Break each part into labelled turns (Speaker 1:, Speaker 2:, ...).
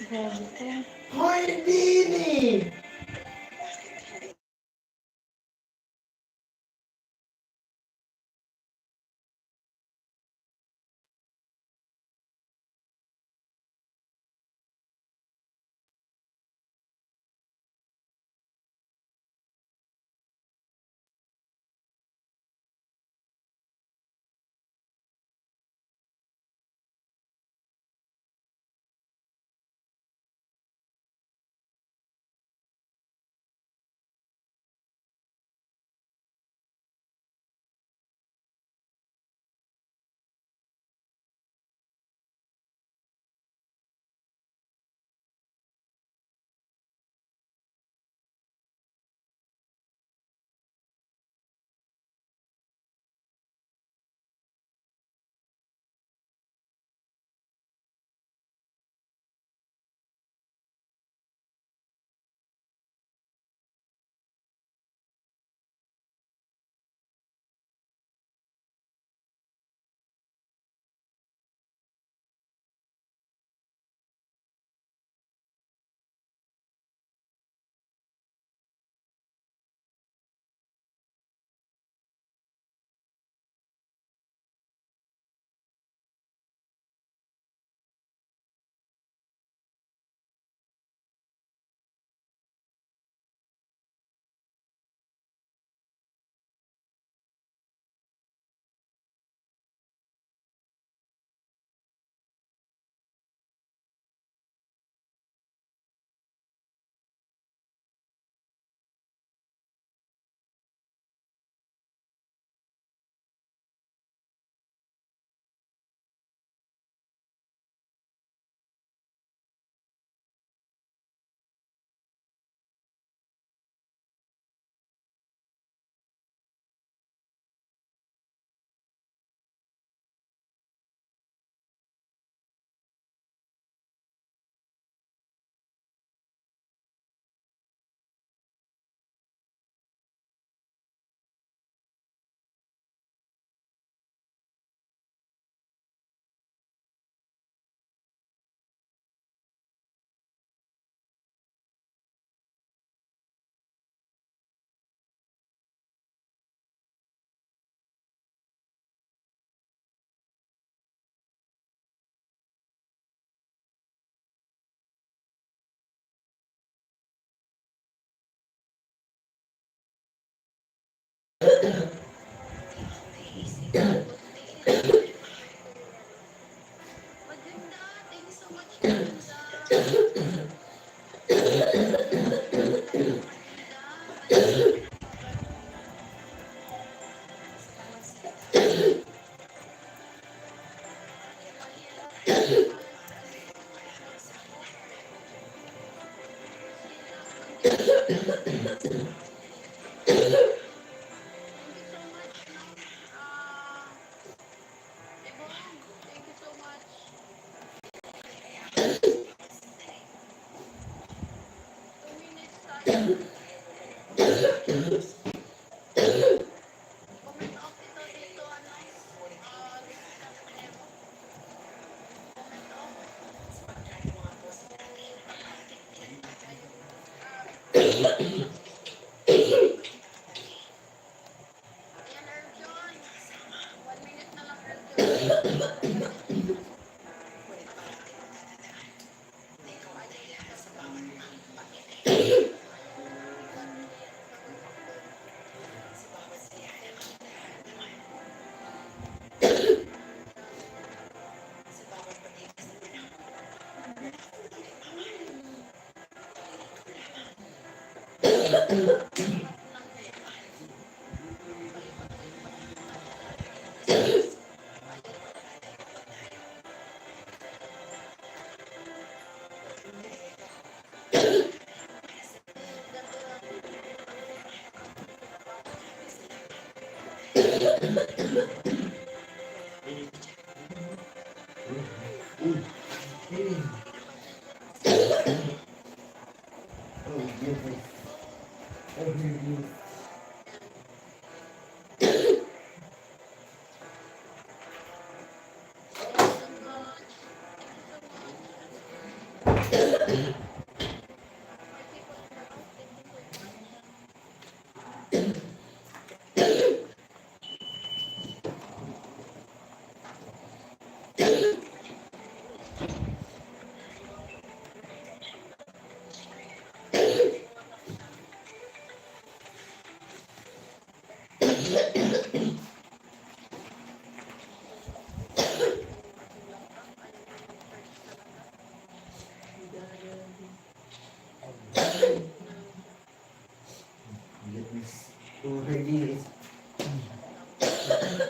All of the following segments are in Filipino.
Speaker 1: Grabe to.
Speaker 2: Hoy, Dini!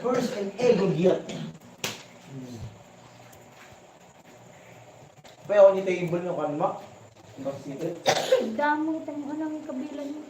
Speaker 2: First and ego yet. Pero ako ni table yung kanma. Bakit?
Speaker 1: Damo itong anong kabila niyo.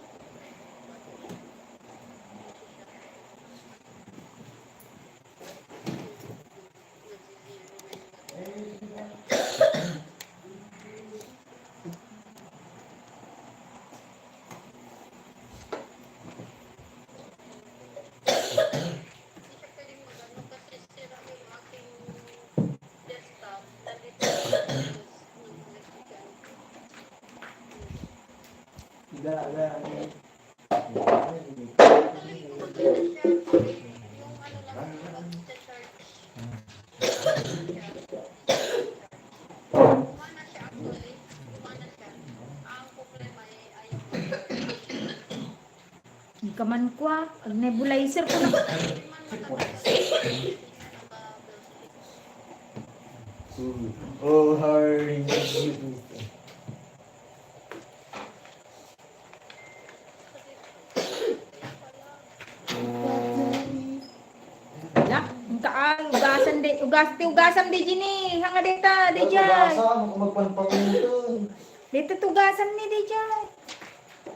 Speaker 1: Kaman kwa, ag nebulizer ko na.
Speaker 2: Oh, hurry.
Speaker 1: Wala, ang kaan, ugasan di jini, hanga dita, di jay.
Speaker 2: Ako magpanpangutan.
Speaker 1: Dito tugasan ni di jay.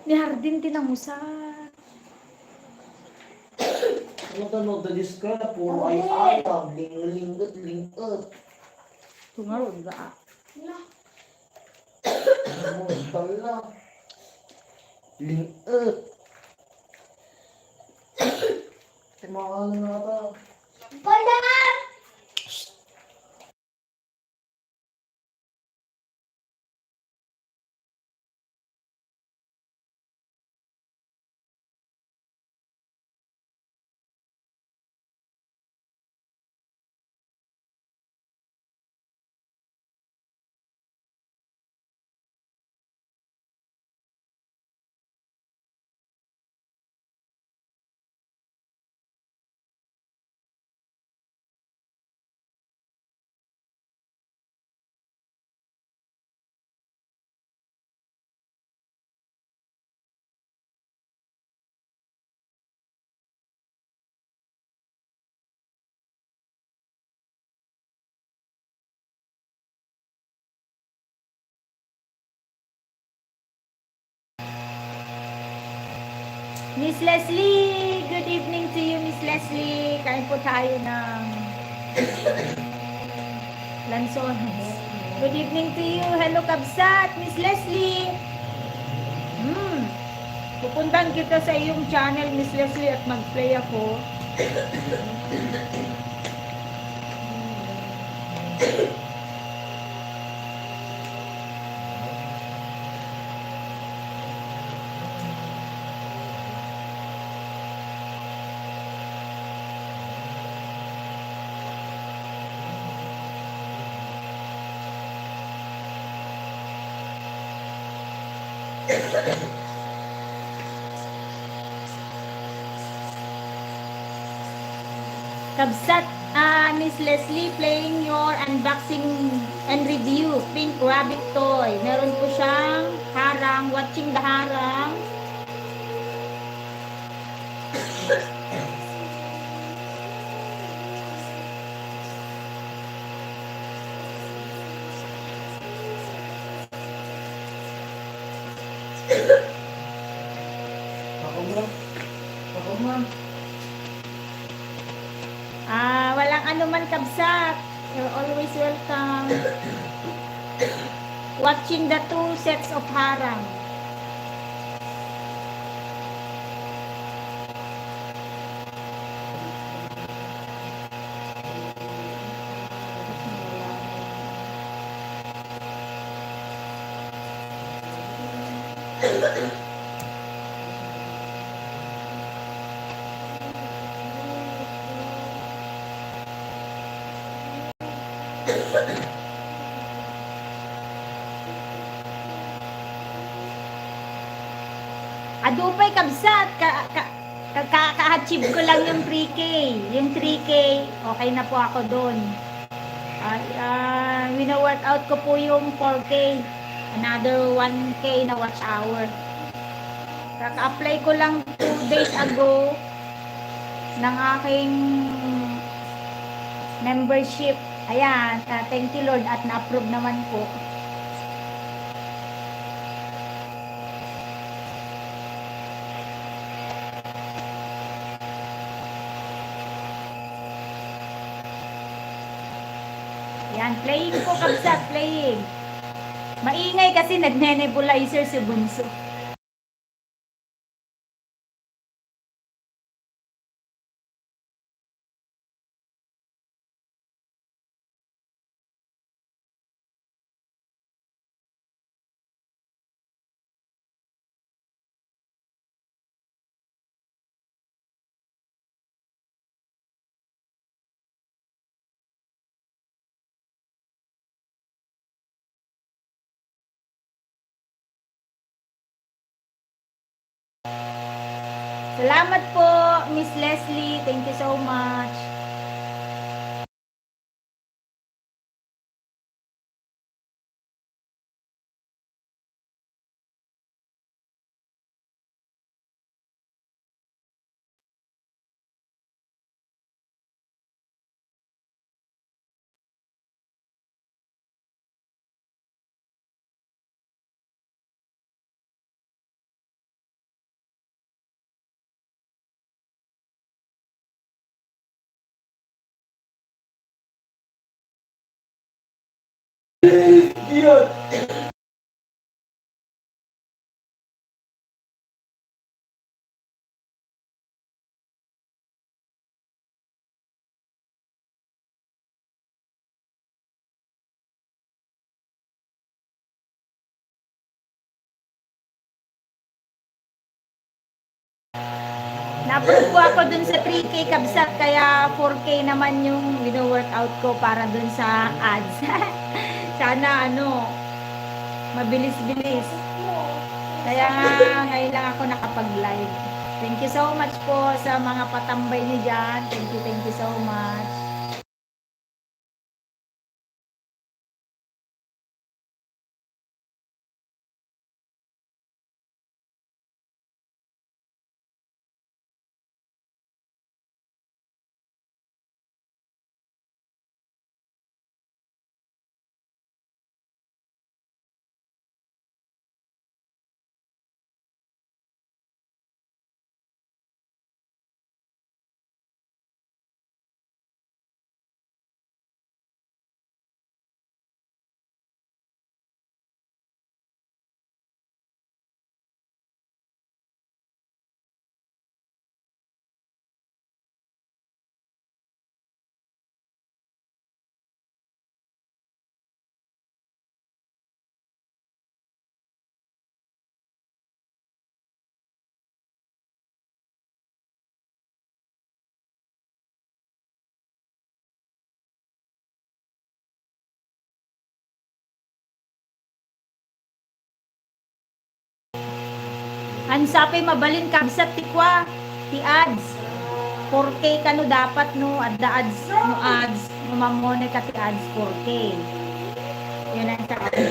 Speaker 1: Ni Hardin tinamusan.
Speaker 2: Ano tanong da diska? Puro ay linggot.
Speaker 1: Tungaron ga.
Speaker 2: Ano tala? Linggot. Timakan na ata.
Speaker 1: Miss Leslie, good evening to you, Miss Leslie. Kain po tayo ng lanson. Good evening to you. Hello, Kabsat, Miss Leslie. Pupuntan kita sa iyong channel, Miss Leslie, at mag-play ako. Kabsat, Miss Leslie, playing your unboxing and review, Pink Rabbit toy. Meron po siyang harang, watching the harang.
Speaker 2: Ako mo.
Speaker 1: Walang anuman, Kabsat. You're always welcome. Watching the 2 sets of harang. Adupay kabsat, ka-achieve ko lang yung 3K. Yung 3K, okay na po ako doon. Wina-workout ko po yung 4K. Another 1K na watch hour. Kaka-apply ko lang 2 days ago ng aking membership. Ayan, thank you Lord at na-approve naman po. Yan, playing po kabsat, playing. Maingay kasi nagne-nebulizer si Bunso. Salamat po, Miss Leslie. Thank you so much.
Speaker 2: Yun.
Speaker 1: Na-approve po ako dun sa 3K kabsat, kaya 4K naman yung wino-workout ko para dun sa ads. Sana mabilis-bilis. Kaya ngayon lang ako nakapag-live. Thank you so much po sa mga patambay niyo dyan. Thank you so much. Ansapi mabalin kabsat tikwa ti ads. 4K kano dapat no adda ads no mamone ka ti ads 4K. Yun ang sa akin.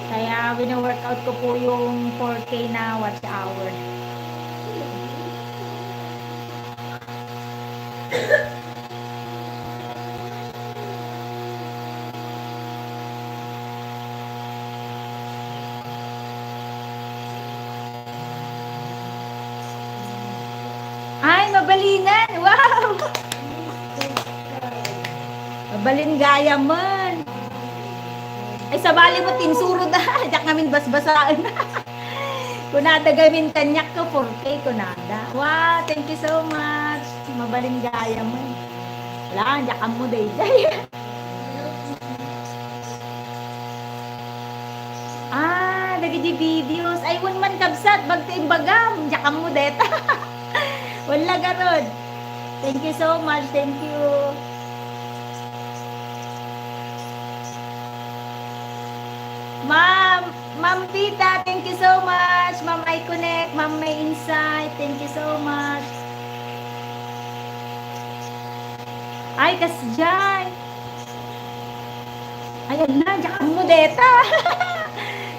Speaker 1: Kaya wino-workout ko po yung 4K na watch hour. Ay, mabalingan! Wow! Mabalingaya man! Ay, sabali mo, tinsurod na. Diyak namin basbasaan. Kunada gamin kanyak ko, 4K, kunada. Wow, thank you so much. Mabalingaya man. Wala, diyak mo, day. Ah, dagiti videos. Ay, won man kabsat, bagta imbagam. Jakam mo deta. Wala garod. Thank you so much. Thank you. Ma'am Pita, thank you so much. Ma'am I Connect, Ma'am May Insight, thank you so much. Ay, kasjay. Ayan na, diyan mo deta.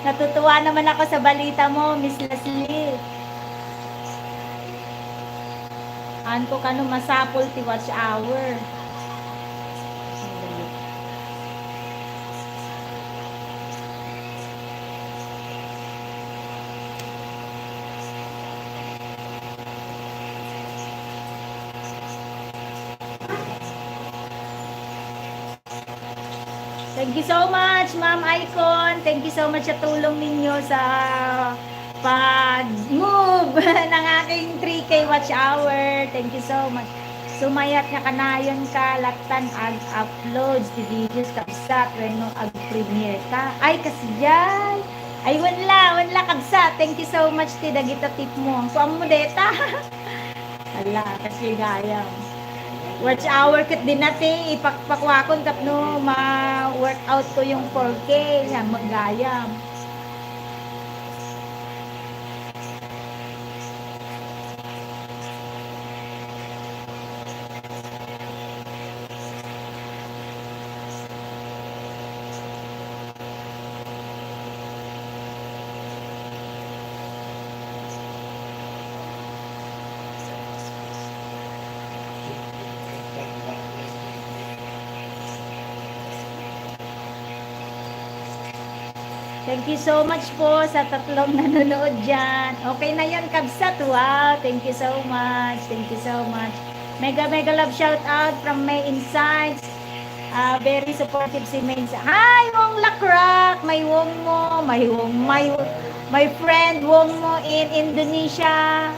Speaker 1: Natutuwa naman ako sa balita mo, Miss Leslie. Anto ka no masapol ti watch hour. Thank you so much, Ma'am Icon. Thank you so much sa tulong ninyo sa pag-move ng aking 3K watch hour. Thank you so much. Sumayat nga kanayon ka, latan ag-uploads di videos kabsat when no ag-premiere ka. Ay, kasiyay. Ay, wala kabsat. Thank you so much ti dagita tip mo. Ang kuam mo deta. Ala, kasi gayam. Watch hour kat din natin, ipakpakwakon kap no, ma-workout ko yung 4K, yan, maggayam. Thank you so much po sa tatlong nanonood dyan. Okay na yan, kabsat. Wow, thank you so much. Thank you so much. Mega love shout out from May Insights. Very supportive si May Insights. Hi, Wong Lakrak! May Wong mo. My friend Wong mo in Indonesia.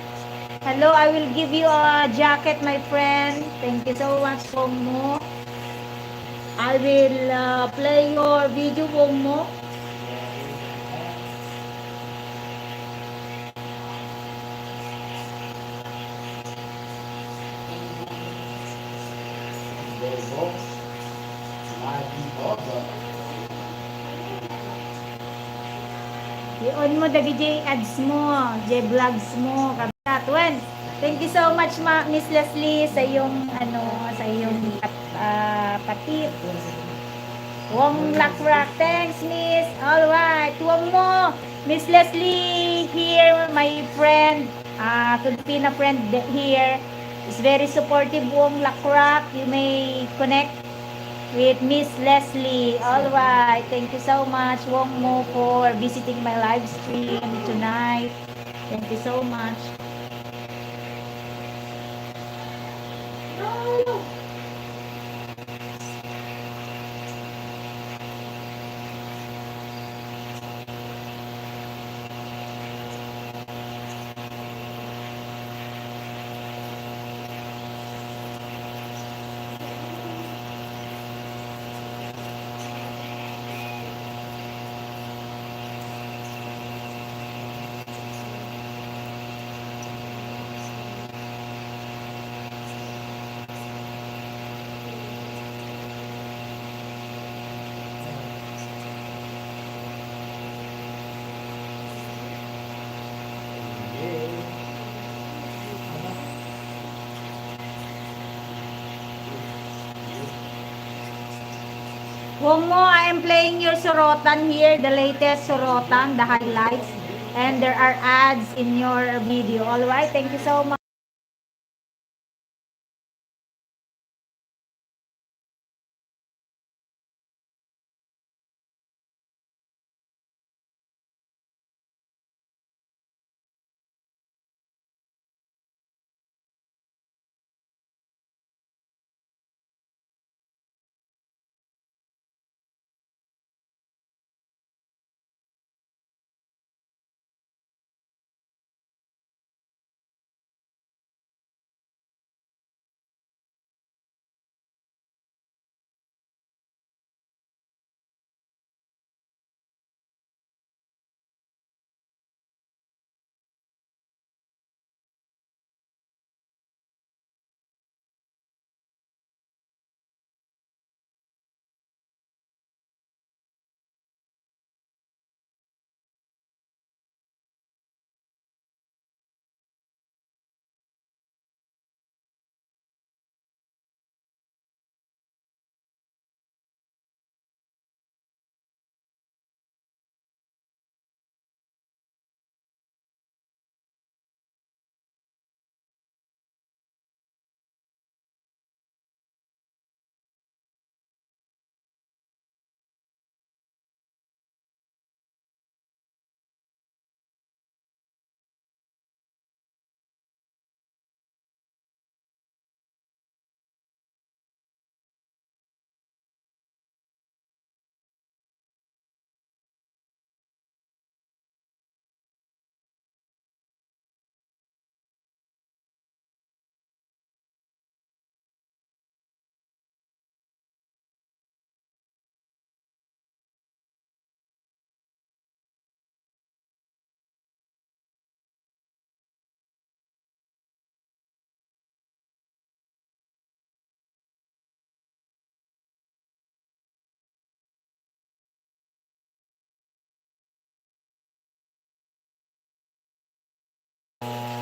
Speaker 1: Hello, I will give you a jacket, my friend. Thank you so much, Wong mo. I will play your video, Wong mo. I-on mo dagi J ads mo, J vlogs mo, kabsat. Wen, thank you so much Miss Leslie sa iyong patip. Wong Lakrak, thanks Miss. All right, tuwang mo. Miss Leslie here, my friend, Filipina friend here. Is very supportive, Wong Lakrak. You may connect with Miss Leslie. All right. Thank you so much, Wong Mo, for visiting my live stream tonight. Thank you so much. Wong Mo, I am playing your Sorotan here, the latest Sorotan, the highlights, and there are ads in your video. All right, thank you so much.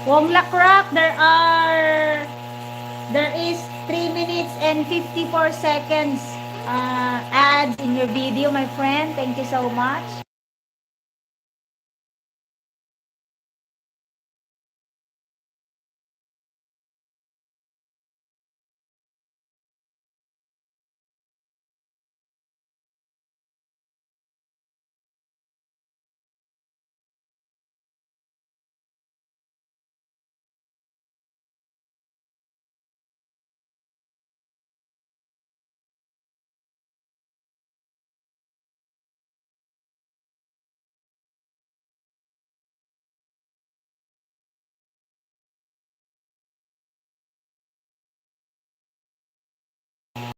Speaker 1: Wong Lakrak, there is 3 minutes and 54 seconds ads in your video, my friend. Thank you so much.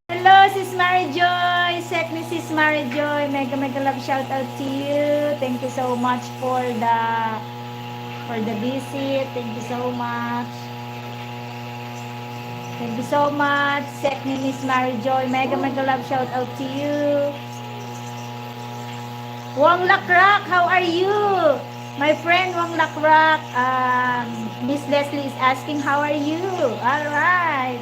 Speaker 1: Hello, Sis Mary Joy. Sek ni Sis Mary Joy. Mega mega love shout out to you. Thank you so much for the visit. Thank you so much. Thank you so much. Sek ni Miss Mary Joy. Mega mega love shout out to you. Wong Lakrak, how are you? My friend Wong Lakrak. Miss Leslie is asking, how are you? All right.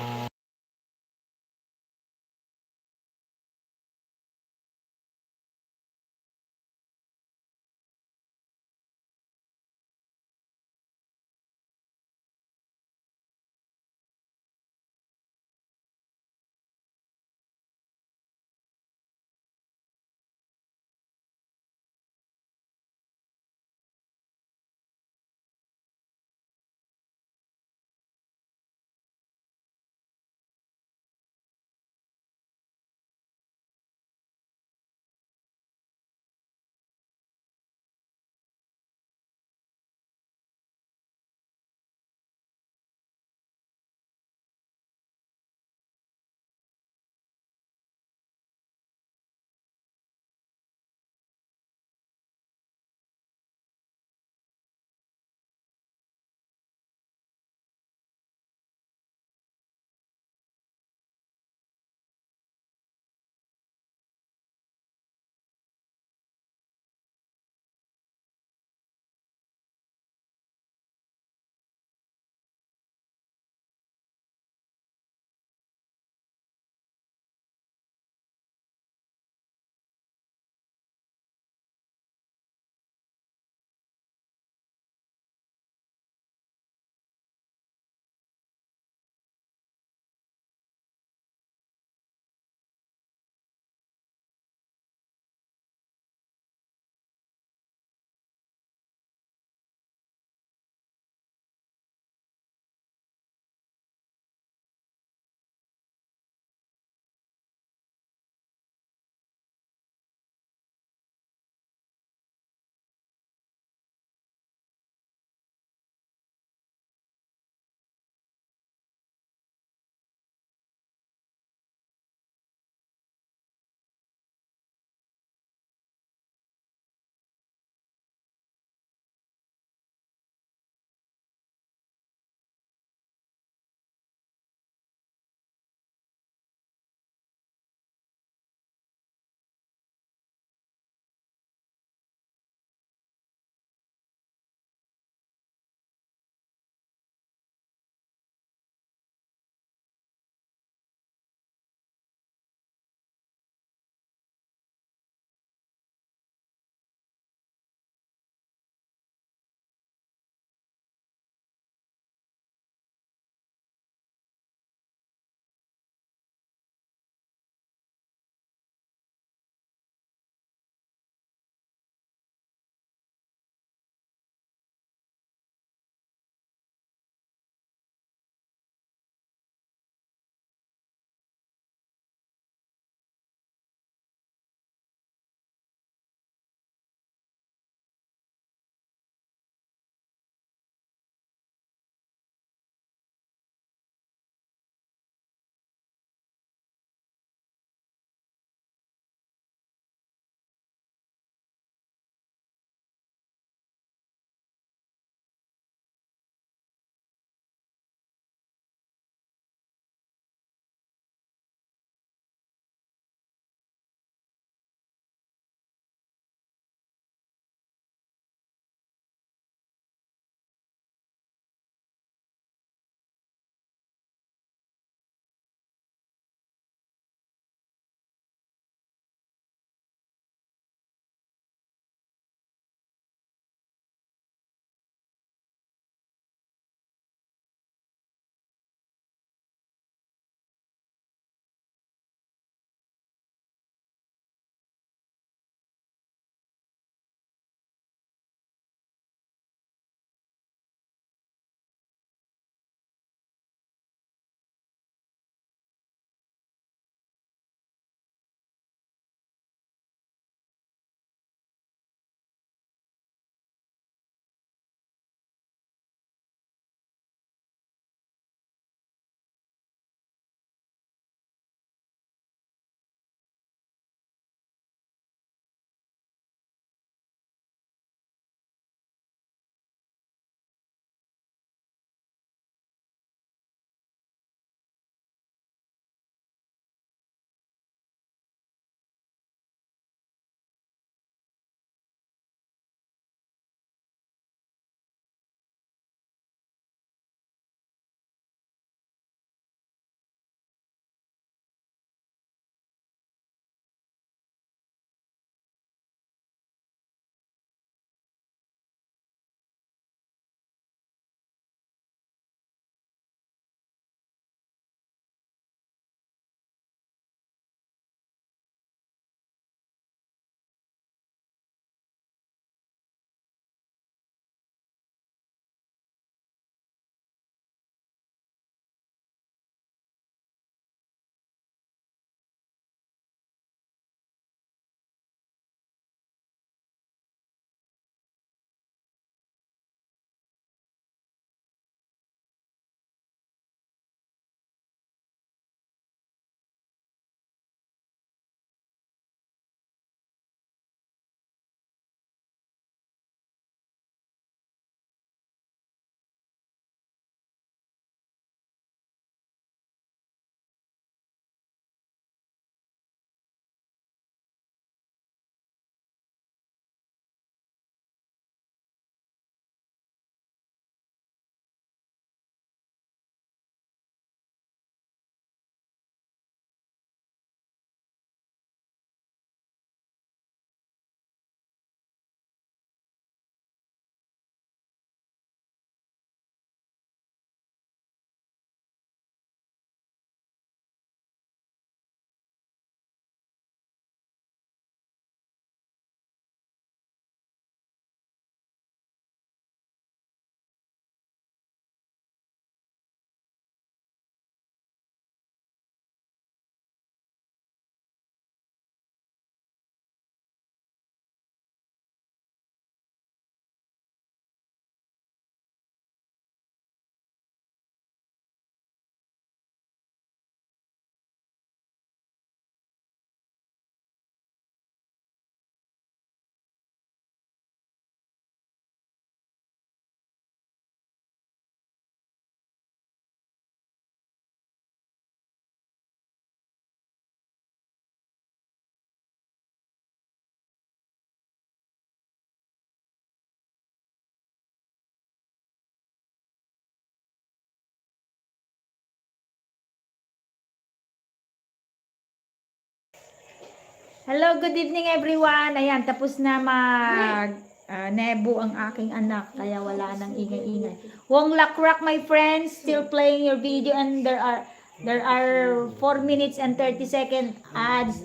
Speaker 1: Hello, good evening everyone. Ayan, tapos na mag nebo ang aking anak, kaya wala nang ingay-ingay. Wong Lakrak, my friends, still playing your video and there are 4 minutes and 30-second ads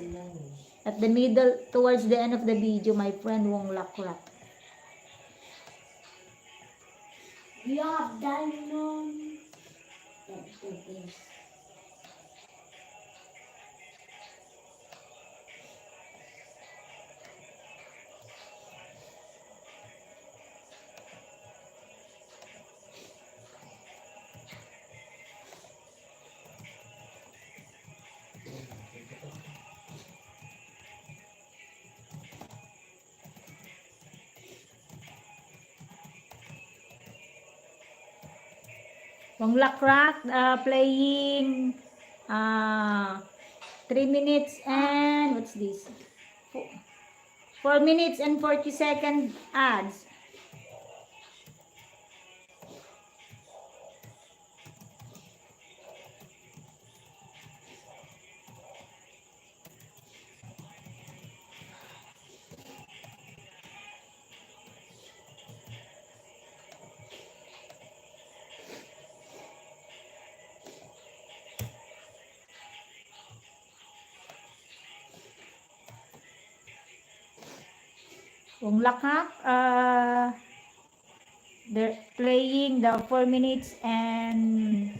Speaker 1: at the middle towards the end of the video, my friend Wong Lakrak.
Speaker 3: We have diamond. That's the best.
Speaker 1: Wong Lakrak playing 3 minutes and what's this? 4 minutes and 40-second ads. Wong Lakrak, they're playing the 4 minutes and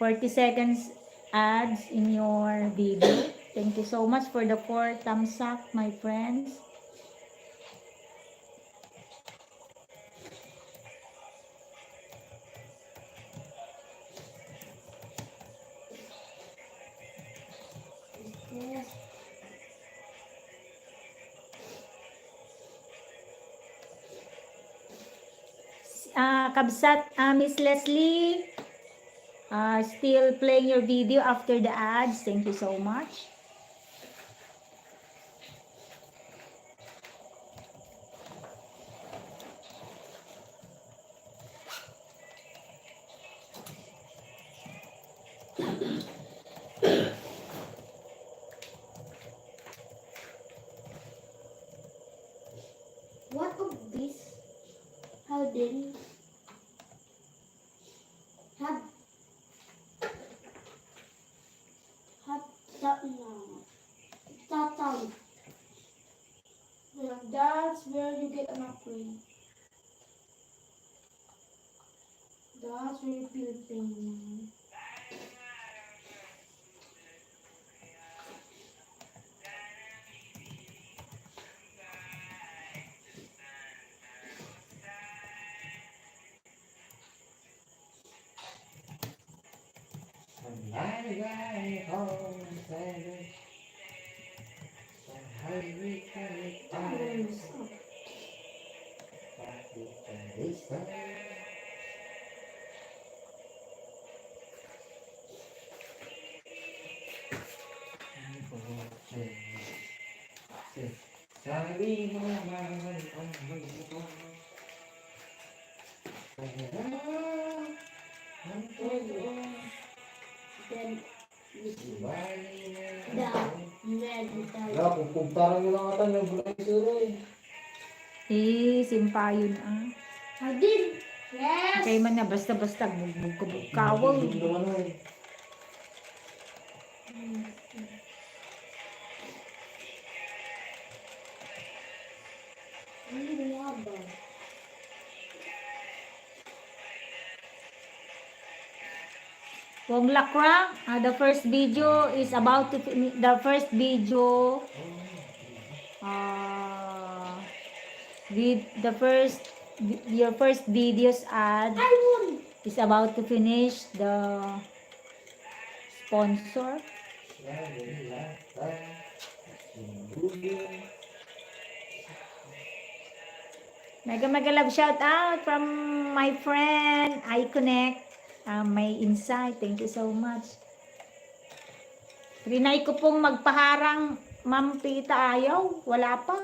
Speaker 1: 40 seconds ads in your video. Thank you so much for the 4 thumbs up, my friends.
Speaker 3: Yes.
Speaker 1: Kabsat, Miss Leslie, still playing your video after the ads. Thank you so much.
Speaker 3: What of this? How did have that now? That yeah, that's where you get an upgrade. That's where you feel pain.
Speaker 2: Sabi mo naman ang gusto.
Speaker 3: Then you see that red metal.
Speaker 2: Wala, pupuntaran mo lang ata ng bulay suro eh.
Speaker 1: Simpayon
Speaker 3: I did. Yes.
Speaker 1: Kaya man na basta-basta bugbog kawal.
Speaker 2: Hindi naman eh.
Speaker 3: Really lava.
Speaker 1: Wong Lakrak, the first video is about to finish. The first video, with the first, your first video's ad
Speaker 3: I won.
Speaker 1: is about to finish. The sponsor. Mega love shout out from my friend iConnect. My insight. Thank you so much. Trinay ko pong magpaharang, Ma'am Pita, ayaw. Wala pa.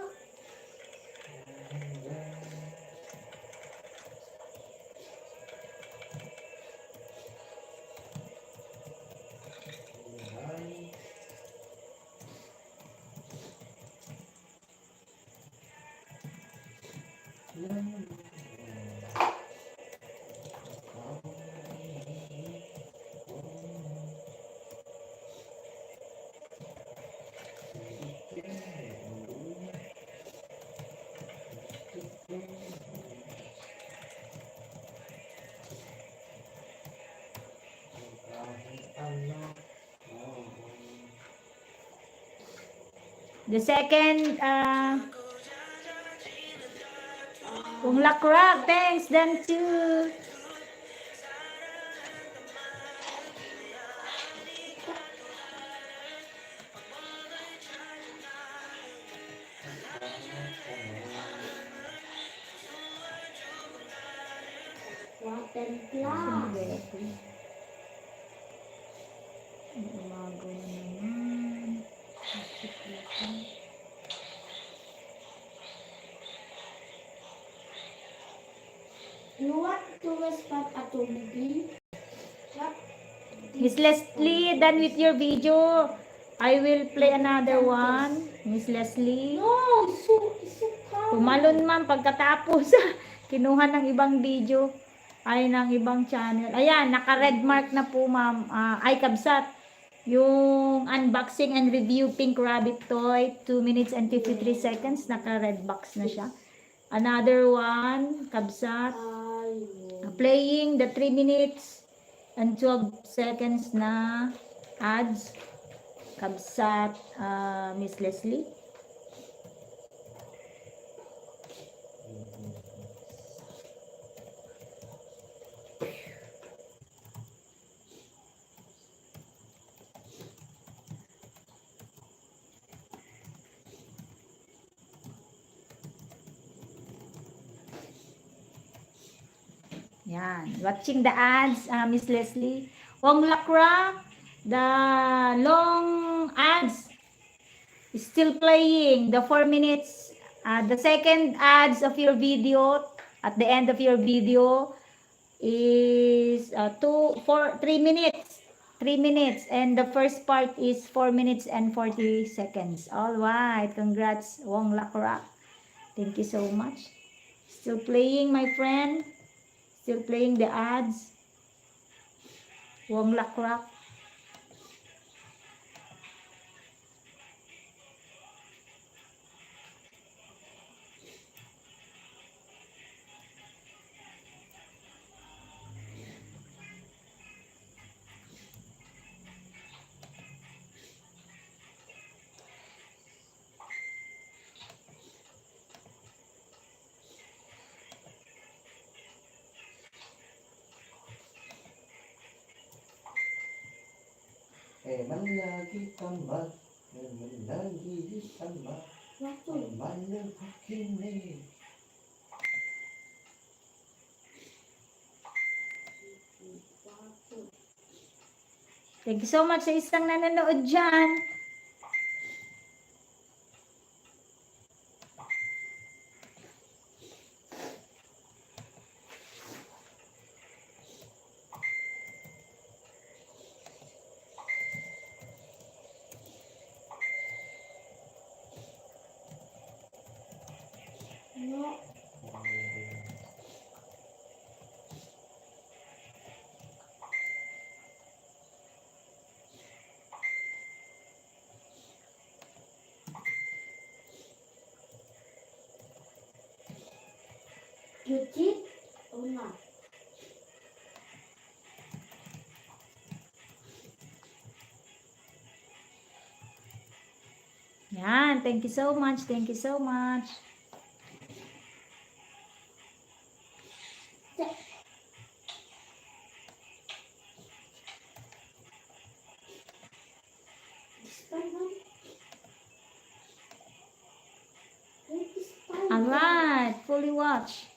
Speaker 1: The second, Kung Lakrak, thanks, then too.
Speaker 3: Water glass.
Speaker 1: Umago na naman.
Speaker 3: You want to respond atomically? What?
Speaker 1: Miss Leslie, done with your video. I will play another one. Miss Leslie.
Speaker 3: No, so calm.
Speaker 1: Tumalon man pagkatapos. Kinuha ng ibang video. Ay, ng ibang channel. Ayan, naka-red mark na po, ma'am. Ay, kabsat. Yung unboxing and review pink rabbit toy. 2 minutes and 53 seconds. Naka-red box na siya. Another one, kabsat. Playing the 3 minutes and 12 seconds na ads. Kabsat, Miss Leslie. Yan. Watching the ads, Miss Leslie. Wong Lakra, the long ads is still playing. The 4 minutes, the second ads of your video, at the end of your video, is 3 minutes. 3 minutes. And the first part is 4 minutes and 40 seconds. All right. Congrats, Wong Lakra. Thank you so much. Still playing, my friend. Still playing the ads. Wong Lakrak.
Speaker 2: Malagi tambak, malagi tambak, malagi kini.
Speaker 1: Thank you so much sa isang nanonood dyan.
Speaker 3: No. You did or not?
Speaker 1: Yan. Thank you so much. Thank you so much. Alright. Fully watch.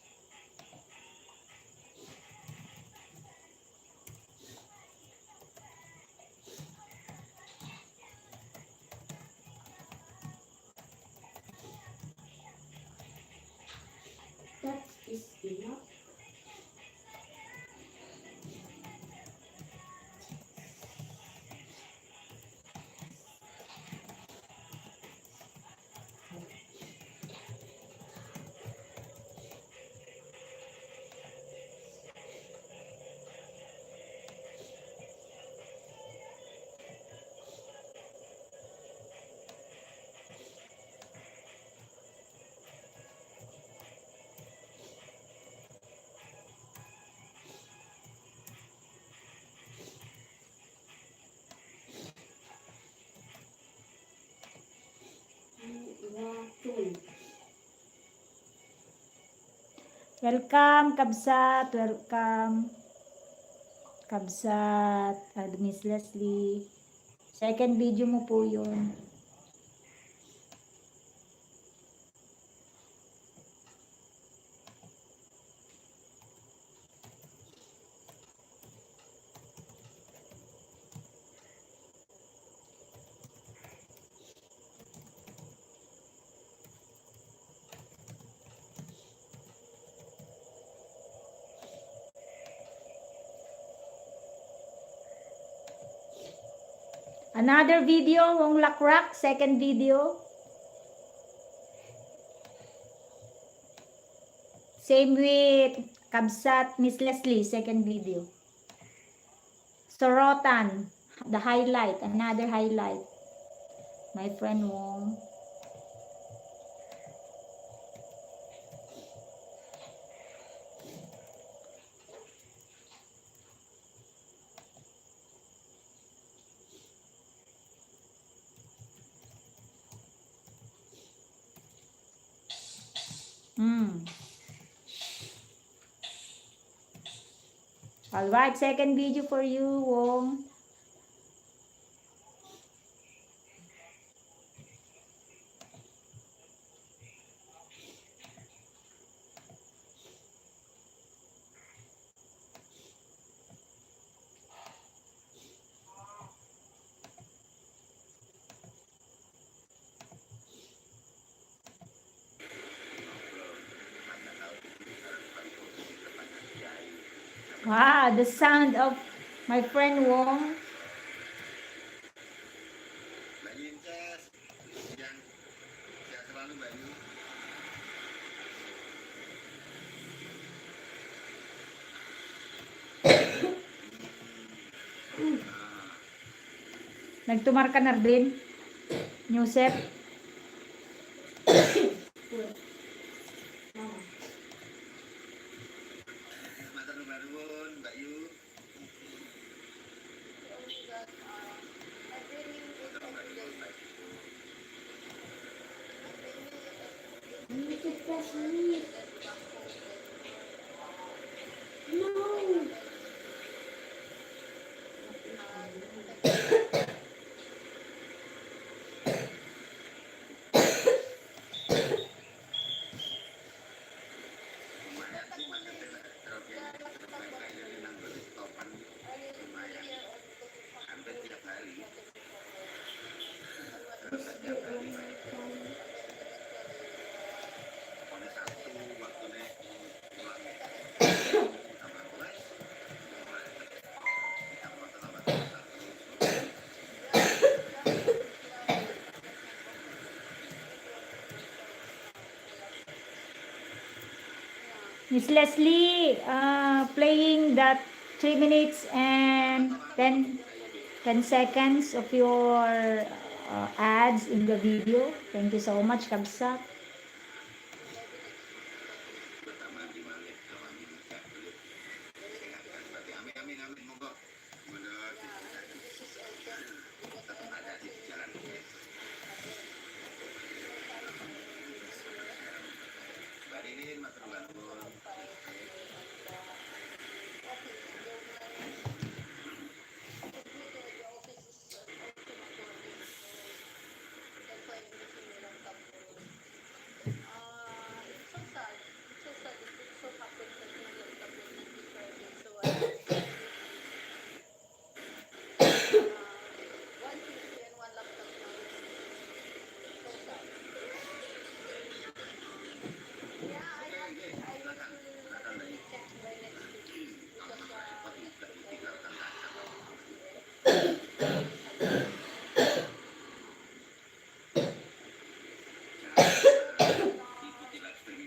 Speaker 3: That is enough. Watul.
Speaker 1: Welcome, Kabsat. Welcome. Kabsat. Miss Leslie. Second video mo po yun. Another video, Wong Lakrak, second video. Same with Kabsat, Miss Leslie, second video. Sorotan, the highlight, another highlight. My friend Wong. All right, second video for you, Wong. Wow, the sound of my friend Wong.
Speaker 2: Mbak Yinces, yang sehat selalu Mbak Yu.
Speaker 1: Nagtumar ka na rin, Yusef.
Speaker 2: Matur nuwun Mbak Yu.
Speaker 3: No.
Speaker 2: Lumayan sih makanya terus nang topan lumayan hampir tiap hari. Terus setiap hari pada Sabtu waktunya pulang sama les kita mau terlambat Sabtu.
Speaker 1: Miss Leslie, playing that 3 minutes and 10 seconds of your ads in the video. Thank you so much, Kabsat.
Speaker 2: Pertama di Malek sama di Mekah dulu. Sehatkan berarti amin amin amin monggo. Mudah tetap ada di jalan ini. Mbak Dinin matur nuwun.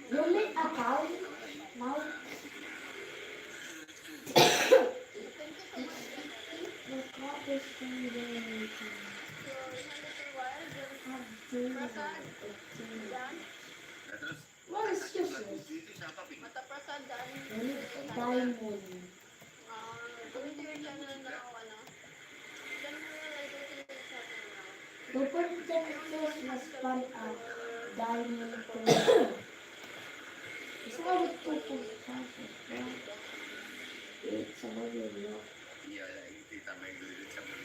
Speaker 3: Unit account. Now. What is useless? Diamond. Don't put the mas fun up. dahil nila po. Gusto ko magpupunta. Sa Manila.
Speaker 2: Kita may lulit sa mga.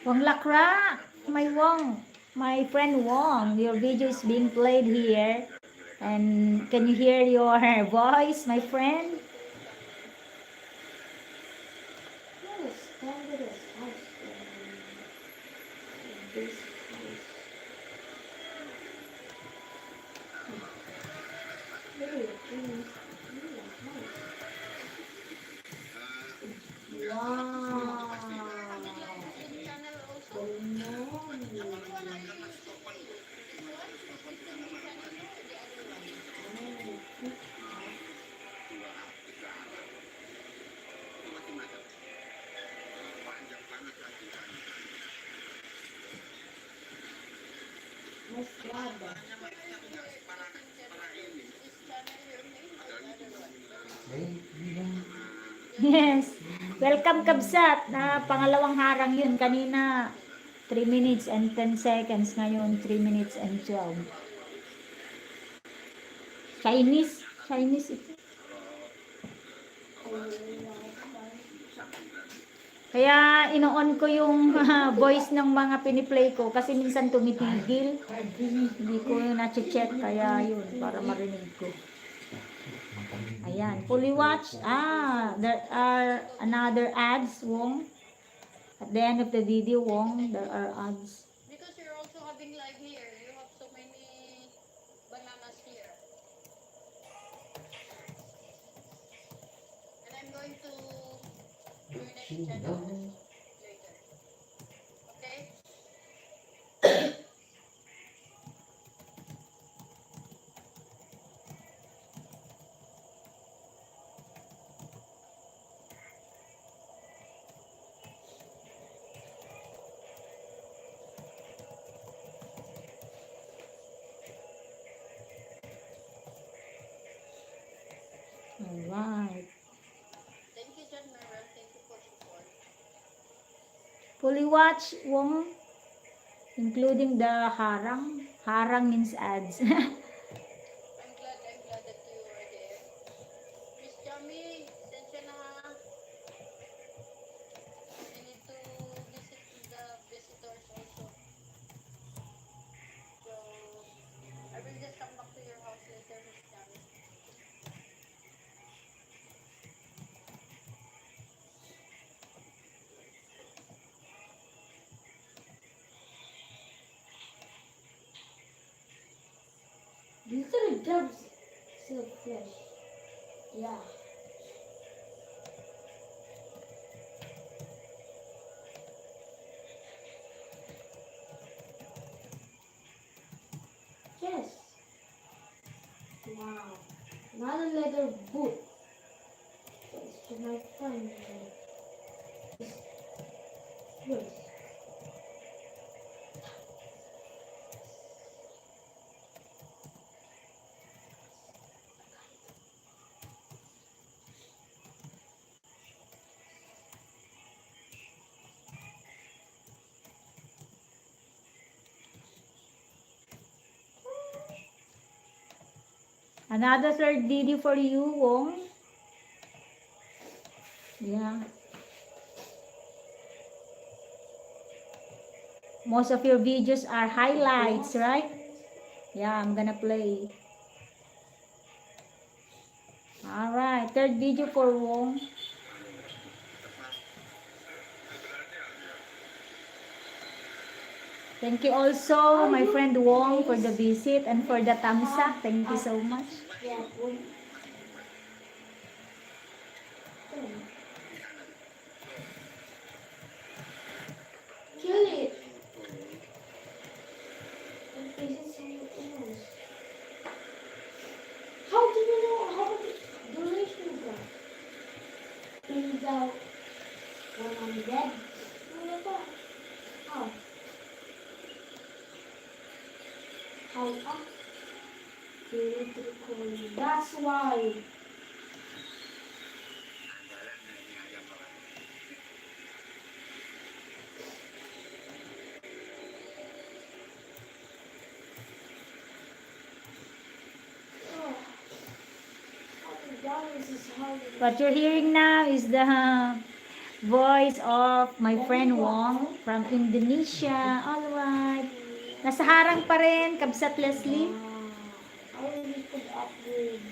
Speaker 1: Wong Lakra, my Wong, my friend Wong, your video is being played here. And can you hear your voice, my friend?
Speaker 3: Yes, Canada's house. This house. Really, really nice. Wow. Mas laba.
Speaker 1: Yes. Welcome, Kabsat. Na pangalawang harang yun. Kanina, 3 minutes and 10 seconds. Ngayon, 3 minutes and 12. Chinese. Chinese ito. Kaya ino-on ko yung voice ng mga piniplay ko kasi minsan tumitigil. Hindi ko na-check kaya yun para marinig ko. Ayan, fully watch. There are another ads, Wong. At the end of the video, Wong, there are ads.
Speaker 4: Because you're also having live here. You have so many bananas here. And I'm going to your next channel later. Okay?
Speaker 1: Alright.
Speaker 4: Thank you, John Merrill. Thank you for support.
Speaker 1: Fully watch, Wong. Including the harang. Harang means ads.
Speaker 4: I'm glad that you are there. Miss Jami, sensya na ha. I need to visit the visitors also. So, I will just come back to your house later, Miss Jami.
Speaker 3: These are the jobs. Silk flesh. Yeah. Yes. Wow. Another leather boot. This is my friend. Yes.
Speaker 1: Another third video for you, Wong. Yeah. Most of your videos are highlights, right? Yeah, I'm gonna play. Alright, third video for Wong. Thank you also, my friend Wong, for the visit and for the thumbs up. Thank you so much.
Speaker 3: Yeah. Kill it. And place it somewhere else. How do you know how much duration is that? Is out when I'm dead? Ano ba? How? How up? That's why. is how
Speaker 1: What you're hearing now is the voice of my friend Wong from Indonesia. Alright. Nasa harang pa rin, Kabsat Leslie.
Speaker 3: How we could upgrade.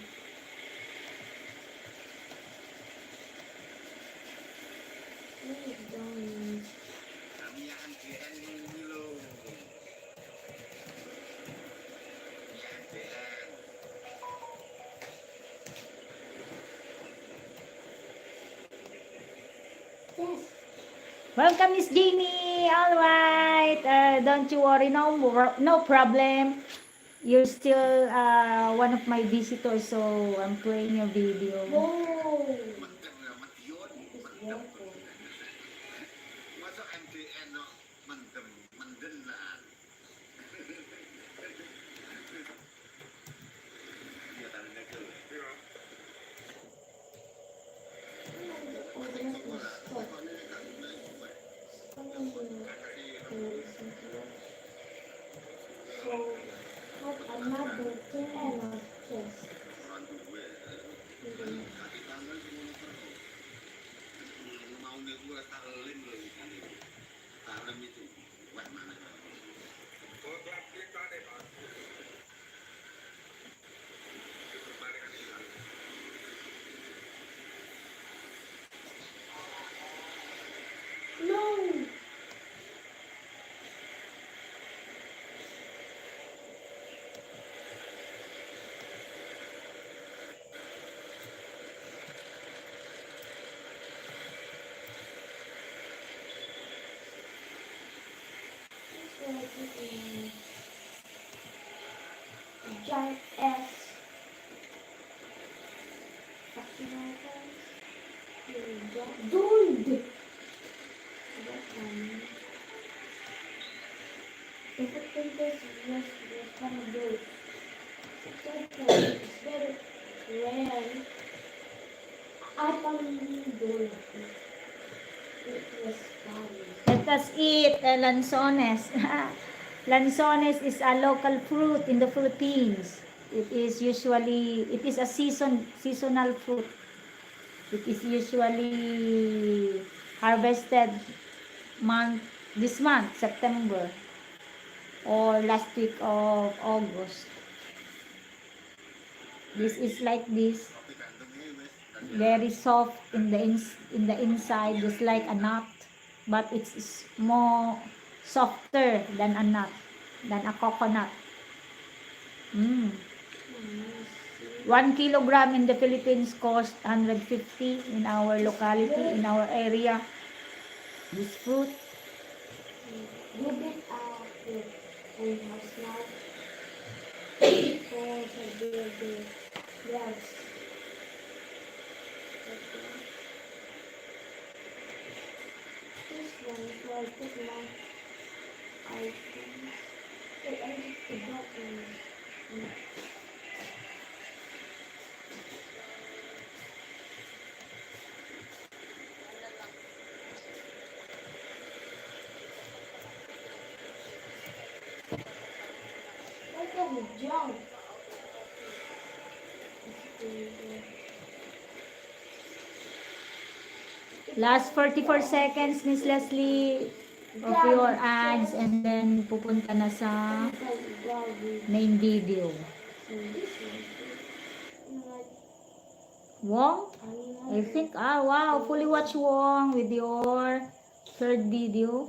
Speaker 3: Please don't.
Speaker 2: Kami antrian dulu. Kami antrian.
Speaker 3: Yes.
Speaker 1: Welcome, Miss Jeannie. Alright. Don't you worry. No problem. You're still one of my visitors, so I'm playing your video.
Speaker 3: Whoa.
Speaker 2: Mantap naman yun.
Speaker 3: It's
Speaker 2: Mantap.
Speaker 3: water.
Speaker 2: Masuk MTN no. Mantap. Manden na. Dia tak ada ke.
Speaker 3: So, what another thing and not just.
Speaker 2: Orang tua. Kaki tangan semua terus. Mau ni gua talim lagi kali. Talim itu. Buat mana?
Speaker 3: No! Giant S. Dude! If it think this is just kind of good. It's very rare. I can't do it. It was fun.
Speaker 1: Let us eat lanzones. Lanzones is a local fruit in the Philippines. It is a seasonal fruit. It is usually harvested this month, September, or last week of August. This is like this,
Speaker 2: Tapi kandung ni wes.
Speaker 1: very soft in the inside, just like a nut, but it's more softer than a nut, than a coconut. 1 kilogram in the Philippines cost 150 in our locality, in our area. This fruit.
Speaker 3: Give it and house now. For the yes. This one is where I put my items. Wait, I just forgot one. Why can't we jump?
Speaker 1: Last 44 seconds, Miss Leslie, of your ads, and then pupunta na sa main video. Wong? I think, wow, fully watch Wong with your third video.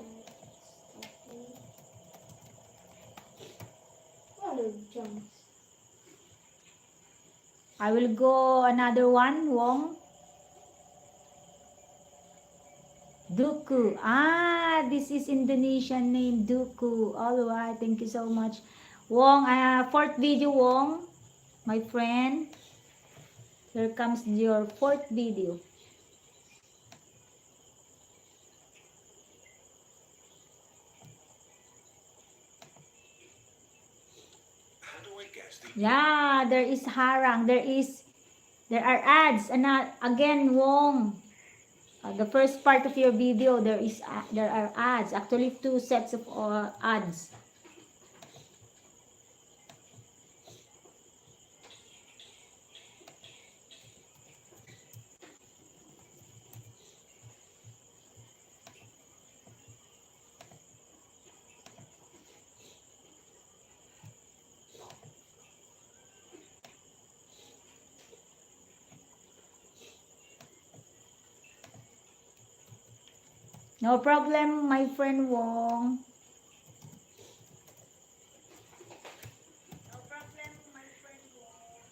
Speaker 1: I will go another one, Wong. Duku. This is Indonesian name, Duku. Alright, thank you so much. Wong, fourth video, Wong, my friend. Here comes your fourth video. Yeah, there is harang. There are ads. And again, Wong. The first part of your video, there are ads. Actually, 2 sets of ads. No problem, my friend Wong. No problem, my friend Wong.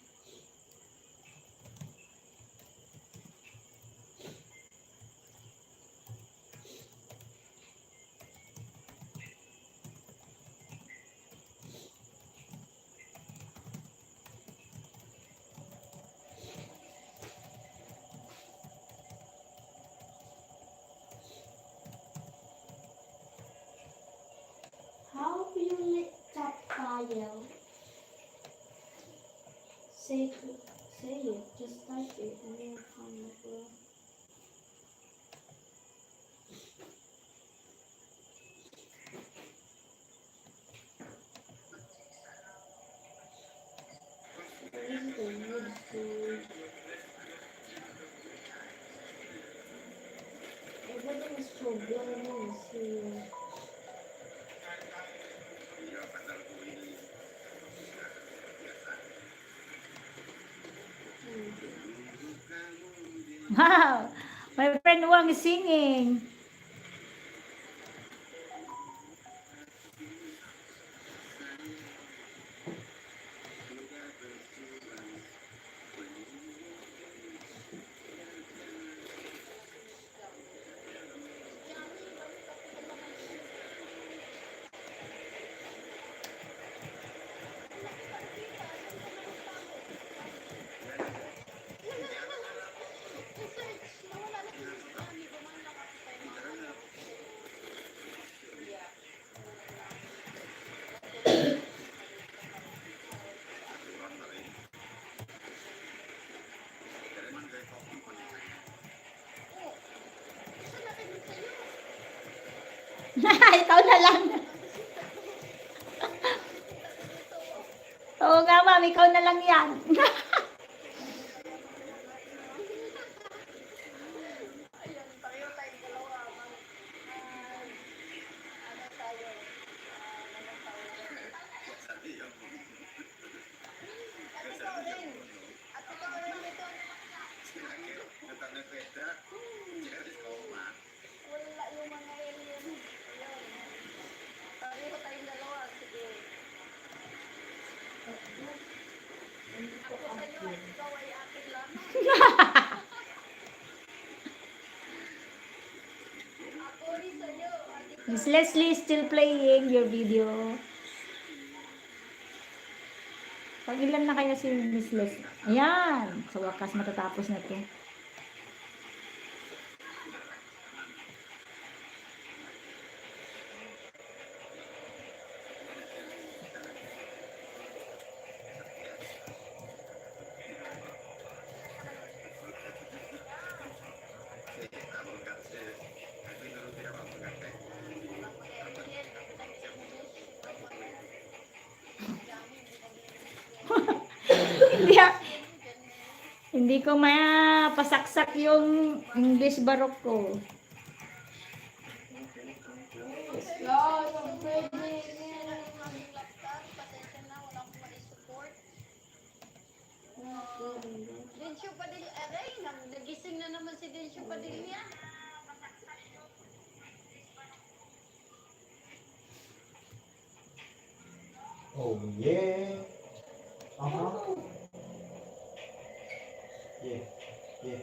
Speaker 3: How do you lit that fire? Say it. Just type it and then find it. Bro. This is the wood food. Everything is so good here.
Speaker 2: Iya, padahal ko ini.
Speaker 1: Wow, my friend Wong is singing. Ikaw na lang. Oo nga, ma'am, ikaw na lang yan.
Speaker 4: Ayun, pareho tayong dalawa. Ano tayo? Ano tayo? At ikaw rin. At ikaw rin ito. Wala yung mga alien. Ayun. Pareho tayong dalawa. Sige. Ako sa'yo at ikaw ay akin lamang. Ako rin sa'yo at ikaw.
Speaker 1: Miss Leslie is still playing your video. Pag ilan na kaya si Miss Leslie? Ayan, sa wakas matatapos na to. Hindi ko mapasaksak yung English Baroque ko.
Speaker 4: Densyo Padilla, aray, nagising na naman si Densyo Padilla.
Speaker 5: Oh yeah. Yeah. Yeah.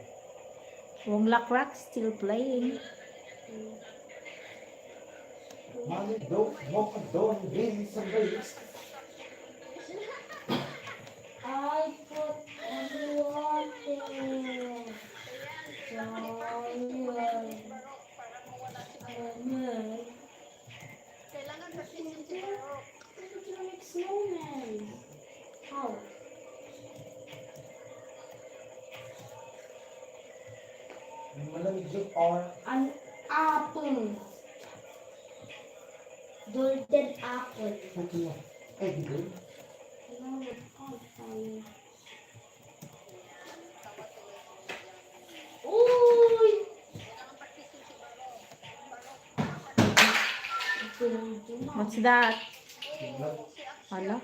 Speaker 1: Wong Lakrak still playing.
Speaker 5: Money don't walk a door in some ways.
Speaker 3: I put water.
Speaker 4: Barok, para mawala si Barok. Kailangan practicein si Barok.
Speaker 3: I'm gonna make snowman. How?
Speaker 5: Malamig yung or
Speaker 3: An apple. Golden apple.
Speaker 5: puti egg din.
Speaker 3: No, it's called fire. Uy!
Speaker 4: Kailangan practicein si Barok.
Speaker 1: What's that?
Speaker 4: Barok, si Akshay.
Speaker 1: Hala?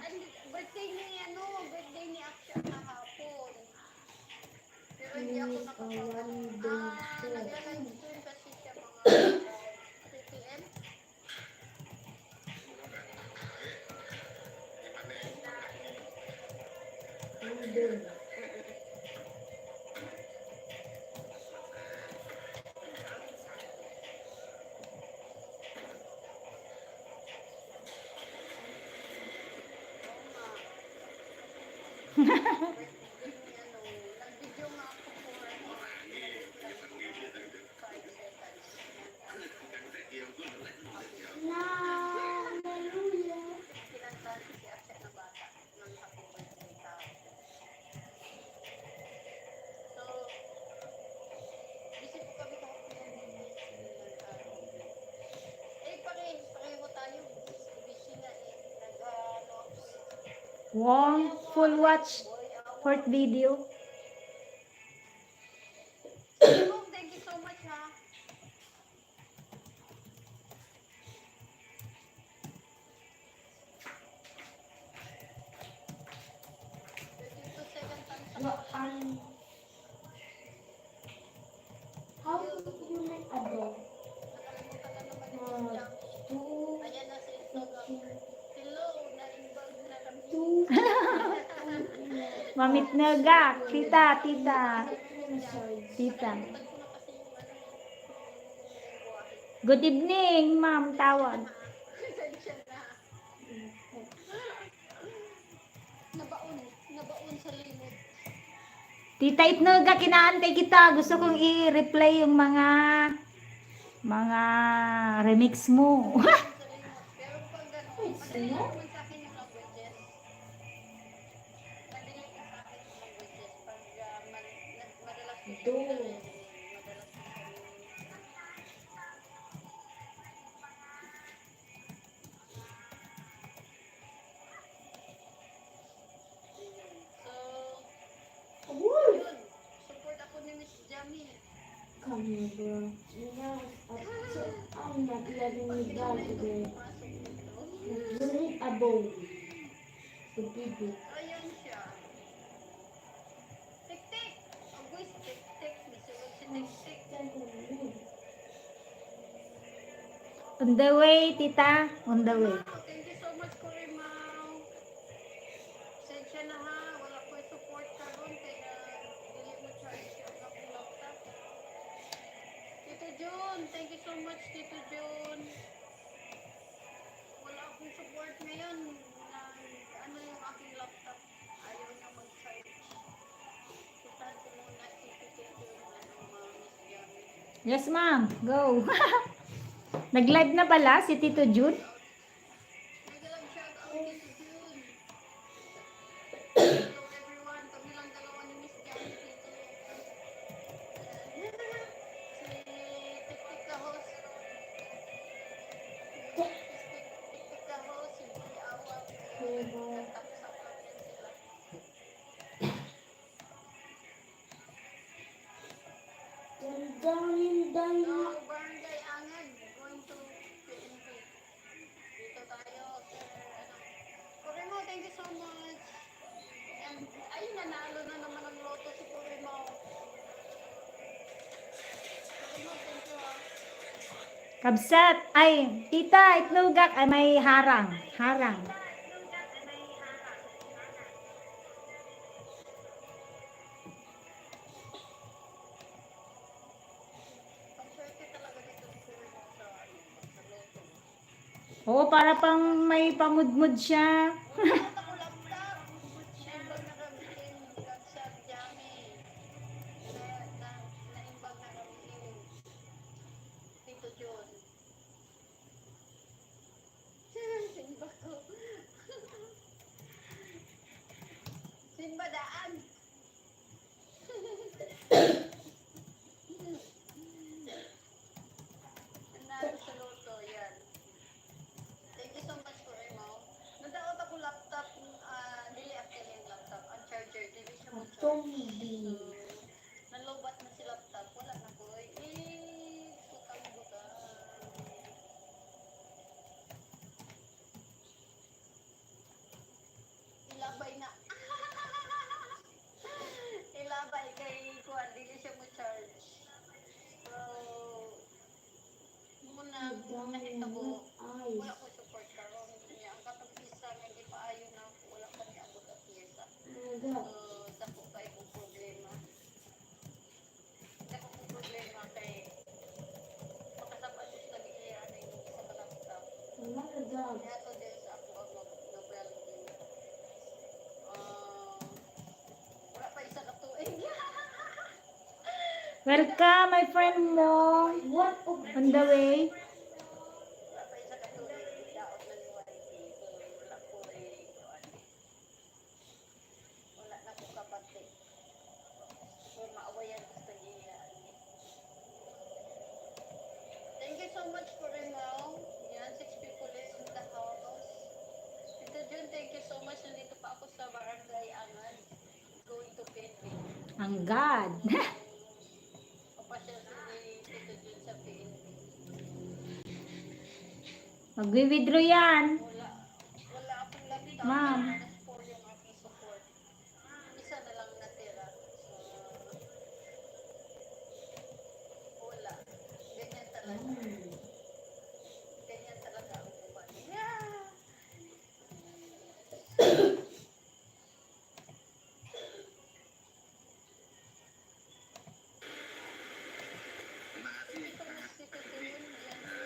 Speaker 4: Birthday ni birthday ni Akshay kahapon. Pero hindi ako nakapag- nagla-live stream kasi siya mga
Speaker 3: Doon.
Speaker 4: Nag-video nga ako for 5 seconds.
Speaker 3: Na, hallelujah.
Speaker 4: Kinantahan si Asya na bata ng happy birthday ka. So, busy po kami kahapon ng pareho tayo. Busy nga eh.
Speaker 1: Wow, full watch. Fourth video.
Speaker 4: Thank you so much ha.
Speaker 3: How you make a dog? Two,
Speaker 4: Ayan na sa Instagram. Hello, naimbag na kami.
Speaker 3: two,
Speaker 1: Mamit nagak. Tita, tita. Tita.
Speaker 4: Tag ko na kasi yung buhay.
Speaker 1: Good evening, ma'am. Tawag.
Speaker 4: Sensya na. Nabaon sa limot.
Speaker 1: Tita Itnoga, kinaantay kita. Gusto kong i-replay yung mga remix mo.
Speaker 4: Pero pag gano'n, madali lang naman sa akin yung languages. Madali lang sa akin yung languages. Pag madalas ko siya madalas ko siya So, yun. Support ako ni Miss Jamie.
Speaker 3: Kami bro. Yes, I'm not letting
Speaker 4: Pag
Speaker 3: you
Speaker 4: hindi
Speaker 3: go
Speaker 4: naman ito
Speaker 3: today.
Speaker 4: pumasok dito.
Speaker 3: Donate a bowl. To people.
Speaker 4: Ayan siya. Tik-tik! Agoy si Tik-tik. Misulog si Tik-tik.
Speaker 1: On the way, tita. On the way.
Speaker 4: Wow, thank you so much, Corimao. Sensya na ha. Wala ko support ka ron. Kaya dili mo charge yung akong laptop. Tito Jun, thank you so much, Tito Jun. Wala akong support ngayon. Ano yung aking laptop. Ayaw na mag-charge. Kitaan ko muna si Tito Jun. Miss Yami.
Speaker 1: Yes, ma'am. Go. Nag-live na pala si Tito Jude.
Speaker 4: Nagalang shout out Tito Jun. Hello everyone. Kami lang dalawa ni Miss Yami dito. Si Tik-tik ka host. Tik-tik ka host. Si Boy Awa. Kataksak lang yan sila.
Speaker 3: Dahil
Speaker 4: So, Barangay Angad, going to PNP. Dito tayo, sir. Corimo, thank you so much. And, ayun, nanalo na naman ang loto si Corimo. Corimo, thank you ha.
Speaker 1: Kabsat. Ay, tita Itnoga. Ay, may harang. Harang.
Speaker 4: Pag-swerte talaga dito si Corimo sa loto.
Speaker 1: Oo, para pang may pamudmud siya.
Speaker 4: Wala ako laptop. Naimbag na kami in Katsat Jami. Naimbag na kami in Tito John. Simba ko. Simba daan. Nanalo sa loto, yan. Thank you so much for Emo. Nadaot ako laptop, dili after yung laptop, ang charger, dili siya mo charge.
Speaker 3: Tombi.
Speaker 4: Nalobat na si laptop, wala na ko. Butang-butang. Ilabay na. Ilabay kay Kuan, dili siya mo charge. So, muna nahitabo.
Speaker 3: Ay.
Speaker 4: Wala ko support karon niya. Ang katong isa nga di pa ayo na wala pa ni abot at piyesa.
Speaker 3: Aga.
Speaker 4: So,
Speaker 1: Welcome, my friend mo.
Speaker 3: What of
Speaker 1: On the way.
Speaker 4: Wala pa isa katuloy, daot na ni YT. Wala ko wala na ko kapati. Kaya maawayan gusto niya. Thank you so much for now. Yan, 6 people is in the house. Tito Jun, thank you so much. Nandito pa ako sa Barangay Angan. Going to PNP.
Speaker 1: Ang God.
Speaker 4: Papasyal si Tito Jun sa PNP.
Speaker 1: Magwi-withdraw yan.
Speaker 4: Wala akong laptop.
Speaker 1: Ma'am.
Speaker 4: -4 yung aking support. Isa na lang natira. So, wala. Ganyan talaga. Ganyan talaga ang buwan. Yeah! Ito na si Tito Jun. Yan.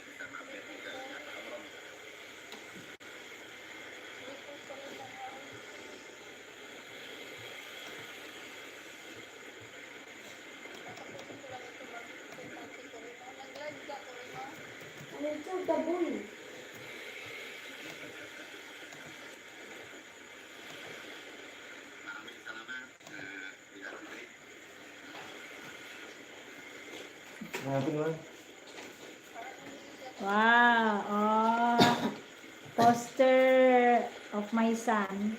Speaker 3: ano ito? Baboy.
Speaker 2: Maraming salamat. Tidak Andre.
Speaker 5: Happy naman.
Speaker 1: Wow. Oh. Poster of my son.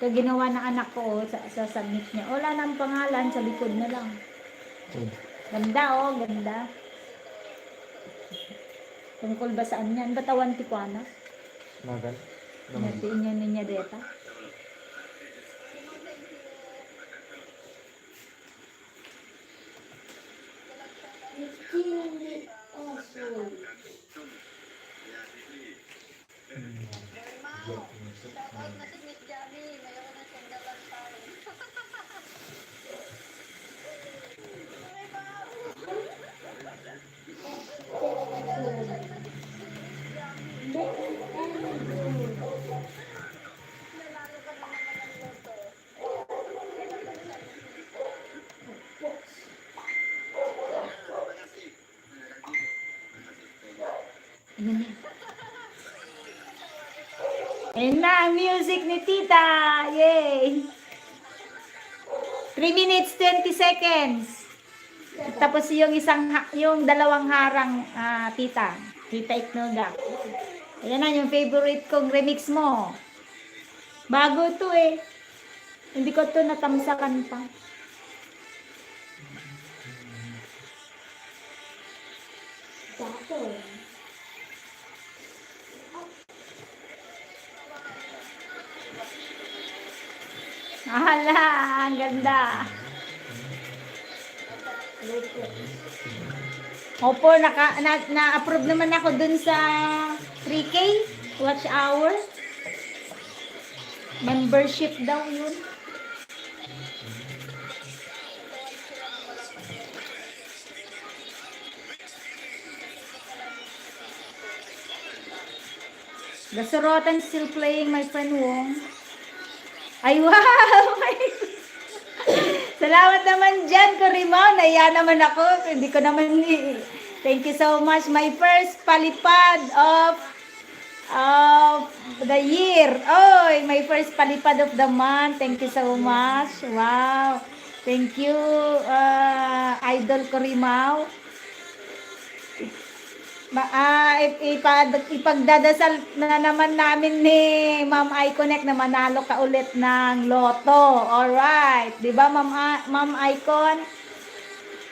Speaker 1: Ito ginawa ng anak ko sa submit niya. Wala nang pangalan, sa likod na lang. Ganda oh, ganda. Tungkol ba saan yan? Batawan Tijuana?
Speaker 5: Magan.
Speaker 1: Natiin niya niya deta.
Speaker 3: Hindi asul.
Speaker 2: Ya, Sisi.
Speaker 4: Shoutout na si Miss Javi. Mayroon na siyang dalang tayo. Nanalo ka na naman ng loto.
Speaker 2: Terima kasih.
Speaker 1: Ayan na. Ayan na ang music ni Tita. Yay! 3 minutes 20 seconds. Tapos yung dalawang harang Tita. Tita Iknoga. Ayan na yung favorite kong remix mo. Bago to eh. Hindi ko to natamsakan pa.
Speaker 3: Dato.
Speaker 1: Ahala, ang ganda. Opo, na-approve naman ako dun sa 3K watch hour. Membership daw yun. The Sorotan still playing, my friend Wong. Ay, wow! Salamat naman dyan, Corimao. Naiya naman ako. Hindi ko naman Thank you so much. My first palipad of the year. Oy, my first palipad of the month. Thank you so much. Wow. Thank you, Idol Corimao. Ipagdadasal na naman namin ni Ma'am Iconnect na manalo ka ulit ng loto. Alright. Diba, Ma'am Icon?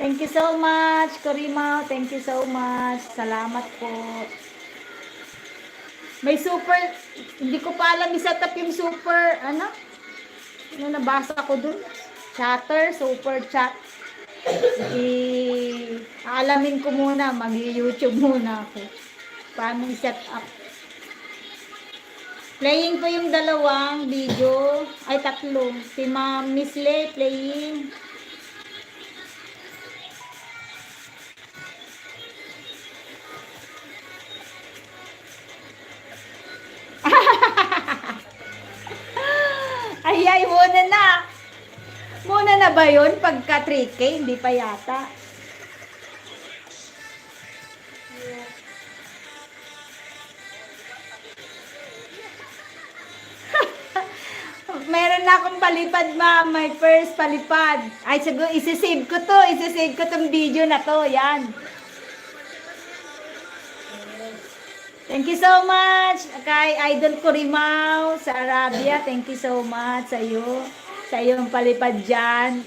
Speaker 1: Thank you so much, Corimao. Thank you so much. Salamat po. May super, hindi ko pa alam i-set up yung super, ano nabasa ko dun? Chatter, super chat. Aalamin ko muna, mag-YouTube muna ako. Paano i-set up. Playing ko yung dalawang video, ay tatlo. Si Ma'am Miss Lay playing. Ay, muna na ba yun pagka 3K? Hindi pa yata. Meron na akong palipad, ma'am. My first palipad. Ay, siguro, isisave ko to. Isisave ko tong video na to. Yan. Thank you so much kay Idol Corimao sa Arabia. Thank you so much sa iyo. Sa iyong palipad dyan.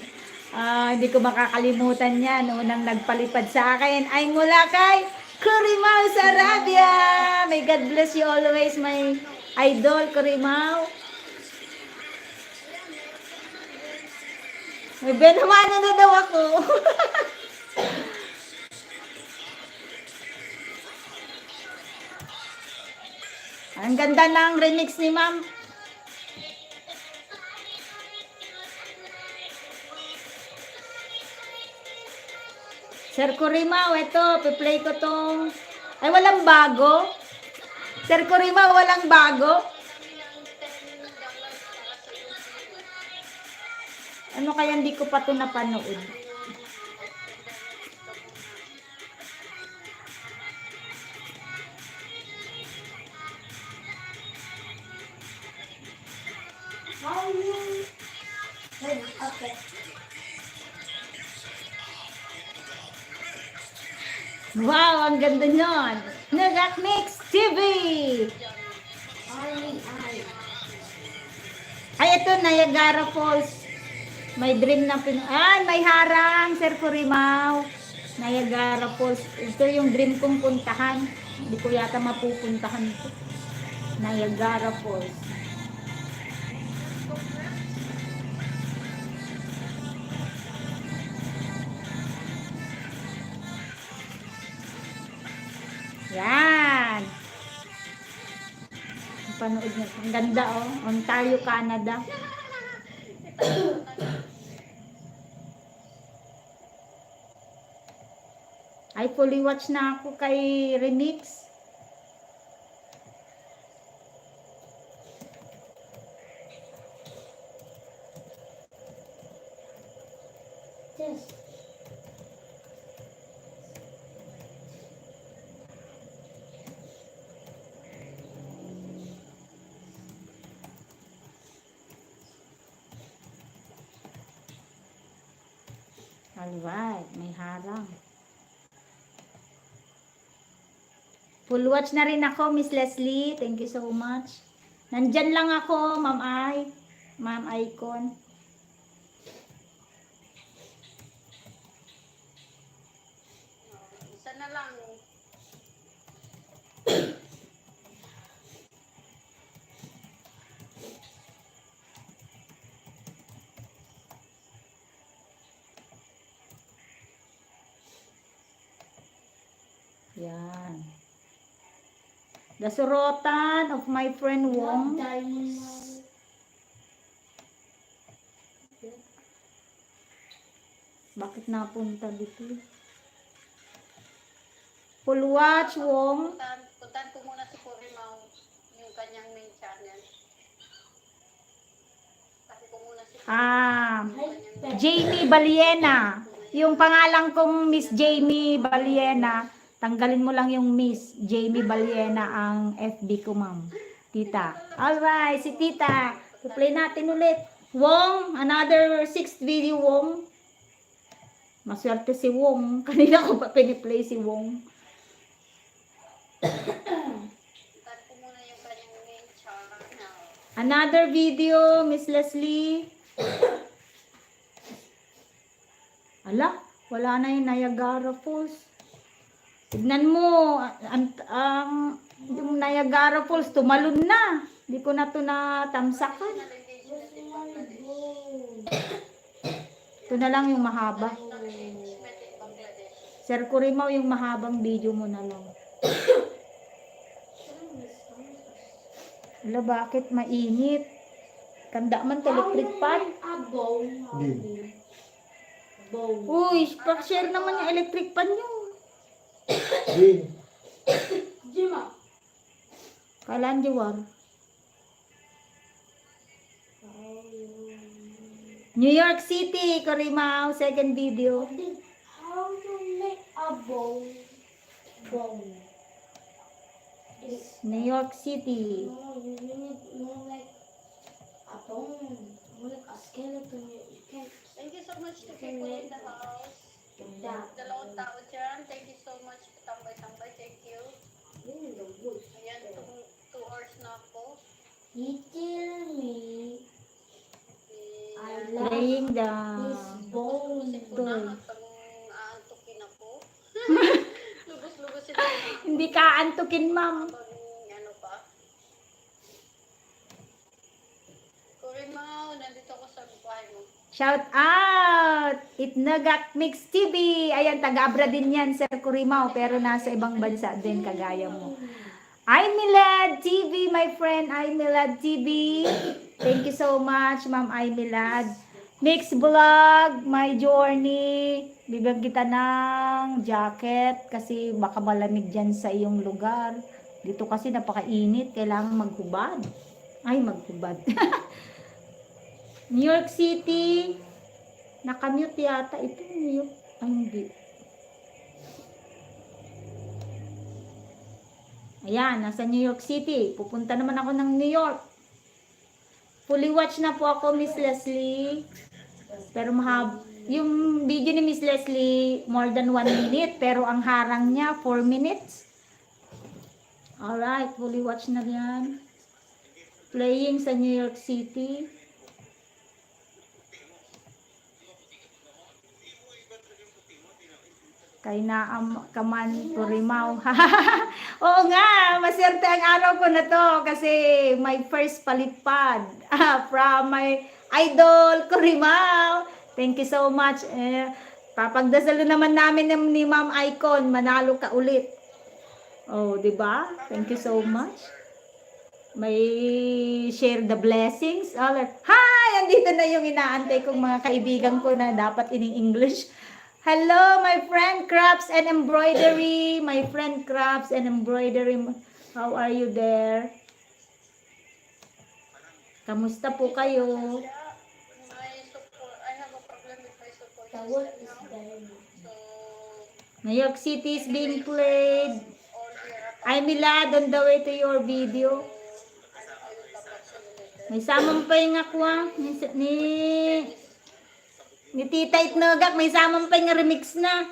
Speaker 1: Hindi ko makakalimutan yan. Unang nagpalipad sa akin ay mula kay Corimao sa Arabia. May God bless you always, my Idol Corimao. May benamano na daw ako. Ang ganda ng remix ni ma'am. Sir Corimao, ito, piplay ko tong... Ay, walang bago. Sir Corimao, walang bago. Ano kaya hindi ko pa ito napanood?
Speaker 3: Okay.
Speaker 1: Wow, ang ganda nyon. Nagak Mix TV. Ay, ito, Niagara Falls. May dream na may harang, Sir Corimao. Niagara Falls. Ito yung dream kong puntahan. Hindi ko yata mapupuntahan ito. Niagara Falls. Yan. Panood niyo. Ang ganda, oh. Ontario, Canada. Ay, fully watch na ako kay Remix.
Speaker 3: Yes.
Speaker 1: Alright, may harang. Full watch na rin ako, Miss Leslie. Thank you so much. Nandyan lang ako, Ma'am Ay. Ma'am Icon.
Speaker 4: Isa na lang.
Speaker 1: Yan. The Sorotan of my friend Wong. Bakit napunta dito? Full watch, Wong.
Speaker 4: Puntahan ko muna si Corimao, yung kanyang main channel. Kasi ko muna si
Speaker 1: Jamie Baliena. Yung pangalan kong Miss Jamie Baliena. Tanggalin mo lang yung Miss Jamie Baliena ang FB ko, ma'am. Tita. Alright, si Tita. I-play natin ulit. Wong, another 6th video, Wong. Maswerte si Wong. Kanina ko pa piniplay si Wong.
Speaker 4: Puntahan ko muna yung kanyang main channel.
Speaker 1: Another video, Miss Leslie. Ala, wala na yung Niagara Falls. Tignan mo, yung Niagara Falls, tumalon na. Hindi ko na ito natamsakan. Ito na lang yung mahaba. Sir Corimao, yung mahabang video mo na lang. Ala, bakit mainit? Kanda man electric pan. Uy, pa-share naman yung electric pan nyo.
Speaker 5: Green.
Speaker 3: Jima.
Speaker 1: Kailan diwar? New York City, Corimao, second video.
Speaker 3: How to make a bowl? Bowl. It's
Speaker 1: New York City.
Speaker 3: no, you need more like a bone, more like a skeleton. You can't
Speaker 4: Thank you so much to people in the house.
Speaker 3: do that.
Speaker 4: Dalawang tao dyan. Thank you so much. Tambay-tambay. Thank you.
Speaker 3: In the woods.
Speaker 4: Ayan, 2 hours na ako.
Speaker 3: He tell me I
Speaker 4: Ayan.
Speaker 3: love
Speaker 1: Playing the
Speaker 3: his bone.
Speaker 4: Lubusin ko na
Speaker 1: toy.
Speaker 4: hanggang aantukin ako. Lubos-lubos sila.
Speaker 1: Hindi ka antukin, ma'am.
Speaker 4: Habang ano pa. Corimao, nandito ako sa bahay mo.
Speaker 1: Shout out! Itnagak Mix TV. Ayan, taga-abra din yan, Sir Corimao. Pero nasa ibang bansa din, kagaya mo. Milad TV, my friend. Milad TV. Thank you so much, Ma'am Milad. Mix Vlog, my journey. Bibigyan kita ng jacket kasi baka malamig dyan sa iyong lugar. Dito kasi napakainit. Kailangan maghubad. Maghubad. New York City. Nakamute yata ito. New York. Hindi. Ayan, nasa New York City. Pupunta naman ako ng New York. Fully watch na po ako, Miss Leslie. Pero yung video ni Miss Leslie, more than 1 minute. Pero ang harang niya, 4 minutes. Alright, fully watch na yan. Playing sa New York City. Kay naam kaman Corimao. Oo nga, maswerte ang araw ko na to kasi my first palipad from my idol Corimao. Thank you so much. Papagdasalo naman namin ni Ma'am Icon, manalo ka ulit. Oh, 'di ba? Thank you so much. May share the blessings. Hi! Andito na yung inaantay kong mga kaibigan ko na dapat ini-English. Hello, my friend Crafts and Embroidery. My friend Crafts and Embroidery. How are you there? Kamusta po kayo?
Speaker 4: My support, I have a problem with my support
Speaker 3: The wood
Speaker 4: system
Speaker 3: is
Speaker 4: now.
Speaker 3: there.
Speaker 4: So,
Speaker 1: New York City is being played.
Speaker 4: all year,
Speaker 1: I'm Milad on the way to your video.
Speaker 4: I will come back to you later.
Speaker 1: May samang pa yung ako ni Tita Itnogak. May samang pa yung remix na.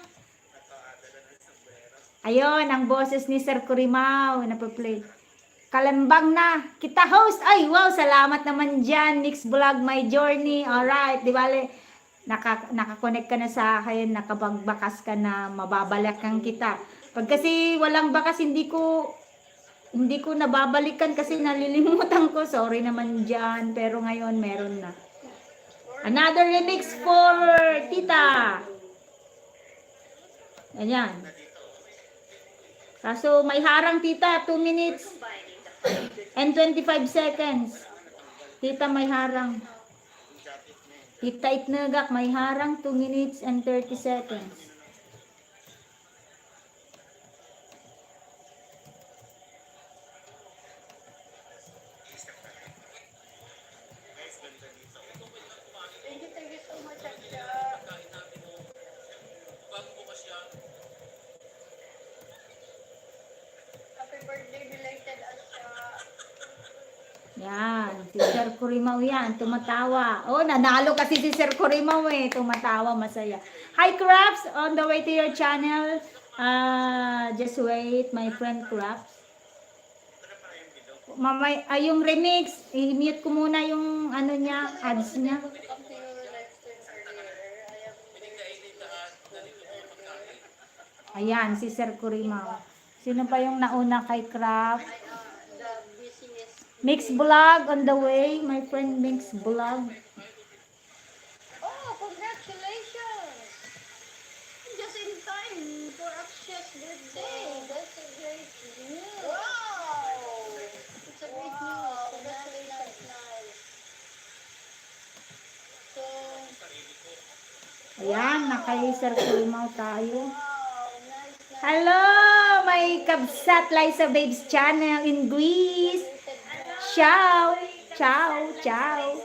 Speaker 1: Ayun, ang boses ni Sir Corimao napaplay. Kalambang na. Kita host. Ay, wow, salamat naman dyan. Mix Vlog, my journey. Alright, di bale, nakakonect ka na sa akin, nakapagbakas ka na, mababalikan kita. Pag kasi walang bakas, hindi ko nababalikan kasi nalilimutan ko. Sorry naman dyan. Pero ngayon, meron na. Another remix for Tita. Ayan. Kaso may harang, Tita. 2 minutes and 25 seconds. Tita, may harang. Tita Itnagak, may harang 2 minutes and 30 seconds.
Speaker 4: Thank you so much, Asya. Happy birthday, belated Asya.
Speaker 1: Yan, si Sir Corimao yan, tumatawa. Oh, nanalo kasi si Sir Corimao tumatawa, masaya. Hi Crafts, on the way to your channel. Just wait, my friend Crafts. Mamay, yung remix, i-mute ko muna yung ano niya, ads niya.
Speaker 4: Come to your live stream earlier. I am
Speaker 1: Ayan, si Sir Corimao. Sino pa yung nauna kay Craft?
Speaker 4: the busiest.
Speaker 1: Mix Vlog on the way, my friend Mix Vlog.
Speaker 4: Oh, congratulations! Just in time for Aksha's birthday. That's a great news. Wow! It's a great news. Congratulations. Nice. So,
Speaker 1: Ayan, nakay Sir Corimao tayo.
Speaker 4: wow, nice.
Speaker 1: Hello, my kabsat Liza Babes channel in Greece. Ciao, ciao, ciao.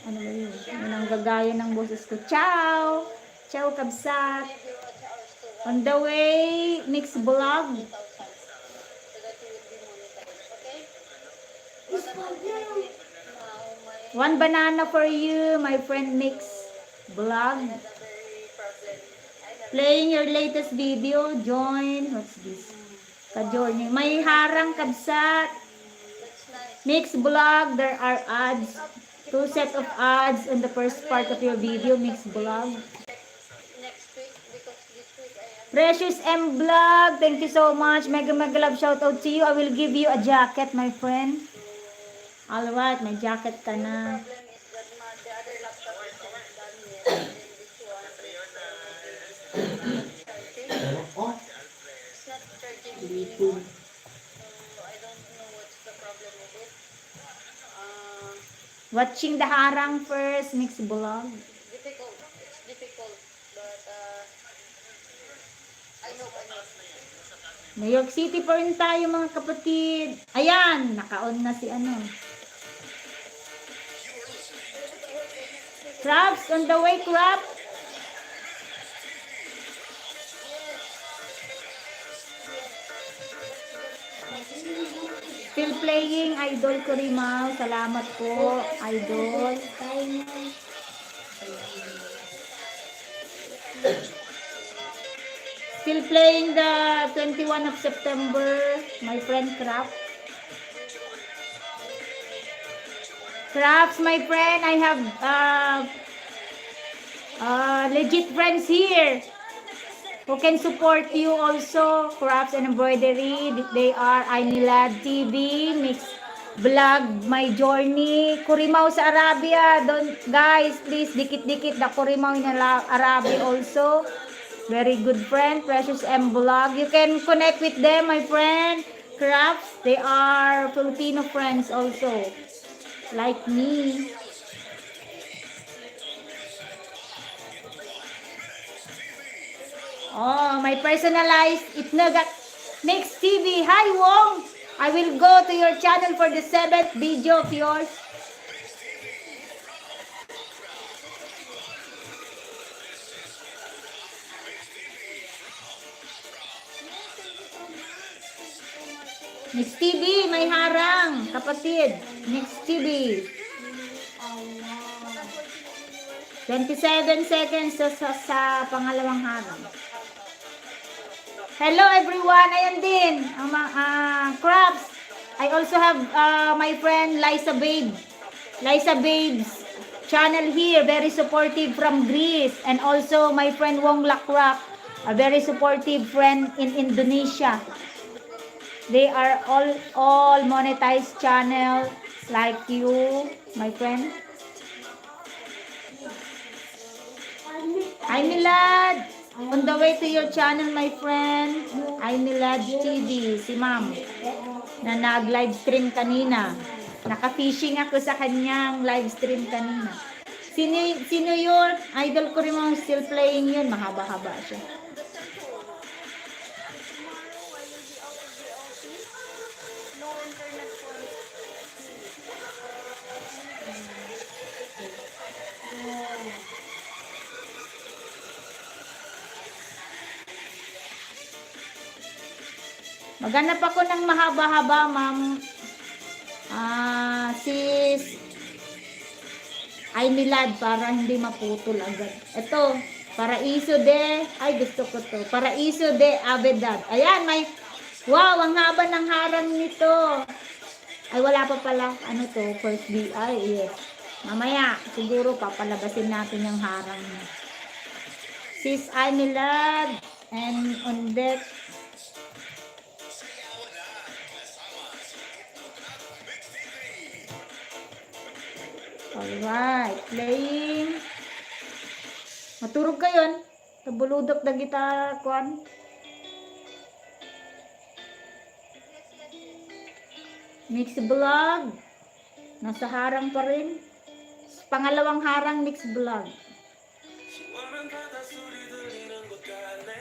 Speaker 1: Ano ba yun? Yun ang gagaya ng boses ko. Ciao! Ciao, kabsat!
Speaker 4: Maybe watch ours too.
Speaker 1: On the way, mix vlog.
Speaker 4: 2,000 so that you will be monetized. Okay?
Speaker 3: Is pag na.
Speaker 1: One banana for you, my friend mix vlog.
Speaker 4: That's a very problem. I have
Speaker 1: Playing your latest video, join. What's this? Ka-joining. May harang kabsat.
Speaker 4: that's nice.
Speaker 1: Mix vlog, there are ads. 2 set of ads on the first part of your video, mix vlog.
Speaker 4: Next week because this week I am
Speaker 1: Precious M Vlog, thank you so much. Mega mega love shout out to you. I will give you a jacket, my friend. Alright, may jacket ka na.
Speaker 4: problem is that the other laptop is not done yet and then this one is charging.
Speaker 5: Oh,
Speaker 4: It's not charging anymore. So I don't know what's the problem with it.
Speaker 1: Watching the harang first, mix vlog.
Speaker 4: Difficult. It's difficult. But I know.
Speaker 1: New York City pa rin tayo mga kapatid. Ayan, naka-on na si ano. Crabs, on the way, crab. Still playing, Idol Kurimaw. Salamat po, Idol.
Speaker 3: Timer.
Speaker 1: Still playing the 21 of September, my friend Crab. Crabs, my friend, I have legit friends here who can support you also. Crafts and embroidery, they are Ainilad TV, Mix Vlog, My Journey, Kurimaw sa Arabia. Don't, guys, please, dikit-dikit the Kurimaw in Arabia also. Very good friend, Precious M Vlog. You can connect with them, my friend. Crafts, they are Filipino friends also, like me. Oh, my personalized Itnagat Mix TV. Hi, Wong. I will go to your channel for the 7th video of yours. Mix TV, may harang, kapatid. Mix TV. 27 seconds sa pangalawang harang. Hello everyone, ayan din, Crabs. I also have my friend Liza Babe. Liza Babe's channel here, very supportive from Greece. And also my friend Wong Lakrak, a very supportive friend in Indonesia. They are all monetized channel like you, my friend. Hi Milad! On the way to your channel, my friend. Hi Milad TV, si ma'am. Na nag-live stream kanina. Naka-fishing ako sa kanyang live stream kanina. Sino yun? Idol ko rin mga still playing yun. Mahaba-haba siya.
Speaker 4: No internet for me.
Speaker 1: Maghanap ako ng mahaba-haba, ma'am. Sis ay nilad para hindi maputol agad. Ito, Paraiso de, ay gusto ko to. Paraiso de Avedad. Ayan, may, wow, ang haba ng harang nito. Ay, wala pa pala. Ano to? First BI, yes. Mamaya, siguro papalabasin natin yung harang niya. Sis ay nilad. And on deck, alright, playing. Maturog kayon. Tabuludok na kita, kwan. Mix vlog. Nasa harang pa rin. Pangalawang harang mix vlog.
Speaker 6: 시원한 바다 소리 들리는 곳 갈래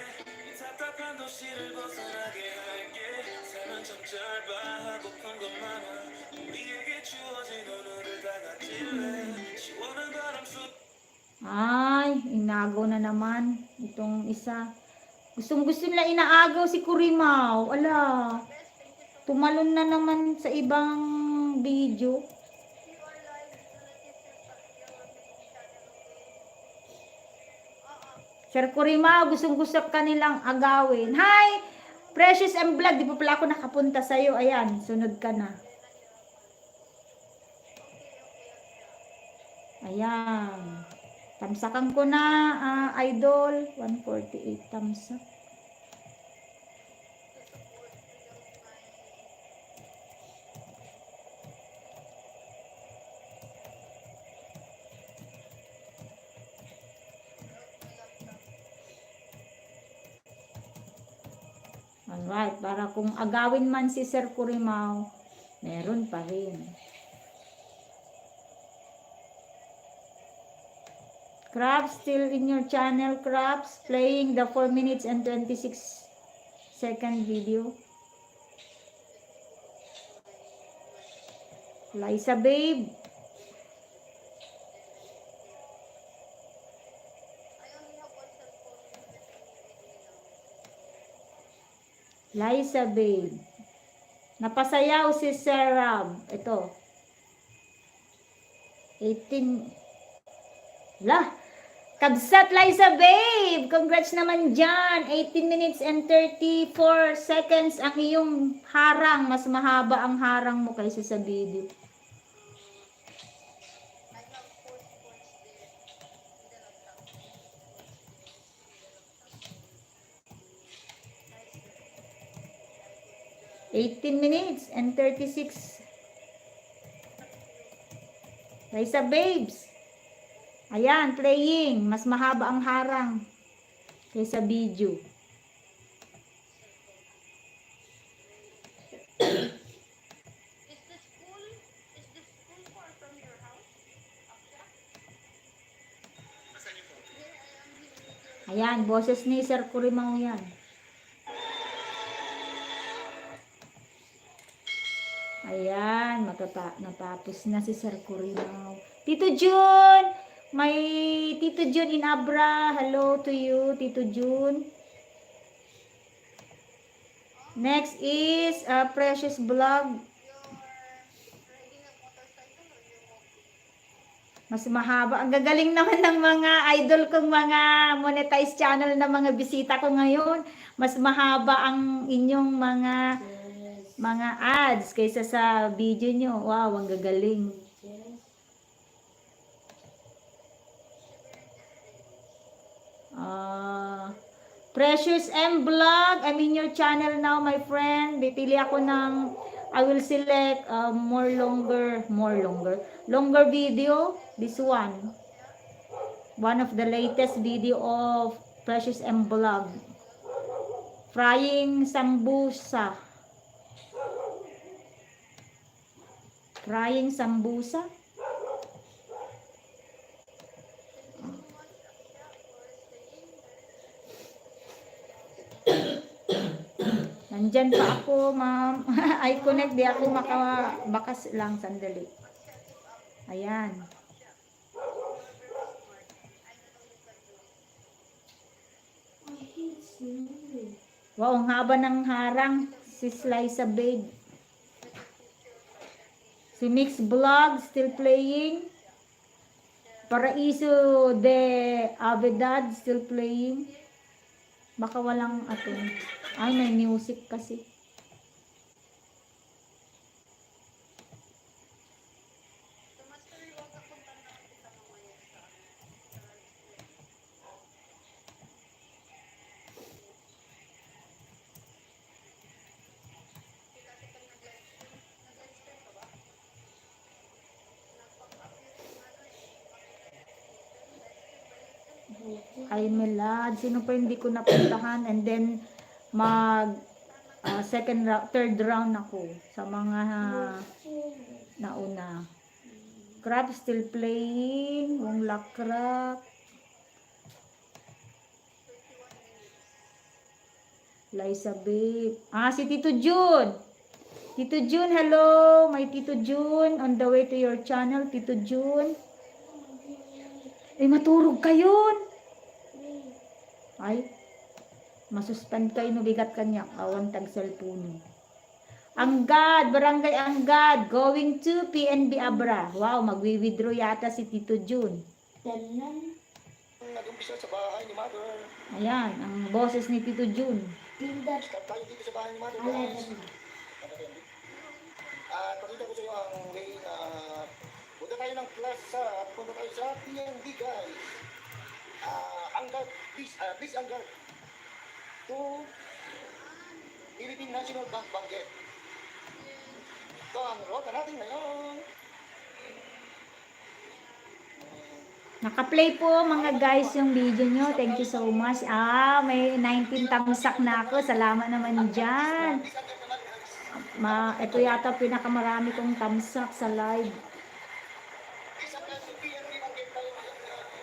Speaker 6: 이 답답한 도시를 벗어나게 할게 삶은 참 짧아 하고픈 것 많아 우리에게 주어진 오늘을 다 가질래 시원한
Speaker 1: inaagaw na naman itong isa. Gusto nila inaagaw si Kurimaw. Ala, tumalon na naman sa ibang video.
Speaker 4: You are live. Your main channel, okay?
Speaker 1: Sir Kurimaw, gusto ka nilang agawin. Hi! Precious and Blood, di pa pala ako nakapunta sa'yo. Ayan, sunod ka na. Ayan. Tamsakan ko na, idol. 148 tamsak. Alright, para kung agawin man si Sir Kurimaw, meron pa rin. Crabs, still in your channel, Crabs, playing the 4 minutes and 26-second video. Liza Babe. Liza Babe. Napasayaw si Sir Rob. Ito. 18. Lah. Kabsat Liza Babe. Congrats naman dyan. 18 minutes and 34 seconds ang iyong harang. Mas mahaba ang harang mo kaysa sa video.
Speaker 4: I have 4 sports there. In the laptop.
Speaker 1: 18 minutes and 36. Liza Babes. Ayan, playing. Mas mahaba ang harang kaysa video.
Speaker 4: Is the school far from your house?
Speaker 1: Ayan, boses ni Sir Kurimaw yan. Ayan, natapos na si Sir Kurimaw. Tito Jun! May Tito Jun in Abra. Hello to you, Tito Jun. Next is Precious Vlog.
Speaker 4: Riding a motorcycle or you're walking?
Speaker 1: Mas mahaba. Ang gagaling naman ng mga idol kong mga monetized channel na mga bisita ko ngayon. Mas mahaba ang inyong mga ads kaysa sa video nyo. Wow, ang gagaling. Precious M Vlog, I'm in your channel now, my friend. Bipili ako ng, I will select longer video. This one. One of the latest video of Precious M Vlog. Frying sambusa. Frying sambusa. Nandyan pa ako, ma'am. I connect, di ako makabakas lang, sandali. Ayan. Wow, ang haba ng harang. Si Liza Babe. Si Mix Vlog, still playing. Paraiso de Avedad, still playing. Baka walang ato. Ay, may music kasi. Ay, Melad. Sino pa hindi ko napuntahan? And then, third round ako sa mga nauna. Crab still playing. Yung lakrak. Liza Babe. Si Tito Jun. Tito Jun, hello. My Tito Jun. On the way to your channel, Tito Jun. Maturog ka yun. Ay, masuspend kayo no bigat kanya. Awan tag cellphone. Anggad, Barangay Anggad, going to PNB Abra. Wow, magwi-withdraw yata si Tito Jun.
Speaker 3: Ganun.
Speaker 2: Nag-umpisa sa bahay ni Mother.
Speaker 1: Ayan, ang boses ni Tito Jun.
Speaker 3: Pindot.
Speaker 2: Start tayo dito sa bahay ni Mother, guys.
Speaker 3: 11 na.
Speaker 2: At pakita ko sa iyo ang way na punta tayo ng plaza at punta tayo sa PNB, guys. Anggad, please Anggad. To Philippine National Bank Banquet. Ito ang rota natin ngayon.
Speaker 1: Naka-play po mga guys yung video nyo. Thank you so much. May 19 tamsak na ako. Salamat naman dyan. Ito yata pinakamarami kong tamsak sa live.
Speaker 2: Please Anggad to PNB Banquet tayo ngayon.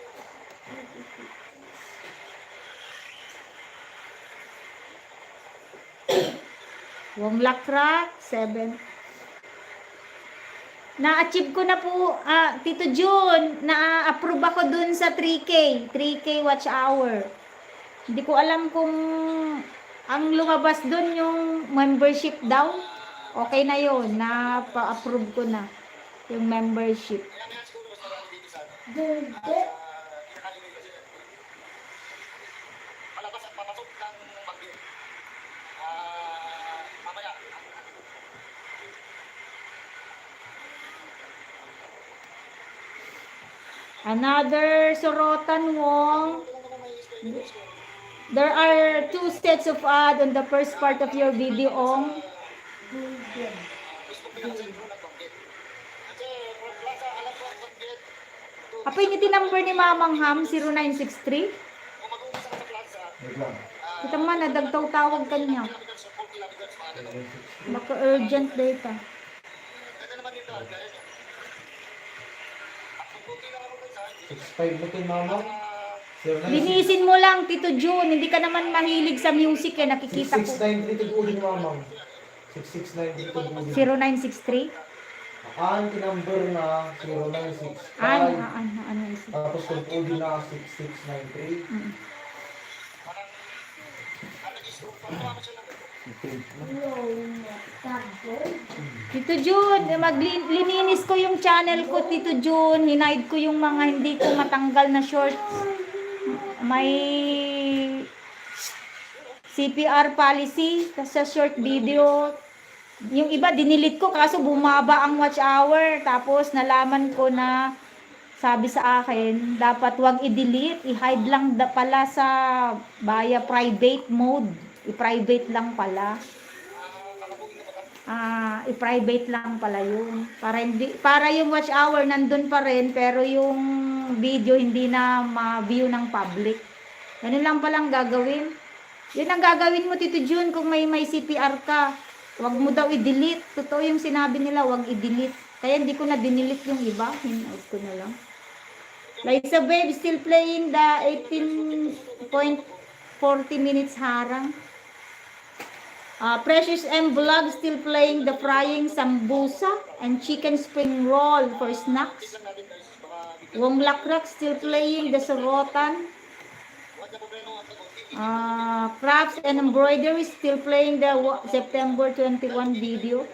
Speaker 1: Wong Lakrak, 7. Na-achieve ko na po, Tito Jun, na-approve ako dun sa 3K watch hour. Hindi ko alam kung ang lumabas dun yung membership daw. Okay na yun, na-approve ko na yung membership.
Speaker 2: Kaya siguro mas marami dito sa
Speaker 3: Dede.
Speaker 2: kinakalimit kasi palabas at papasok ng Banquet. Mamaya.
Speaker 1: Another Sorotan Wong. There are 2 sets of ad on the first part of your video, Ong.
Speaker 3: Golden.
Speaker 1: Apa yung number ni Mamang Ham, 0963?
Speaker 5: Wait lang.
Speaker 1: Kita man, nadagtaw-tawag kanya. Baka urgent data.
Speaker 5: Six five mo kay mama. 09
Speaker 1: Linisin mo lang, Tito Jun. Hindi ka naman mahilig sa music eh. Nakikita ko.
Speaker 5: 669 dito po din mama. 669 dito po din.
Speaker 1: 0963?
Speaker 5: Ang number na 0965.
Speaker 1: Ano is it?
Speaker 5: Tapos kung po din na 6693.
Speaker 1: Tito Jun, maglininis ko yung channel ko, Tito Jun. Hinide ko yung mga hindi ko matanggal na shorts. May CPR policy sa short video. Yung iba, dinilit ko kaso bumaba ang watch hour. Tapos nalaman ko na sabi sa akin, dapat wag i-delete. I-hide lang pala sa via private mode. I-private lang pala. I-private lang pala yun. Para yung watch hour nandun pa rin, pero yung video hindi na ma-view ng public. Ganun lang palang gagawin. Yun ang gagawin mo, Tito Jun, kung may CPR ka. Wag mo daw i-delete. Totoo yung sinabi nila, wag i-delete. Kaya hindi ko na dinelete yung iba. Hinout ko na lang. Liza Babe still playing the 18.40 minutes harang. Precious M Vlog still playing the frying sambusa and chicken spring roll for snacks. Wong Lakrak still playing the sorotan. Crafts and embroidery still playing the September 21 video.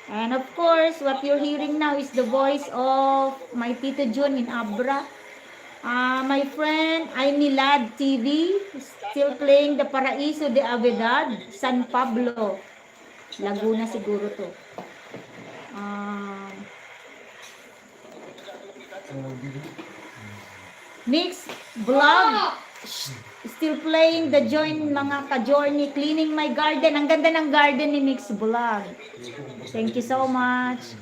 Speaker 1: And of course, what you're hearing now is the voice of my Tito Jun in Abra. My friend Aimilad TV still playing the Paraiso de Avedad, San Pablo, Laguna siguro to. Mix Vlog still playing the join mga ka-journey cleaning my garden. Ang ganda ng garden ni Mix Vlog. Thank you so much.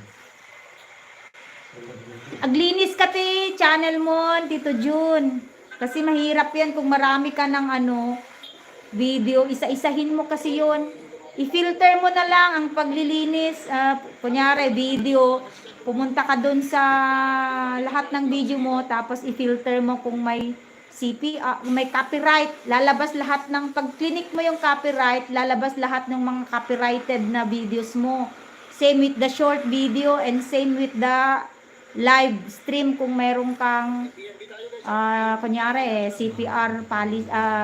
Speaker 1: Aglinis ka channel mo, Tito Jun. Kasi mahirap yan kung marami ka ng video. Isa-isahin mo kasi yun. I-filter mo na lang ang paglilinis. Kunyari, video. Pumunta ka dun sa lahat ng video mo. Tapos i-filter mo kung may may copyright. Lalabas lahat ng, pag-click mo yung copyright, lalabas lahat ng mga copyrighted na videos mo. Same with the short video and same with the live stream kung meron kang kunyari CPR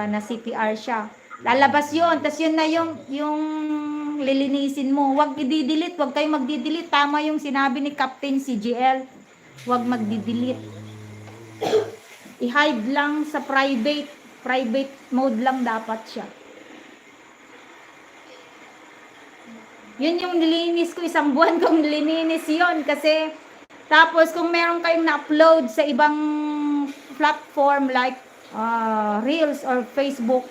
Speaker 1: na CPR siya. Lalabas 'yon, tas yun na yung lilinisin mo. Huwag i-delete, huwag kayong magdi-delete. Tama yung sinabi ni Captain CGL. Huwag magdi-delete. I-hide lang sa private mode lang dapat siya. Yun yung nilinis ko, isang buwan kong nilinis yon kasi tapos kung meron kayong na-upload sa ibang platform like Reels or Facebook,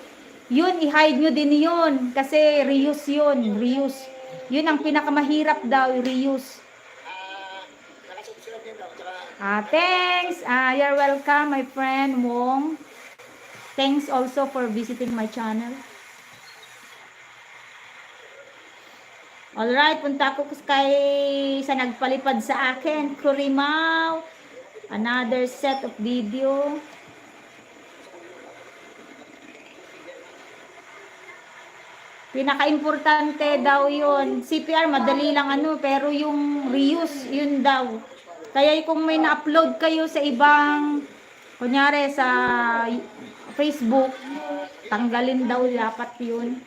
Speaker 1: yun i-hide nyo din yun kasi reuse yun, reuse. Yun ang pinakamahirap daw, reuse.
Speaker 2: Nakasubscribe din daw. Tsaka,
Speaker 1: Thanks. You're welcome, my friend Wong. Thanks also for visiting my channel. Alright, punta ko sa nagpalipad sa akin. Kurimaw. Another set of video. Pinaka-importante daw yun. CPR, madali lang pero yung reuse, yun daw. Kaya kung may na-upload kayo sa ibang, kunyari sa Facebook, tanggalin daw dapat yun.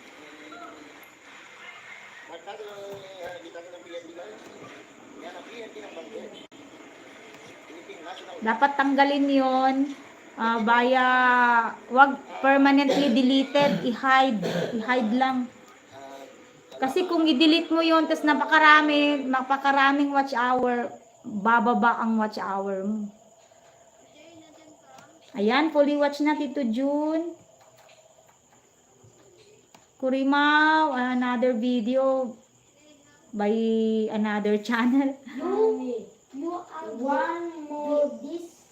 Speaker 1: Dapat tanggalin yon wag permanently deleted, i-hide lang. Kasi kung i-delete mo yon tas napakaraming watch hour, bababa ang watch hour mo. Ayan, fully watch na Tito June. Kurimaw, another video by another channel.
Speaker 3: You one more this.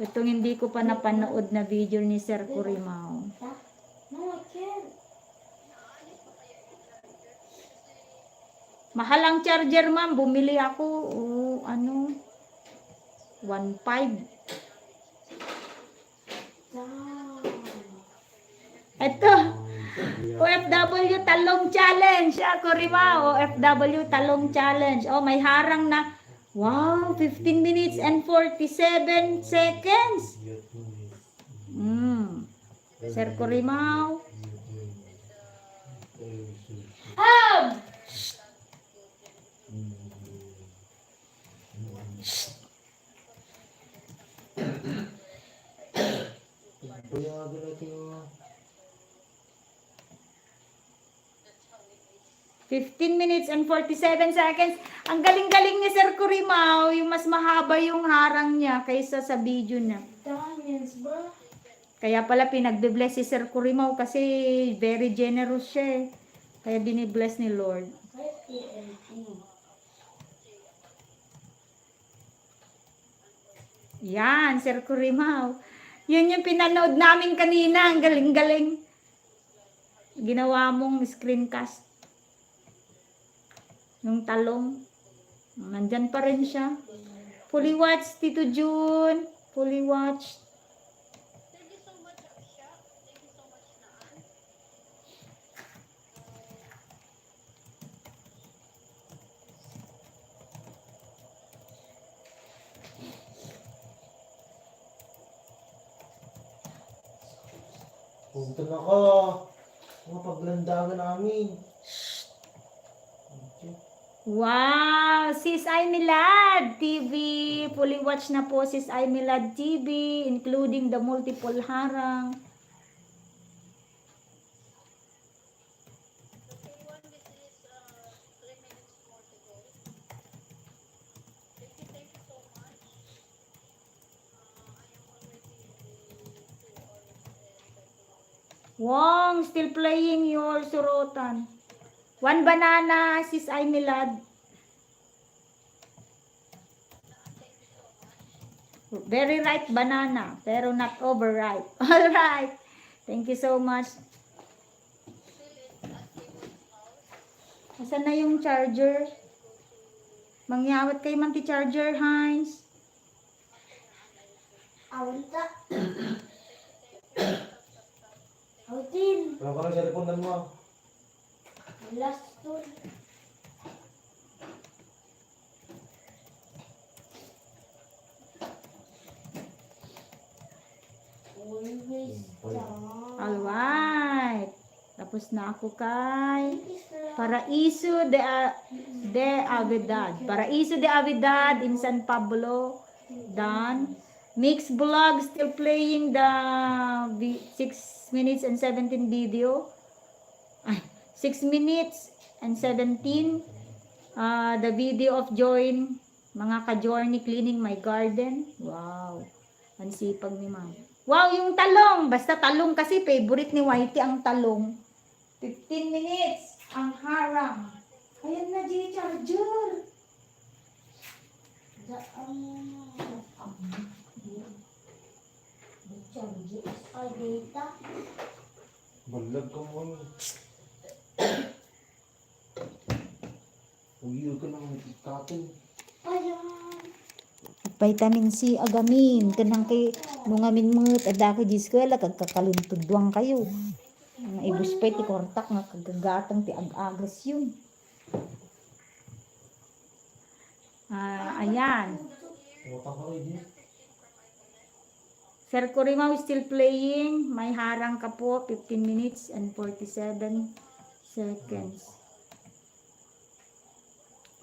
Speaker 1: Itong hindi ko pa napanood na video ni Sir Kurimaw.
Speaker 3: No, I can't.
Speaker 1: Mahal ang charger, ma'am. Bumili ako, 1.5. Ito, OFW Talong Challenge. Kurimaw, OFW Talong Challenge. Oh, may harang na. Wow, 15 minutes and 47 seconds. Sir Kurimaw.
Speaker 5: Payagan natin yung
Speaker 1: 15 minutes and 47 seconds. Ang galing-galing ni Sir Kurimaw. Yung mas mahaba yung harang niya kaysa sa video niya.
Speaker 3: Diamonds, bro.
Speaker 1: Kaya pala pinagbe-bless si Sir Kurimaw kasi very generous siya eh. Kaya binibless ni Lord. Yan, Sir Kurimaw. Yun yung pinanood namin kanina. Ang galing-galing. Ginawa mong screencast. Yung talong. Nandyan pa rin siya. Fully watched, Tito June. Fully watched.
Speaker 4: Thank you so much, Aksha. Thank you so much, Naan.
Speaker 5: punta na ka. Mga paglandagan namin.
Speaker 1: Wow! Sis Aimilad TV. Fully watch na po Sis Aimilad TV. Including the multiple harang.
Speaker 4: Okay, one, this is 3 minutes more to go. Thank you so much. I am already in the 2 hours and 30 minutes.
Speaker 1: Wong, still playing your surutan. One banana, Sis Aimilad. Very ripe banana, pero not overripe. Alright. Thank you so much. Asan na yung charger? Mangyawat kay Manti Charger, Heinz.
Speaker 3: Awalta. Awatin.
Speaker 5: Wala ka lang cellphone mo.
Speaker 3: Last one.
Speaker 1: Alright. Tapos na ako kay Paraiso de Avidad. Paraiso de Avidad in San Pablo. Done. Mix Vlog still playing the 6 minutes and 17 video. 6 minutes and 17. The video of Join, mga ka-journey cleaning my garden. Wow. Ang sipag ni ma'am. Wow, yung talong. Basta talong kasi favorite ni Whitey ang talong. 15 minutes. Ang harang. Ayan na, G-charger.
Speaker 3: Data.
Speaker 5: Balag ka mo. Uyo ka ng ikatin.
Speaker 3: Ayan.
Speaker 1: Vitamin C agamin kanang kay lungamin mo adda ko di eskwela kagkakaluntod duwang kayo. Nga ibuspay ti kortak nga kagagatang ti ag-agres yun. Ayan.
Speaker 5: Wata ka rin din.
Speaker 1: Sir Kurimaw is still playing. May harang ka po. 15 minutes and 47 seconds.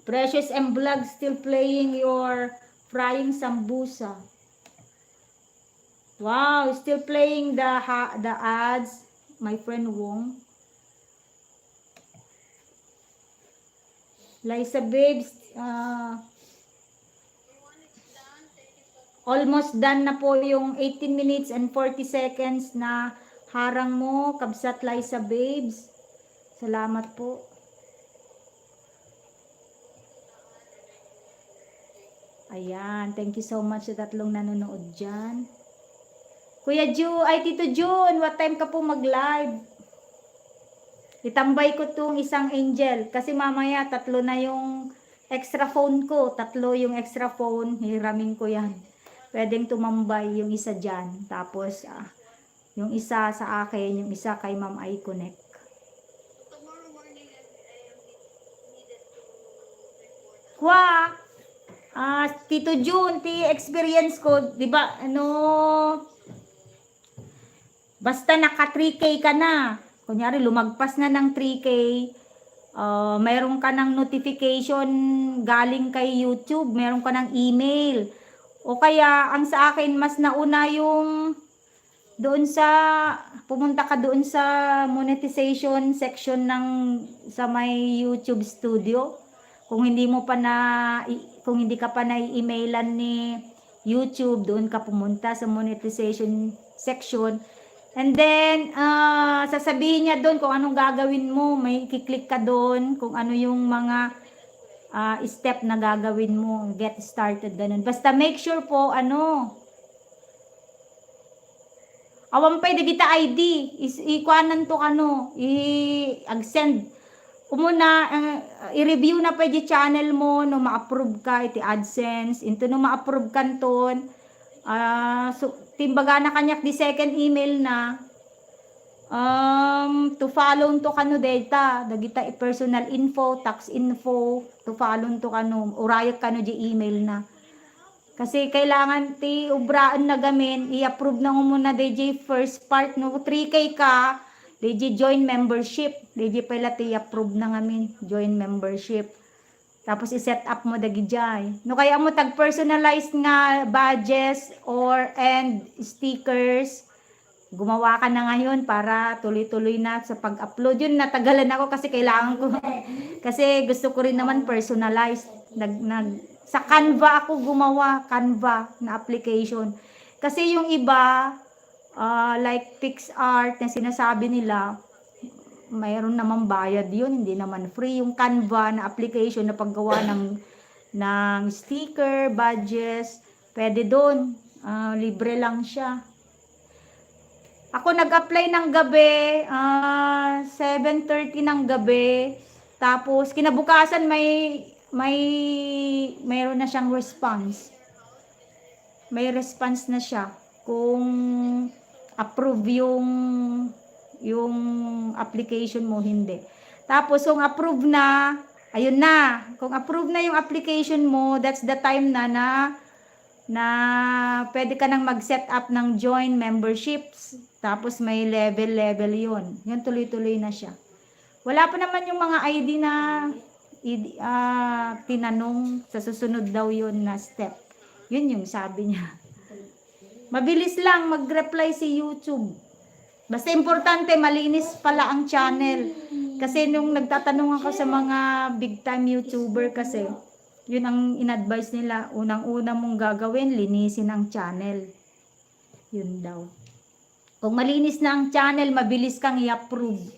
Speaker 1: Precious M Vlog still playing your frying sambusa. Wow, still playing the ads. My friend Wong. Liza Babes, almost done na po yung 18 minutes and 40 seconds na harang mo, Kabsat Liza Babes. Salamat po. Ayan, thank you so much sa tatlong nanonood dyan. Kuya Ju, ay Tito Jun, what time ka po mag-live? Itambay ko tong isang angel kasi mamaya tatlo na yung extra phone ko. Tatlo yung extra phone, hiramin ko yan. Pwedeng tumambay yung isa dyan. Tapos, yung isa sa akin, yung isa kay Ma'am I Connect.
Speaker 4: Tomorrow morning, I am needed to report.
Speaker 1: Kwa! Tito Jun, experience ko, di ba, basta naka 3K ka na, kunyari lumagpas na ng 3K, mayroon ka ng notification galing kay YouTube, mayroon ka ng email, o kaya, ang sa akin, mas nauna yung pumunta ka doon sa monetization section sa may YouTube studio. Kung hindi ka pa na-emailan ni YouTube, doon ka pumunta sa monetization section. And then, sasabihin niya doon kung anong gagawin mo. May i-click ka doon kung ano yung mga step na gagawin mo. Get started, ganun. Basta make sure po, awampay na kita ID. Ikuanan to i-send. Umuna, i-review na pa di channel mo, no ma-approve ka, iti AdSense, into no ma-approve ka ton. So, timbaga na kanyak di second email na, to follow to data, dagita personal info, tax info, to follow to urayak di email na. Kasi kailangan ti ubraan na gamin, i-approve na muna DJ first part, no 3K ka, DJ join membership. DJ pala i-approve na ngamin. Join membership. Tapos i-set up mo dagi jay. No kaya mo tag-personalized nga badges and stickers. Gumawa ka na ngayon para tuloy-tuloy na sa pag-upload. Yun, natagalan ako kasi kailangan ko. Kasi gusto ko rin naman personalized. Sa Canva ako gumawa. Canva na application. Kasi yung iba, like PixArt na sinasabi nila, mayroon naman bayad yun, hindi naman free. Yung Canva na application na paggawa ng sticker, badges, pwede doon, libre lang siya. Ako nag-apply ng gabi, 7:30 ng gabi, tapos kinabukasan mayroon na siyang response. May response na siya kung approve yung application mo, hindi. Tapos kung approve na, ayun na. Kung approve na yung application mo, that's the time na na pwede ka nang mag-set up ng join memberships. Tapos may level yun. Yun, tuloy-tuloy na siya. Wala pa naman yung mga ID na tinanong sa susunod daw yun na step. Yun yung sabi niya. Mabilis lang mag-reply si YouTube. Basta importante, malinis pala ang channel. Kasi nung nagtatanong ako sa mga big time YouTuber kasi, yun ang in-advise nila. Unang-una mong gagawin, linisin ang channel. Yun daw. Kung malinis na ang channel, mabilis kang i-approve.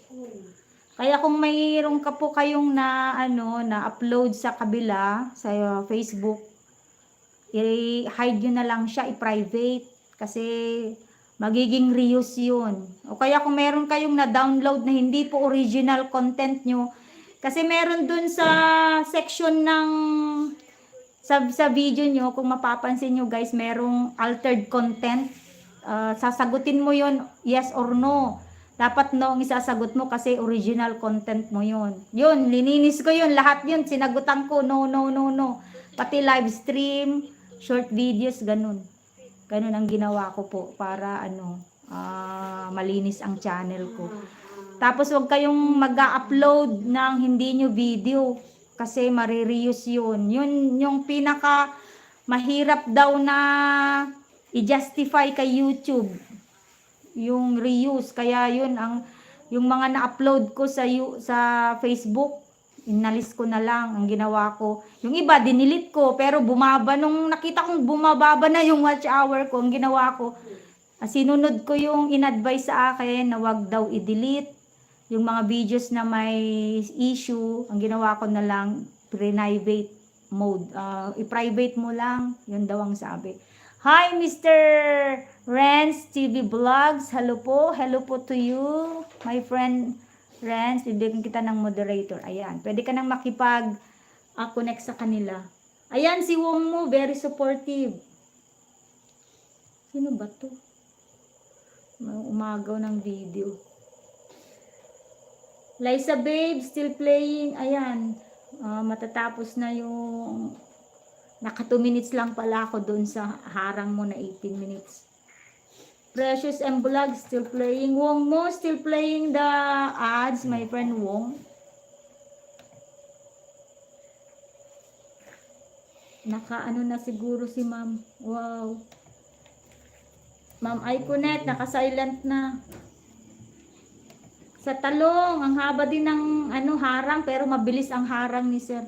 Speaker 1: Kaya kung mayroon ka po kayong na-upload sa kabila, sa Facebook, i-hide nyo na lang siya, i-private. Kasi magiging reuse yun. O kaya kung meron kayong na-download na hindi po original content nyo, kasi meron dun sa section ng sa video nyo, kung mapapansin nyo guys, merong altered content. Sasagutin mo yon yes or no. Dapat no ang isasagot mo kasi original content mo yon. Yun, lininis ko yun. Lahat yun, sinagutan ko. No. Pati live stream, short videos, ganun. Ganun ang ginawa ko po para malinis ang channel ko. Tapos huwag kayong mag-upload ng hindi nyo video kasi marireuse yun. Yun yung pinaka mahirap daw na i-justify kay YouTube. Yung reuse. Kaya yun yung mga na-upload ko sa Facebook, inalis ko na lang ang ginawa ko. Yung iba dinilit ko pero bumaba nung nakita kong bumababa na yung watch hour ko, ang ginawa ko sinunod ko yung in-advise sa akin na wag daw i-delete yung mga videos na may issue. Ang ginawa ko na lang private mode, i-private mo lang, yun daw ang sabi. Hi Mr. Renz TV Vlogs, hello po to you my friend Renz. Bibigyan kita ng moderator. Ayan, pwede ka nang makipag-connect sa kanila. Ayan, si Wong mo, very supportive. Sino ba to? Umagaw ng video. Liza Babe, still playing. Ayan, matatapos na yung naka 2 minutes lang pala ako doon sa harang mo na 18 minutes. Precious and Vlog, still playing. Wong mo, still playing the ads, my friend Wong. Naka-ano na siguro si ma'am. Wow. Ma'am Iconet, naka-silent na. Sa Talong, ang haba din ng harang, pero mabilis ang harang ni Sir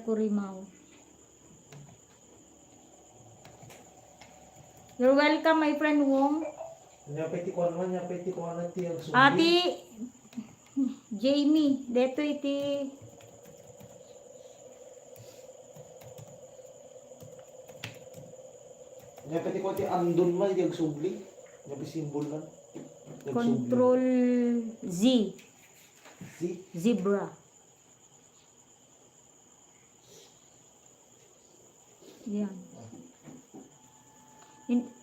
Speaker 1: Kurimao. You're welcome, my friend Wong. Ati Jamie, deto iti
Speaker 5: Pwede ko andun man, yung subli. Yung simbol lang.
Speaker 1: Control Z. Zebra. Yan.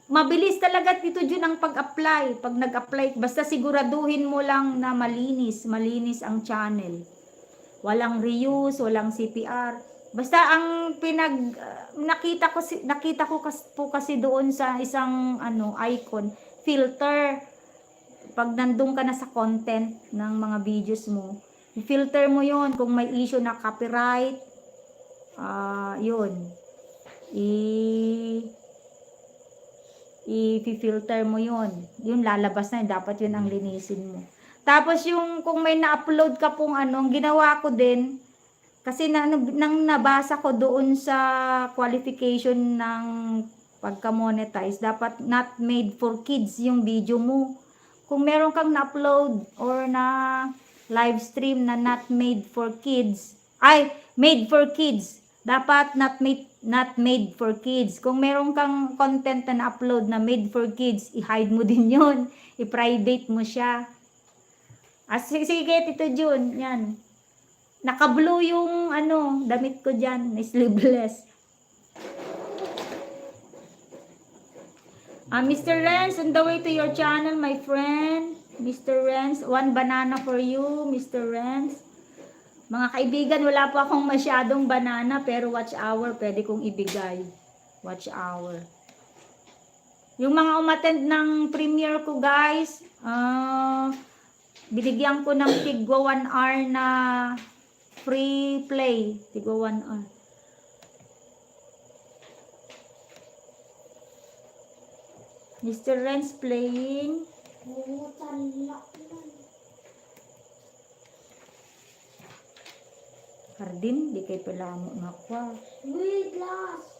Speaker 1: Mabilis talaga dito dyan ang pag-apply. Pag nag-apply, basta siguraduhin mo lang na malinis ang channel. Walang reuse, walang CPR. Basta ang nakita ko kasi doon sa isang icon, filter. Pag nandun ka na sa content ng mga videos mo, i-filter mo yon kung may issue na copyright, yun. I-filter mo yun. Yun lalabas na yun. Dapat yun ang linisin mo. Tapos yung kung may na-upload ka pong ang ginawa ko din, kasi nang nabasa ko doon sa qualification ng pagka-monetize, dapat not made for kids yung video mo. Kung meron kang na-upload or na live stream na not made for kids, made for kids, dapat not made for kids. Kung meron kang content na na-upload na made for kids, i-hide mo din yun. I-private mo siya. Sige, Tito Jun, yan. Naka-blue yung damit ko dyan, sleeveless. Mr. Renz, on the way to your channel, my friend. Mr. Renz, 1 banana for you, Mr. Renz. Mga kaibigan, wala po akong masyadong banana, pero watch hour, pwede kong ibigay. watch hour. Yung mga umattend ng premiere ko guys, binigyan ko ng tigwa 1 hour na free play. Tigwa 1 hour. Mr. Renz playing.
Speaker 3: Bumutan lang man.
Speaker 1: Hardin, di kay pelamo nga kwa.
Speaker 3: Wait, last.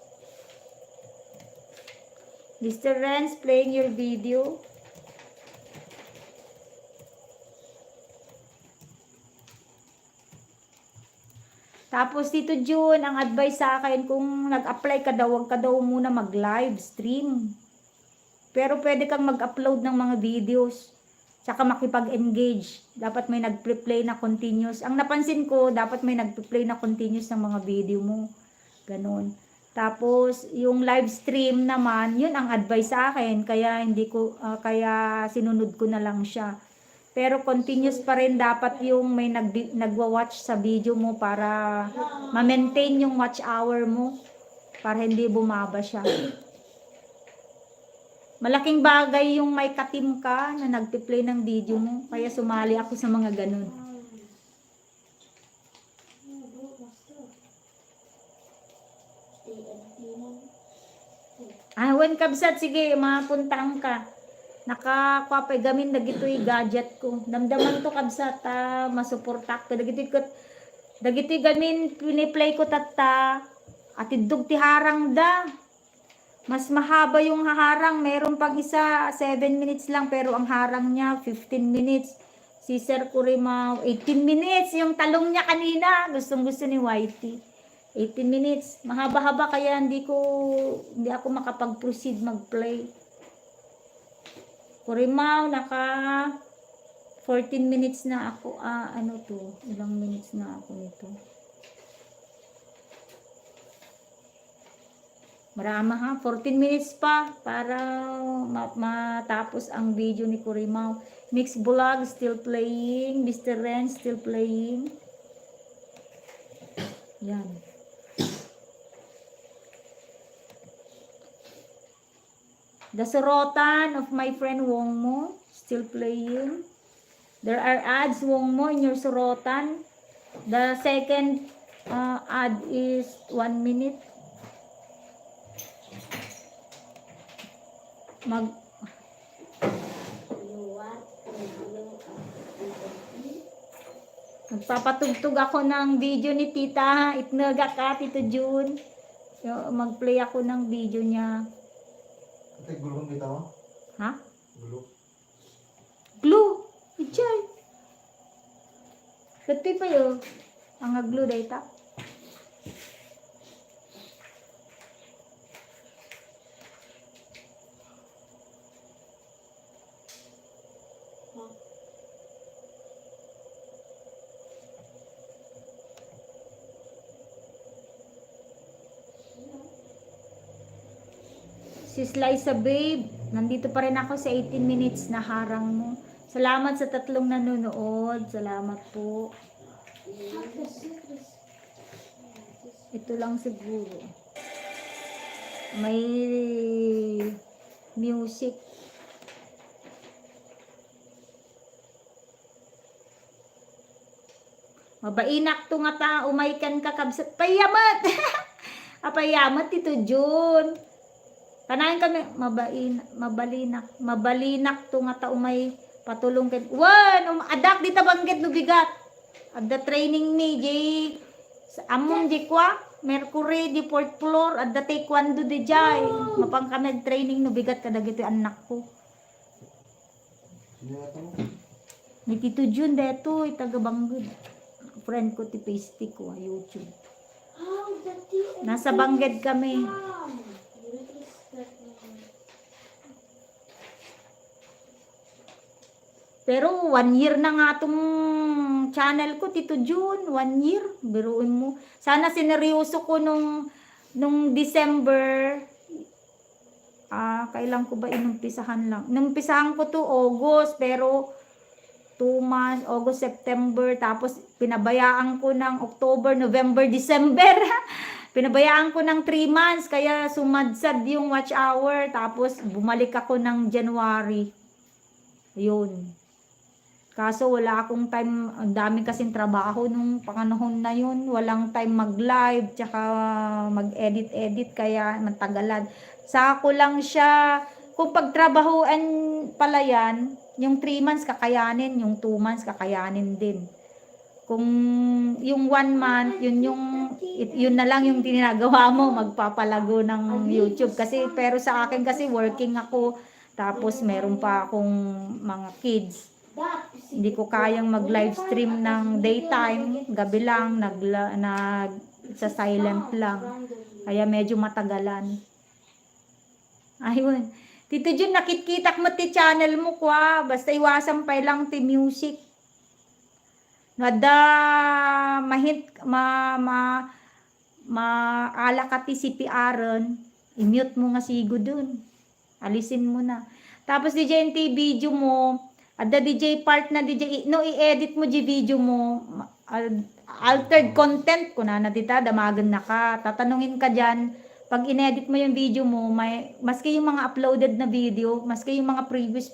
Speaker 1: Mr. Renz playing your video. Tapos Tito Jun, ang advice sa akin, kung nag-apply ka daw, huwag ka daw muna mag-live stream. Pero pwede kang mag-upload ng mga videos. Tsaka makipag-engage. Dapat may nag-play na continuous. Ang napansin ko, dapat may nag-play na continuous ng mga video mo. Ganon. Tapos, yung live stream naman, yun ang advice sa akin. Kaya hindi ko, kaya sinunod ko na lang siya. Pero continuous pa rin dapat yung may nagwa-watch sa video mo para ma-maintain yung watch hour mo. Para hindi bumaba siya. Malaking bagay yung may katim ka na nagpi-play ng video mo. Kaya sumali ako sa mga ganun. When kabsat, sige, mapuntaan ka. Nakakwapay gamin na gito'y gadget ko. Damdaman to kabsat, masuportak ko. Dagito'y gamin, piniplay ko tata. At idug ti harang da. Mas mahaba yung harang. Meron pang isa, 7 minutes lang. Pero ang harang niya, 15 minutes. Si Sir Kurimaw, 18 minutes. Yung talong niya kanina, gustong-gusto ni Whitey. 18 minutes. Mahaba-haba kaya hindi ako makapag-proceed mag-play. Kurimaw, naka 14 minutes na ako. Ano to? Ilang minutes na ako nito? Marama ha, 14 minutes pa para matapos ang video ni Kurimaw. Mix Vlog still playing, Mr. Ren still playing. Yan. The Sorotan of my friend Wong Mo still playing. There are ads Wong Mo in your Sorotan. The second ad is 1 minute. Magpapatugtog ako ng video ni Tita Itnaga ka, Tito Jun. Mag-play ako ng video niya.
Speaker 5: Ate, gulong kita mo?
Speaker 1: Ha?
Speaker 5: Gulong.
Speaker 1: Glue! Ichay! Dati pa yun. Ang glue data. Si Slice Babe, nandito pa rin ako sa 18 minutes na harang mo. Salamat sa 3 nanonood. Salamat po. Ito lang siguro. May music. Mabainak to nga ta, umaykan ka kabsat. Payamat! Payamat, Tito Jun. Kanain kami, mabalinak to nga ta umay patulong ken. Adak di tabanggit no bigat. Adda training ni amon di kwa, Mercury di 4th floor, adda taekwondo di jay. Mapang kami training no bigat kada gito anak ko.
Speaker 5: Sino nga ito mo?
Speaker 1: Ni Tito Jun deto taga Bangged. Friend ko ti Facebook ko YouTube. Nasa Bangged kami. Pero 1 year na nga tong channel ko, Tito Jun. 1 year. Biruin mo. Sana sineryoso ko nung December. Kailan ko ba inumpisahan lang? Inumpisahan ko to August. Pero 2 months, August, September. Tapos pinabayaan ko ng October, November, December. Pinabayaan ko ng 3 months, kaya sumadsad yung watch hour. Tapos, bumalik ako ng January. Yun. Kaso, wala akong time. Ang dami kasing trabaho nung panganahon na yun. Walang time mag-live, tsaka mag-edit-edit, kaya matagalan. Sako lang siya. Kung pagtrabahuan pala yan, yung 3 months kakayanin, yung 2 months kakayanin din. Kung yung 1 month, yun na lang yung tinagawa mo, magpapalago ng YouTube. Kasi, pero sa akin kasi working ako, tapos meron pa akong mga kids. Hindi ko kayang mag-live stream ng daytime, gabi lang, sa silent lang. Kaya medyo matagalan. Ayun. Tito Jun, nakitkitak mo ti channel mo kwa. Basta iwasan pa lang ti music. Nada maala ka ti CPR-en, i-mute mo nga sigo dun. Alisin mo na. Tapos DJ NT video mo, ada DJ part na DJ, no i-edit mo di video mo, altered content ko na dita, damagan na ka. Tatanungin ka dyan, pag inedit mo yung video mo, maski yung mga uploaded na video, maski yung mga previous,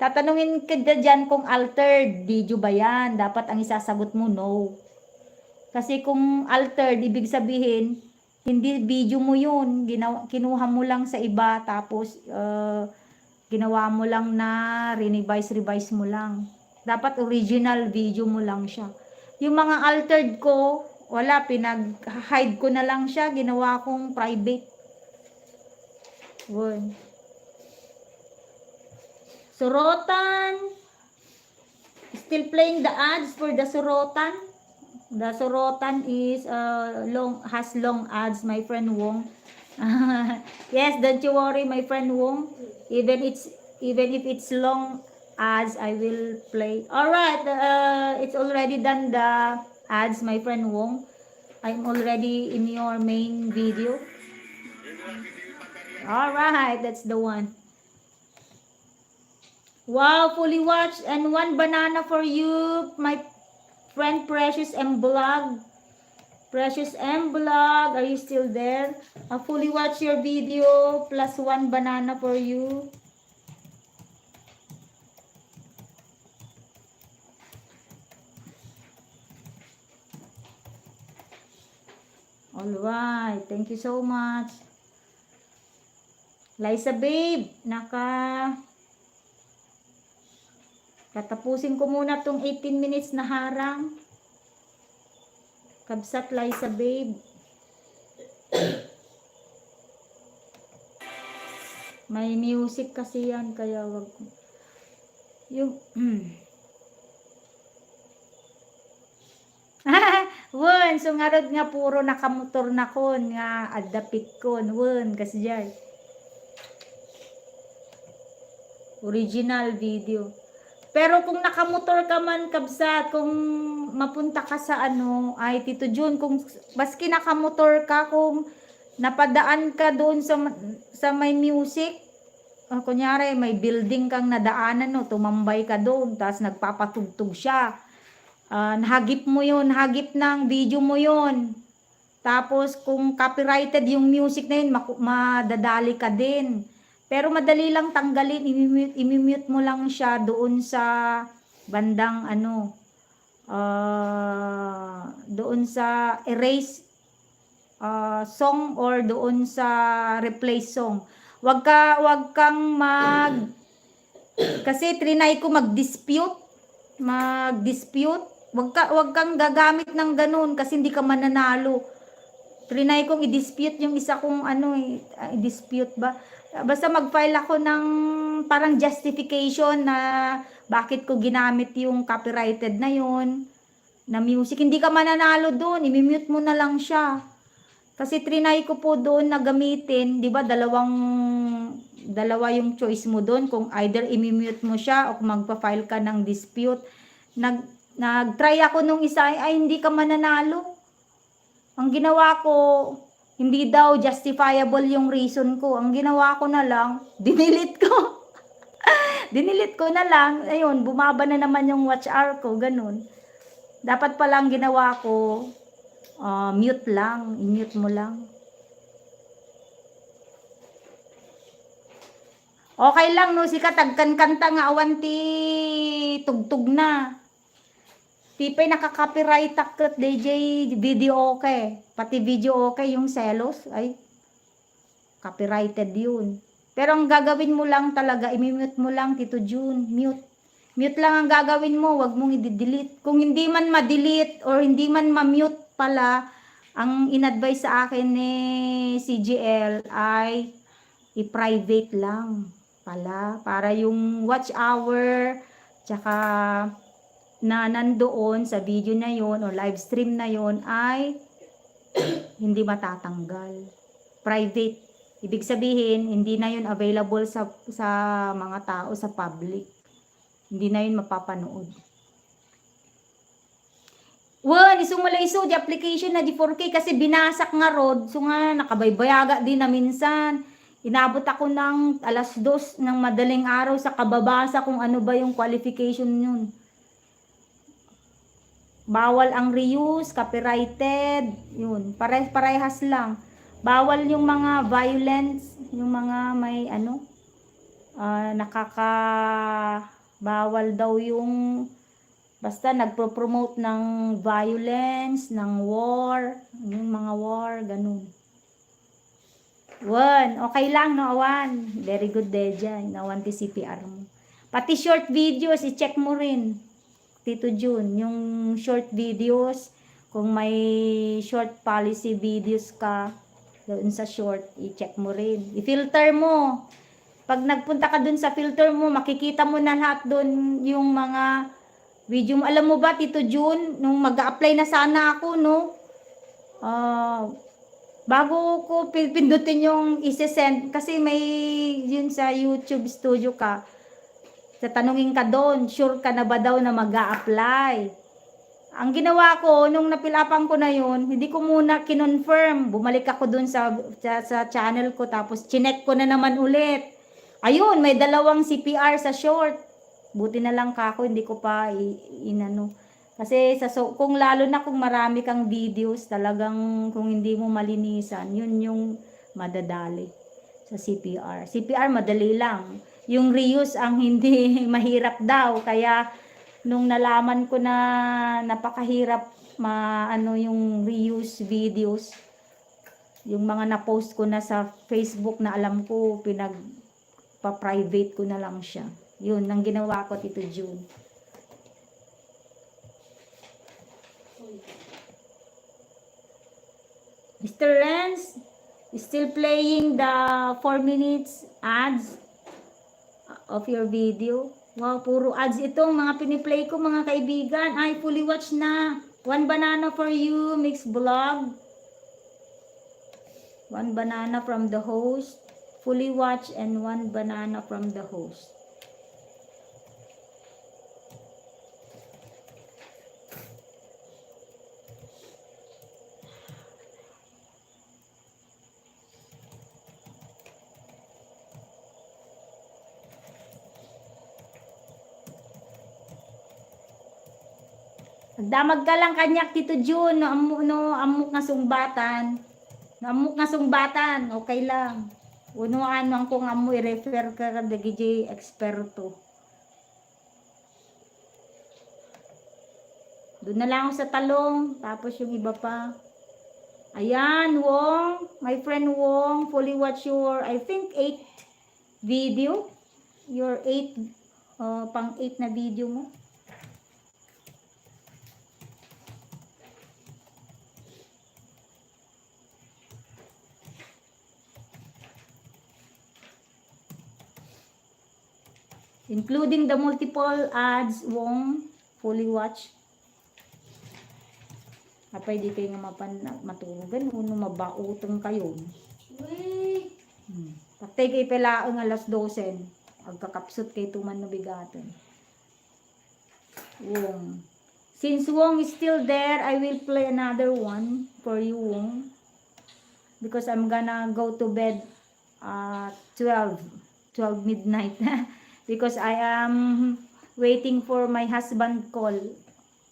Speaker 1: tatanungin ka dyan kung altered video ba yan. Dapat ang isasagot mo, no. Kasi kung altered, ibig sabihin, hindi video mo yun. Kinuha mo lang sa iba, tapos ginawa mo lang na revise mo lang. Dapat original video mo lang siya. Yung mga altered ko, wala, pinag-hide ko na lang siya. Ginawa kong private. Good. Sorotan. Still playing the ads for the Sorotan. The Sorotan is has long ads, my friend Wong. Yes, don't you worry, my friend Wong. Even if it's long ads, I will play. All right, it's already done the ads, my friend Wong. I'm already in your main video. All right, that's the one. Wow, fully watched and 1 banana for you, my friend Precious M Vlog. Precious M Vlog, are you still there? I fully watch your video plus 1 banana for you. All right, thank you so much. Liza Babe, Tatapusin ko muna tong 18 minutes na harang. Kabsat Liza Babe. May music kasi yan, kaya wag ko. Yung Won, so ngarod nga puro nakamotor na kon nga adapit kon. Won, kasi dyan. Original video. Pero kung nakamotor ka man, kabsat, kung mapunta ka sa ay Tito Jun, kung baski nakamotor ka, kung napadaan ka doon sa may music, kunyari may building kang nadaanan, no, tumambay ka doon, tapos nagpapatugtog siya. Nahagip mo yun, hagip ng video mo yun. Tapos kung copyrighted yung music na yun, madadali ka din. Pero madali lang tanggalin, imimute mo lang siya doon sa bandang doon sa erase song or doon sa replace song. Wag kang kasi trinay ko mag-dispute. Wag kang gagamit ng ganun kasi hindi ka mananalo. Trinay kong i-dispute yung isa kong i-dispute ba? Basta mag-file ako ng parang justification na bakit ko ginamit yung copyrighted na yun, na music. Hindi ka mananalo doon, imimute mo na lang siya. Kasi trinay ko po doon na gamitin, di ba, dalawa yung choice mo doon, kung either imimute mo siya o kung magpa-file ka ng dispute. Nag-try ako nung isa, ay hindi ka mananalo. Ang ginawa ko, hindi daw justifiable yung reason ko. Ang ginawa ko na lang, dinilit ko. Dinilit ko na lang. Ayun, bumaba na naman yung watch hour ko. Ganun. Dapat palang ginawa ko, mute lang, i-mute mo lang. Okay lang no, si katagkan kanta nga awan ti tugtog na. Tipay nakaka-copyright takot DJ video okay. Pati video okay yung selos ay copyrighted yun. Pero ang gagawin mo lang talaga, i-mute mo lang Tito June, mute. Mute lang ang gagawin mo, wag mong i-delete. Kung hindi man ma-delete or hindi man ma-mute pala, ang in-advise sa akin ni CGL ay i-private lang pala para yung watch hour tsaka na nandoon sa video na yon o live stream na yon ay hindi matatanggal. Private. Ibig sabihin, hindi na yun available sa mga tao, sa public. Hindi na yun mapapanood. Isong wala iso, di application na di 4K kasi binasak nga rod. So nga, nakabaybayaga din na minsan. Inabot ako ng 2:00 ng madaling araw sa kababasa kung ano ba yung qualification yun. Bawal ang reuse, copyrighted, yun. Parehas lang. Bawal yung mga violence, yung mga may bawal daw yung basta nagpo-promote ng violence, ng war, yung mga war, ganun. Okay lang, no, Awan. Very good day dyan. Awan ti CPR mo. Pati short videos, i-check mo rin. Tito June, yung short videos, kung may short policy videos ka, doon sa short, i-check mo rin. I-filter mo. Pag nagpunta ka doon sa filter mo, makikita mo na lahat doon yung mga video mo. Alam mo ba, Tito June, nung mag-a-apply na sana ako, no? Bago ko pindutin yung isi-send, kasi may yun sa YouTube studio ka, tatanungin ka doon, sure ka na ba daw na mag-a-apply? Ang ginawa ko, nung napilapan ko na yun, hindi ko muna kinonfirm. Bumalik ako dun sa channel ko, tapos chinek ko na naman ulit. Ayun, may 2 CPR sa short. Buti na lang kako, hindi ko pa inano. Kasi kung lalo na kung marami kang videos, talagang kung hindi mo malinisan, yun yung madadali sa CPR. CPR madali lang. Yung reuse ang hindi mahirap daw, kaya nung nalaman ko na napakahirap yung reuse videos, yung mga na-post ko na sa Facebook na alam ko, pinagpa-private ko na lang siya. Yun, ang ginawa ko, Tito June. Mr. Renz is still playing the 4 minutes ads of your video. Wow, puro ads itong mga piniplay ko, mga kaibigan. Ay, fully watch na. 1 banana for you, mix vlog. 1 banana from the host. Fully watch and 1 banana from the host. Damag ka lang kanyak, Tito June, amok nga sungbatan. Amok nga sungbatan, okay lang. Unuan man kung amo i-refer ka ka DJ eksperto. Doon na lang ako sa talong, tapos yung iba pa. Ayan, Wong, my friend Wong, fully watch your, I think 8 video. Your 8, pang 8 na video mo. Including the multiple ads, Wong, fully watch. Apay di kayo nga maturugan, uno mabautong kayo.
Speaker 3: Wait.
Speaker 1: Patay kayo pelaang 12:00. Agkakapsot kayo tuman na bigatan. Wong. Since Wong is still there, I will play another one for you, Wong. Because I'm gonna go to bed at 12 midnight. Because I am waiting for my husband call.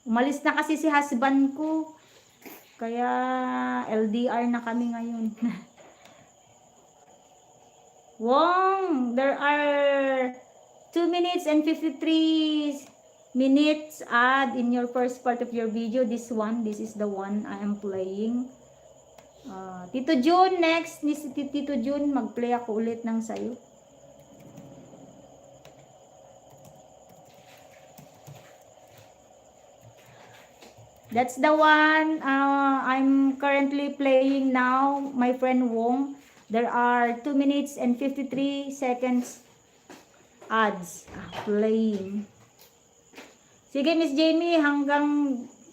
Speaker 1: Umalis na kasi si husband ko. Kaya LDR na kami ngayon. Wong, there are 2 minutes and 53 minutes ad in your first part of your video. This is the one I am playing. Tito June, next ni si Tito June, mag-play ako ulit ng sayo. That's the one I'm currently playing now, my friend Wong. There are 2 minutes and 53 seconds ads playing. Sige, Miss Jamie, hanggang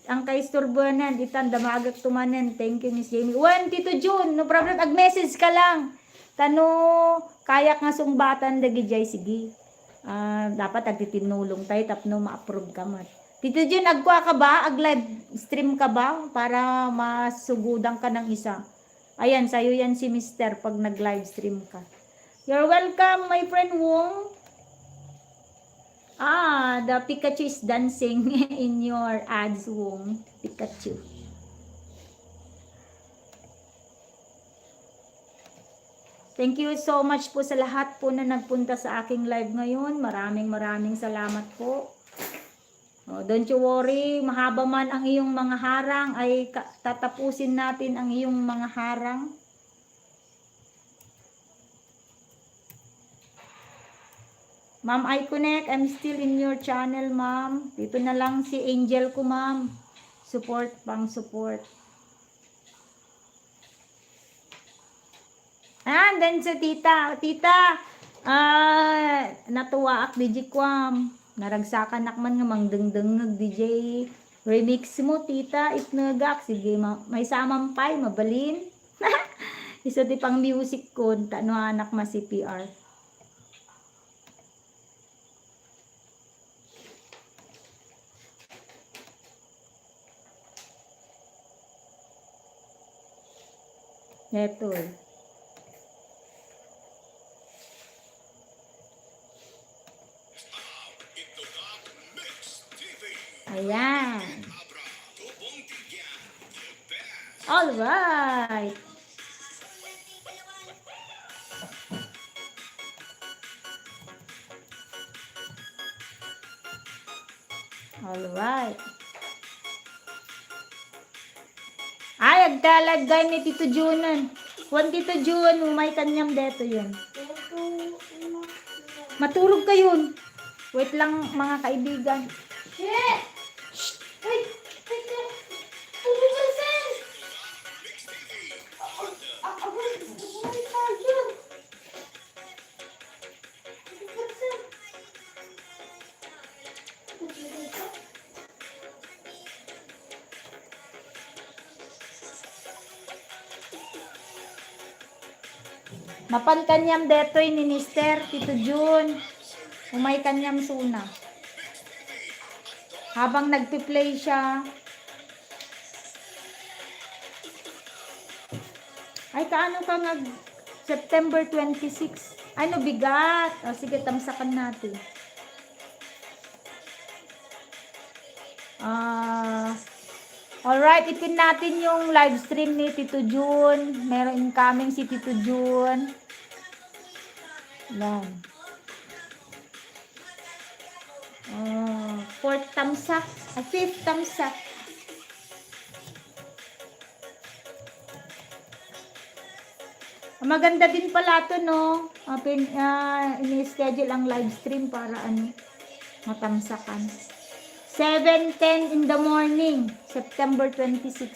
Speaker 1: ang kay Sturbanan, itan damagak tumanen. Thank you, Miss Jamie. Tito June, no problem. Ag-message ka lang. Tano, kayak nga sumbatan dagi jay, sige. Dapat agtitinulong tayo, tapno ma-approve ka mat. Tito June, agkwa ka ba? Ag-live stream ka ba? Para masugudan ka ng isa. Ayan, sa'yo yan si Mister pag nag-live stream ka. You're welcome, my friend Wong. The Pikachu is dancing in your ads, Wong. Pikachu. Thank you so much po sa lahat po na nagpunta sa aking live ngayon. Maraming salamat po. Don't you worry, mahaba man ang iyong mga harang, ay tatapusin natin ang iyong mga harang. Ma'am, I connect. I'm still in your channel, ma'am. Dito na lang si Angel ko, ma'am. Support, pang support. Then sa tita. Tita, natuwa ak DJ Kwam. Naragsakan nakman nga mangdengdeng DJ remix mo, tita. Itnagak. Sige, may samampay, mabalin. Isa di pang music ko. Tano anak ma si PR. Ito eh. Ayan. Alright. Alright. Ay, agtalagay ni Tito Junan. Juan Tito Jun, umay kanyam deto yun. Matulog ka yun. Wait lang mga kaibigan.
Speaker 3: Shit! Wait! Wait! Ubusin!
Speaker 1: Mapan kanyam detoy ni Mister Tito Jun. Umay kanyam suna. Habang nagpi-play siya. Ay, kaano ka September 26? Ano, bigat. O, sige, tamsakan natin. Alright, ipin natin yung live stream ni Tito Jun. Meron incoming si Tito Jun. Yan. Fourth thumbs up. Fifth thumbs up. Maganda din pala to, no? Ini-schedule ang live stream para matamsakan. 7:10 in the morning, September 26.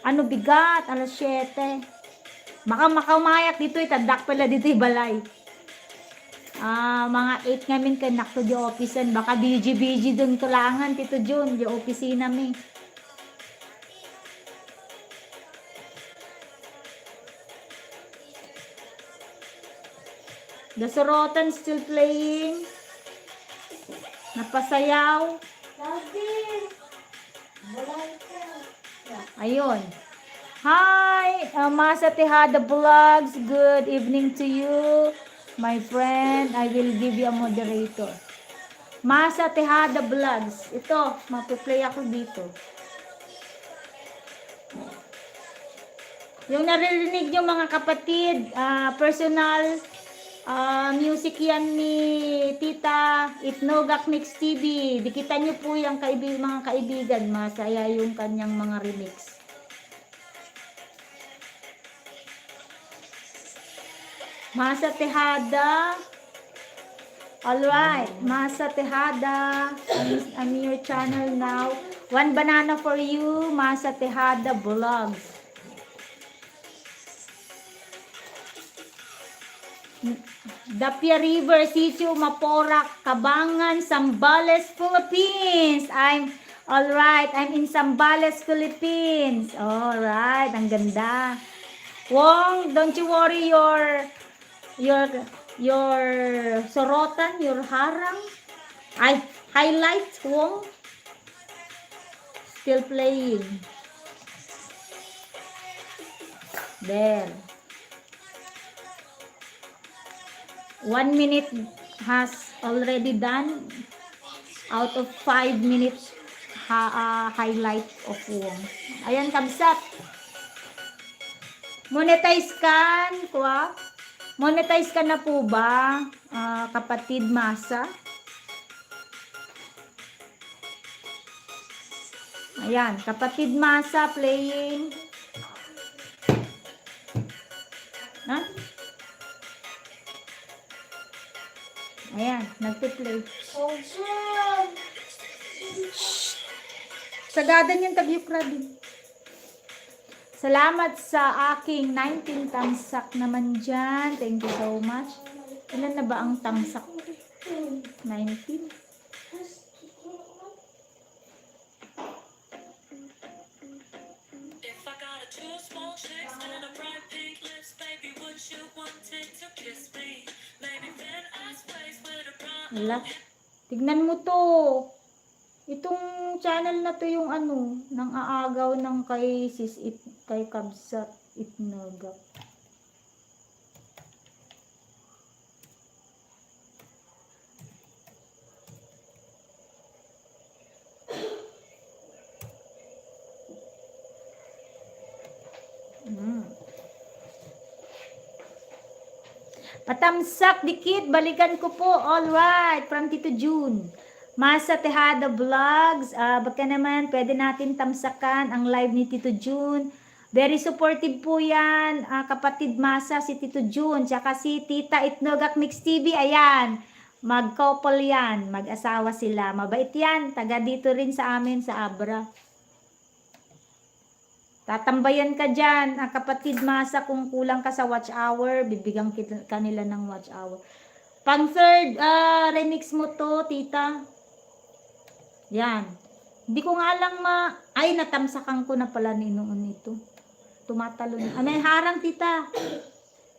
Speaker 1: Ano, bigat, alas 7. Makamayak dito, itadak pala dito balay. Mga 8 ngamin kanak to di opisan. Baka BG dun tulangan, Tito Jun, di opisina mi. The Sorotan still playing. Napasayaw. Ayun. Hi, Masa Tejada Vlogs. Good evening to you, my friend. I will give you a moderator. Masa Tejada Vlogs. Ito, mapiplay ako dito. Yung naririnig yung mga kapatid, personal music yan ni Tita Itnogak Mix TV. Dikitan nyo po yung mga kaibigan. Masaya yung kanyang mga remix. Masa Tejada. Alright, Masa Tejada. I'm your channel now. One banana for you, Masa Tejada Vlogs. Dapia River, Sitio Maporac, Cabangan, Zambales, Philippines. I'm in Zambales, Philippines. Alright, ang ganda. Wong, don't you worry your sorotan, your harang. Highlight, Wong. Still playing. There. 1 minute has already done out of 5 minutes highlight of Wong. Ayan, kabsat. Monetize ka, kuha. Monetize ka na po ba, kapatid Masa? Ayan, kapatid Masa playing. Ha? Ayan, nagpe-play.
Speaker 3: Awesome!
Speaker 1: Sagadan yung tagyukra din. Salamat sa aking 19 tamsak naman dyan. Thank you so much. Ilan na ba ang tamsak? 19?
Speaker 6: If I got a two small chicks and a bright pink lips, baby, would you want it to kiss me? Maybe then I space with a brown.
Speaker 1: Wala. Tignan mo to. Itong channel na to yung nang aagaw ng kay kay Kabsat Itnogak. Patamsak dikit, balikan ko po. All right, from Tito June. Masa Tejada Vlogs, baka naman pwede natin tamsakan ang live ni Tito June. Very supportive po yan, kapatid Masa, si Tito June, tsaka si Tita Itnogak Mix TV, ayan, mag-couple yan, mag-asawa sila, mabait yan, taga dito rin sa amin sa Abra. Tatambayan ka dyan, kapatid Masa, kung kulang ka sa watch hour, bibigyan kanila ng watch hour. Pang third remix mo to, tita. Yan. Hindi ko nga lang ay, natamsakan ko na pala ni noon ito. Tumatalo na. May harang, tita.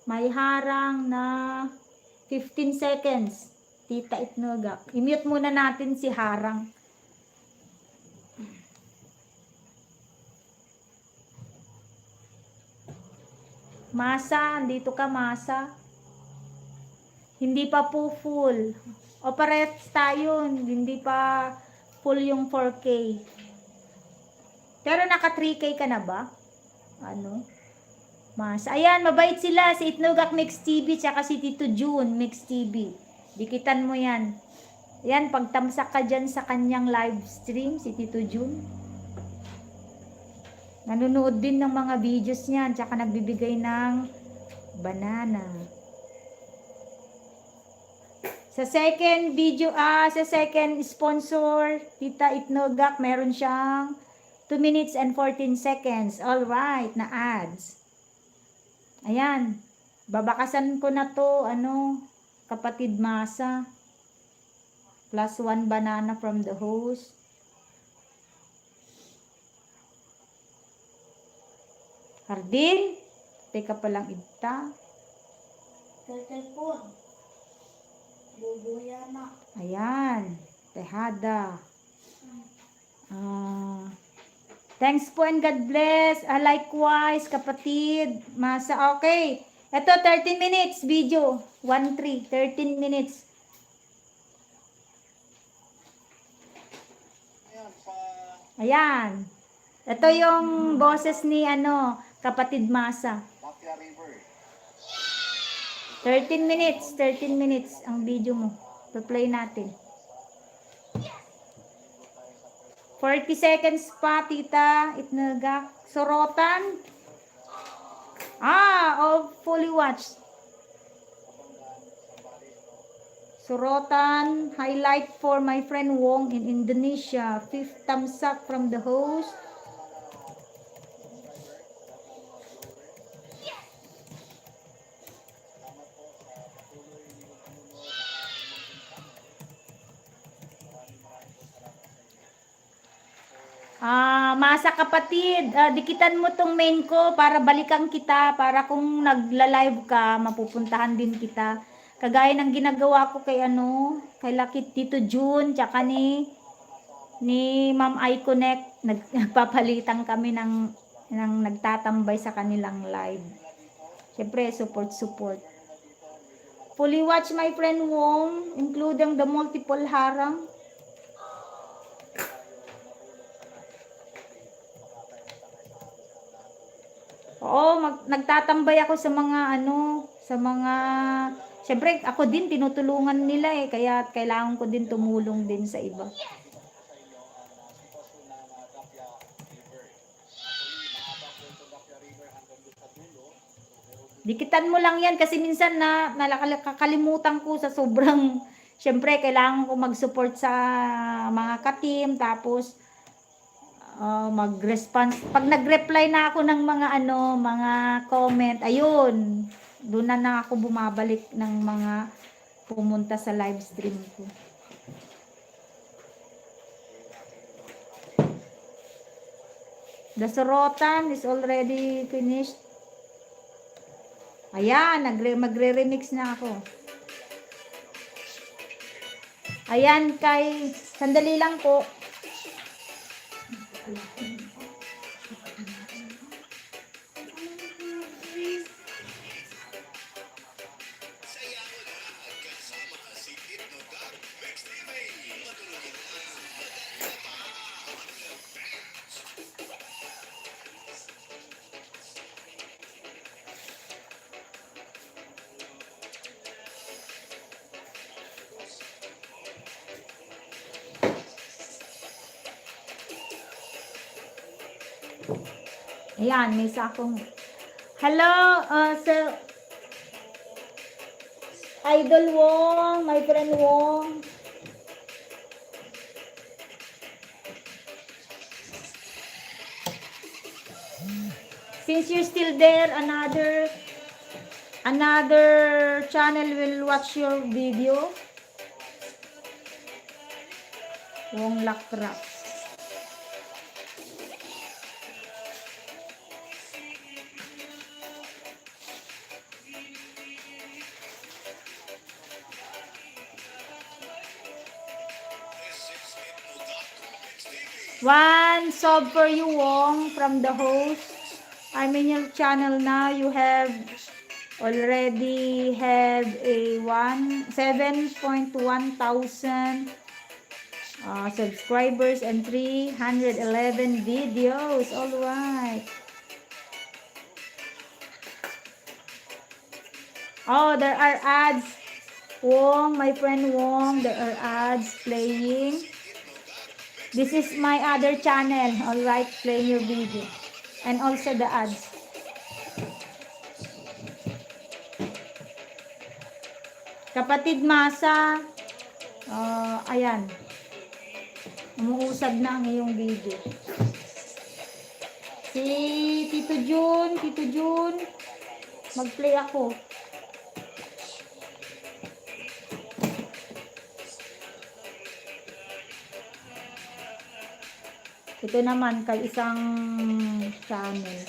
Speaker 1: May harang na 15 seconds. Tita Itnogak. I-mute muna natin si harang. Masa, andito ka, Masa. Hindi pa po full. O parehas tayo, hindi pa full yung 4K. Pero naka 3K ka na ba? Mas. Ayan, mabait sila. Si Itnogak Mix TV, tsaka si Tito June Mix TV. Dikitan mo yan. Ayan, pagtamsak ka dyan sa kanyang live stream, si Tito June. Nanonood din ng mga videos niyan, tsaka nagbibigay ng banana. Sa second video, sa second sponsor, Tita Itnogak, meron siyang 2 minutes and 14 seconds. All right, na ads. Ayan. Babakasan ko na to, kapatid Masa. Plus 1 banana from the host. Hardin, teka palang ibta.
Speaker 3: Telepon. Bubuya na.
Speaker 1: Ayan, Tejada. Thanks po and God bless. Likewise, kapatid. Masa, okay. Ito, 13 minutes video. 1-3, 13 minutes.
Speaker 2: Ayan,
Speaker 1: Ayan. Ito yung boses ni ano, kapatid Masa.
Speaker 2: Mafia River.
Speaker 1: 13 minutes ang video mo. Pa-play natin. 40 seconds pa, tita. Itnagak. Sorotan. Fully watched. Sorotan. Highlight for my friend Wong in Indonesia. 5th thumbs up from the host. Masa kapatid, dikitan mo tong main ko para balikan kita, para kung nagla-live ka, mapupuntahan din kita. Kagaya ng ginagawa ko kay kay Lucky Tito June, tsaka ni Ma'am I Connect, nagpapalitan kami ng nagtatambay sa kanilang live. Siyempre, support. Fully watch my friend Wong, including the multiple harang. Oo, nagtatambay ako sa mga siyempre ako din tinutulungan nila kaya kailangan ko din tumulong din sa iba. Dikitan mo lang yan kasi minsan nakakalimutan ko sa sobrang, siyempre kailangan ko mag-support sa mga ka-team, tapos mag-response. Pag nag-reply na ako ng mga comment, ayun, doon na ako bumabalik ng mga pumunta sa live stream ko. The Sorotan is already finished. Ayan, magre-remix na ako. Ayan, sandali lang po. Ayan, may sakong. Hello, Sir Idol Wong, my friend Wong. Since you're still there, another channel will watch your video. Wong Lakrak. One sub for you, Wong, from the host. I'm in your channel now. You have already have a 7.1 thousand subscribers and 311 videos. All right. Oh, there are ads. Wong, my friend Wong, there are ads playing. This is my other channel, alright, playing your video. And also the ads. Kapatid Masa, ayan. Umuusad na ang iyong video. Si Tito June, mag-play ako. Ito naman kay isang channel.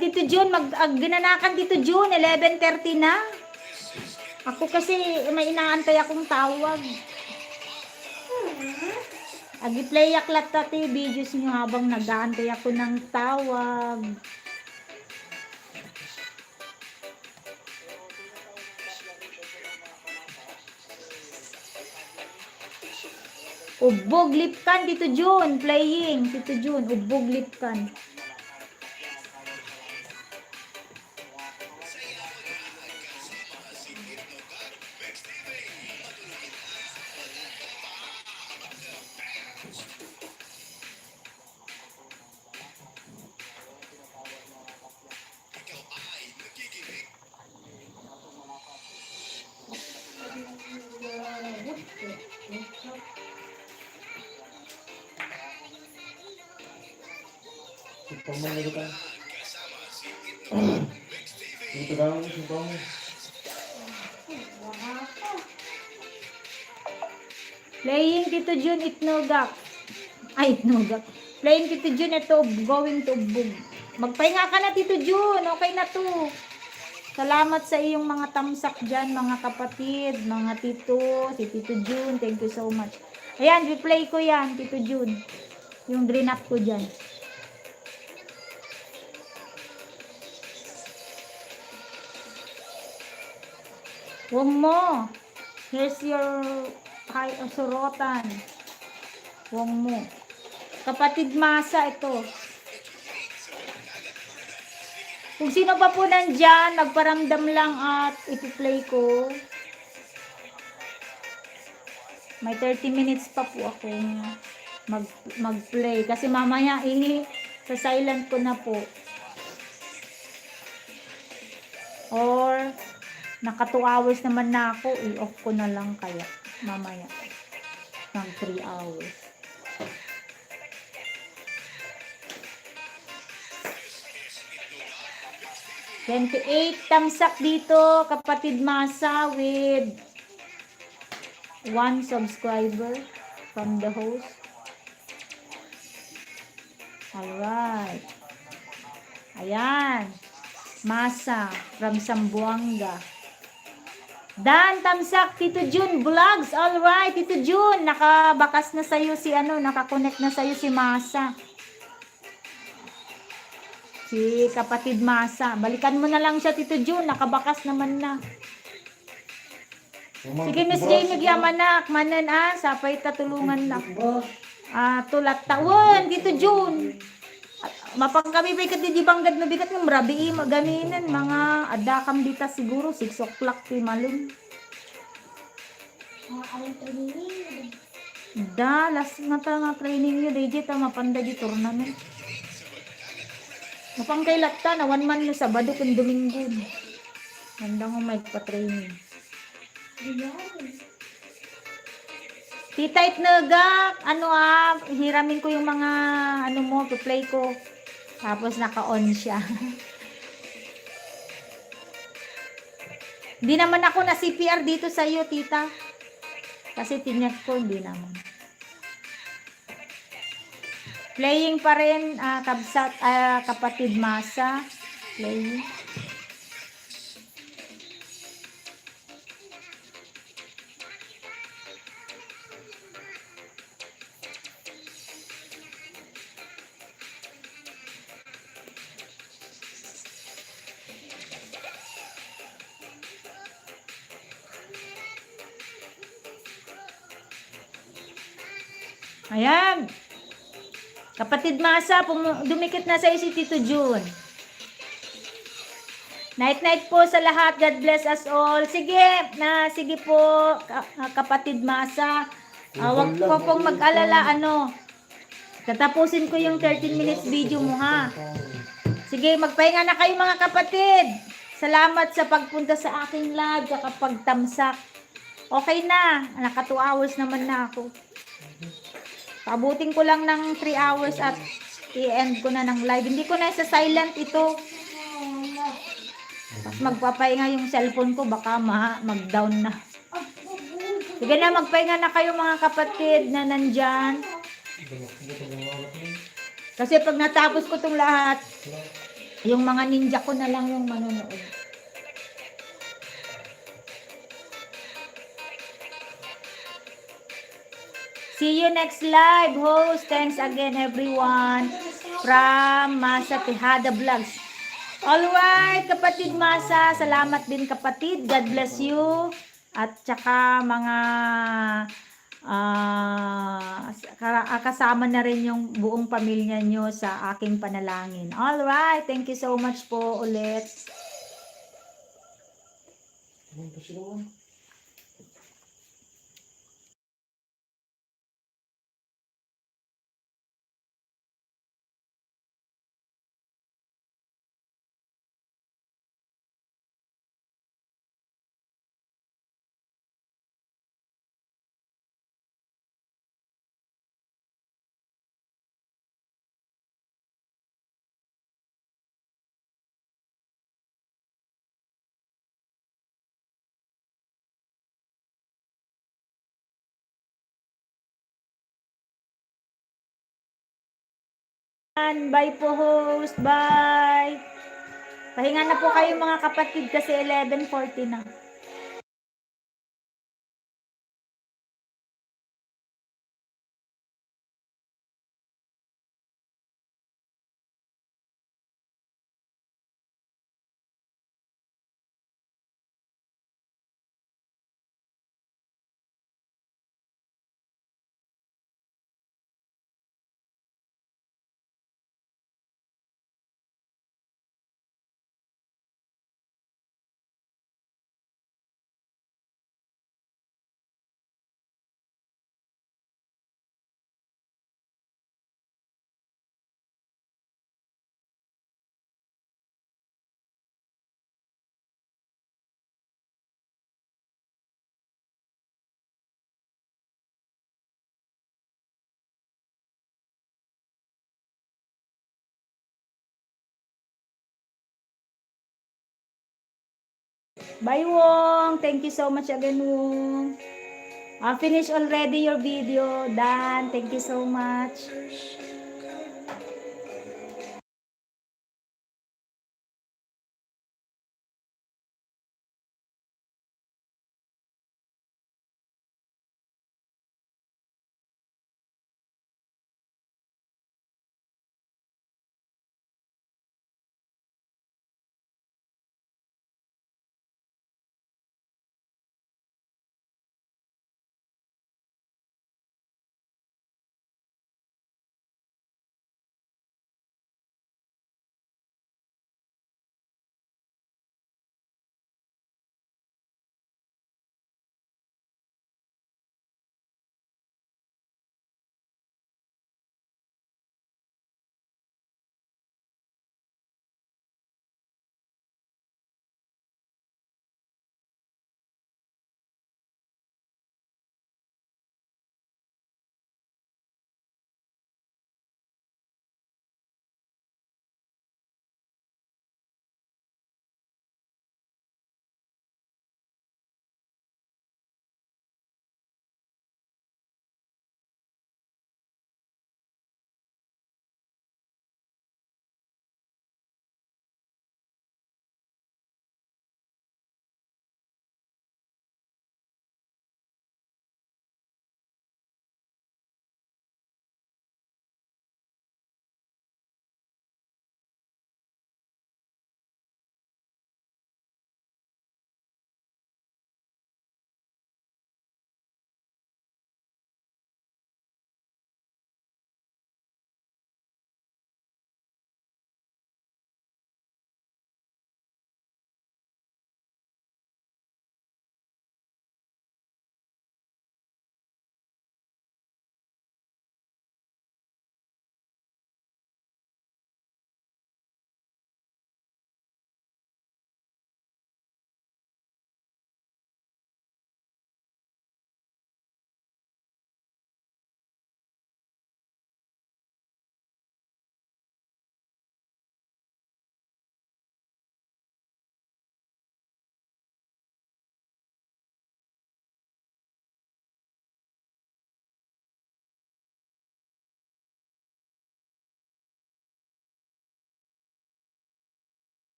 Speaker 1: Dito June, ginanakan dito June, 11:30 na. Ako kasi may inaantay akong tawag. Agi-play aklat tati videos nyo habang nag-aantay ako ng tawag. Ubog lipkan Tito Jun, playing Tito Jun, ubog lipkan.
Speaker 5: Simpang mo na kita. Dito daw, simpang mo.
Speaker 1: Playing Tito Jun, itnogak. Ay, itnogak. Playing Tito Jun, ito, going to ubog. Magpahinga ka na Tito Jun, okay na to. Salamat sa iyong mga tamsak dyan, mga kapatid, mga tito, si Tito Jun, thank you so much. Ayan, replay ko yan, Tito Jun. Yung green up ko dyan. Huwag mo. Here's your sorotan. Huwag mo. Kapatid Masa, ito. Kung sino pa po nandyan, magparamdam lang at ipi-play ko. May 30 minutes pa po ako mag-play. Kasi mamaya, sa silent ko na po. Or, naka 2 hours naman na ako, i-off ko na lang kaya mamaya ng 3 hours. $28 thumbs up dito, kapatid Masa, with 1 subscriber from the host. Alright. Ayan. Masa from Zamboanga. Dan, tamsak, Tito Jun Vlogs. Alright, Tito Jun. Nakabakas na sa'yo si nakakonect na sa'yo si Masa. Si kapatid Masa. Balikan mo na lang siya, Tito Jun. Nakabakas naman na. Sige, Miss Jane, nagyamanak. Manan, sapay tatulungan na. Tulat tawon, Tito Jun. Mapang kami pa ikat di banggad no bigat ng marabi magaminan mga adakam dita siguro 6 o'clock ti malum. Last nga training nyo DJ ta mapanda di tournament. Mapang kay latta na 1 man no Sabado kun Domingo. Handa mo may pa-training. Tita Itnagak, hiramin ko yung mga mo, play ko. Tapos naka-on siya. Hindi naman ako na CPR dito sa iyo, tita. Kasi tinyag ko, hindi naman. Playing pa rin, kapatid Masa. Playing. Ayan. Kapatid Masa, dumikit na sa si Tito Jun. Night-night po sa lahat. God bless us all. Sige po, kapatid Masa. Huwag po pong mag-alala, tatapusin ko yung 13 minutes video mo, ha. Sige, magpahinga na kayo mga kapatid. Salamat sa pagpunta sa aking live, kapag tamsak. Okay na, naka 2 hours naman na ako. Pabutin ko lang ng 3 hours at i-end ko na ng live. Hindi ko na sa silent ito. Mas magpapahinga yung cellphone ko, baka mag-down na. Sige na, magpahinga na kayo mga kapatid na nandyan. Kasi pag natapos ko itong lahat, yung mga ninja ko na lang yung manonood. See you next live, host. Thanks again, everyone. From Masa Tejada Vlogs. Alright, kapatid Masa. Salamat din, kapatid. God bless you. At saka mga kasama na rin yung buong pamilya nyo sa aking panalangin. Alright, thank you so much po ulit.
Speaker 5: Pumunta sila doon.
Speaker 1: Bye po, host. Bye. Pahinga na po kayo mga kapatid kasi 11:40 na. Bye, Wong. Thank you so much again, Wong. Finish already your video. Done. Thank you so much.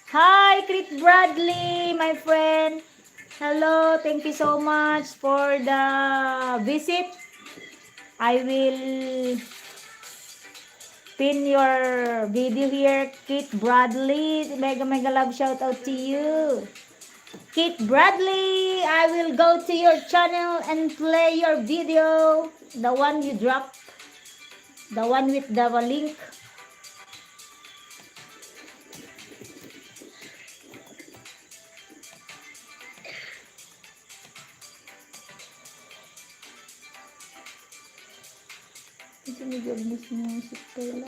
Speaker 1: Hi, Crit Bradley, my friend. Hello, thank you so much for the visit. I will pin your video here, Kit Bradley. Mega mega love shout out to you. Kit Bradley, I will go to your channel and play your video. The one you dropped. The one with the link. Kasi medyo miss music pala.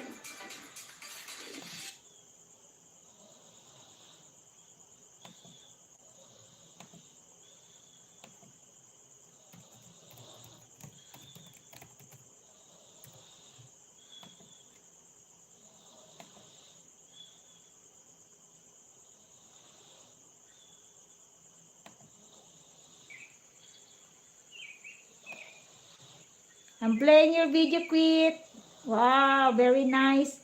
Speaker 1: I'm playing your video, Quit. Wow, very nice.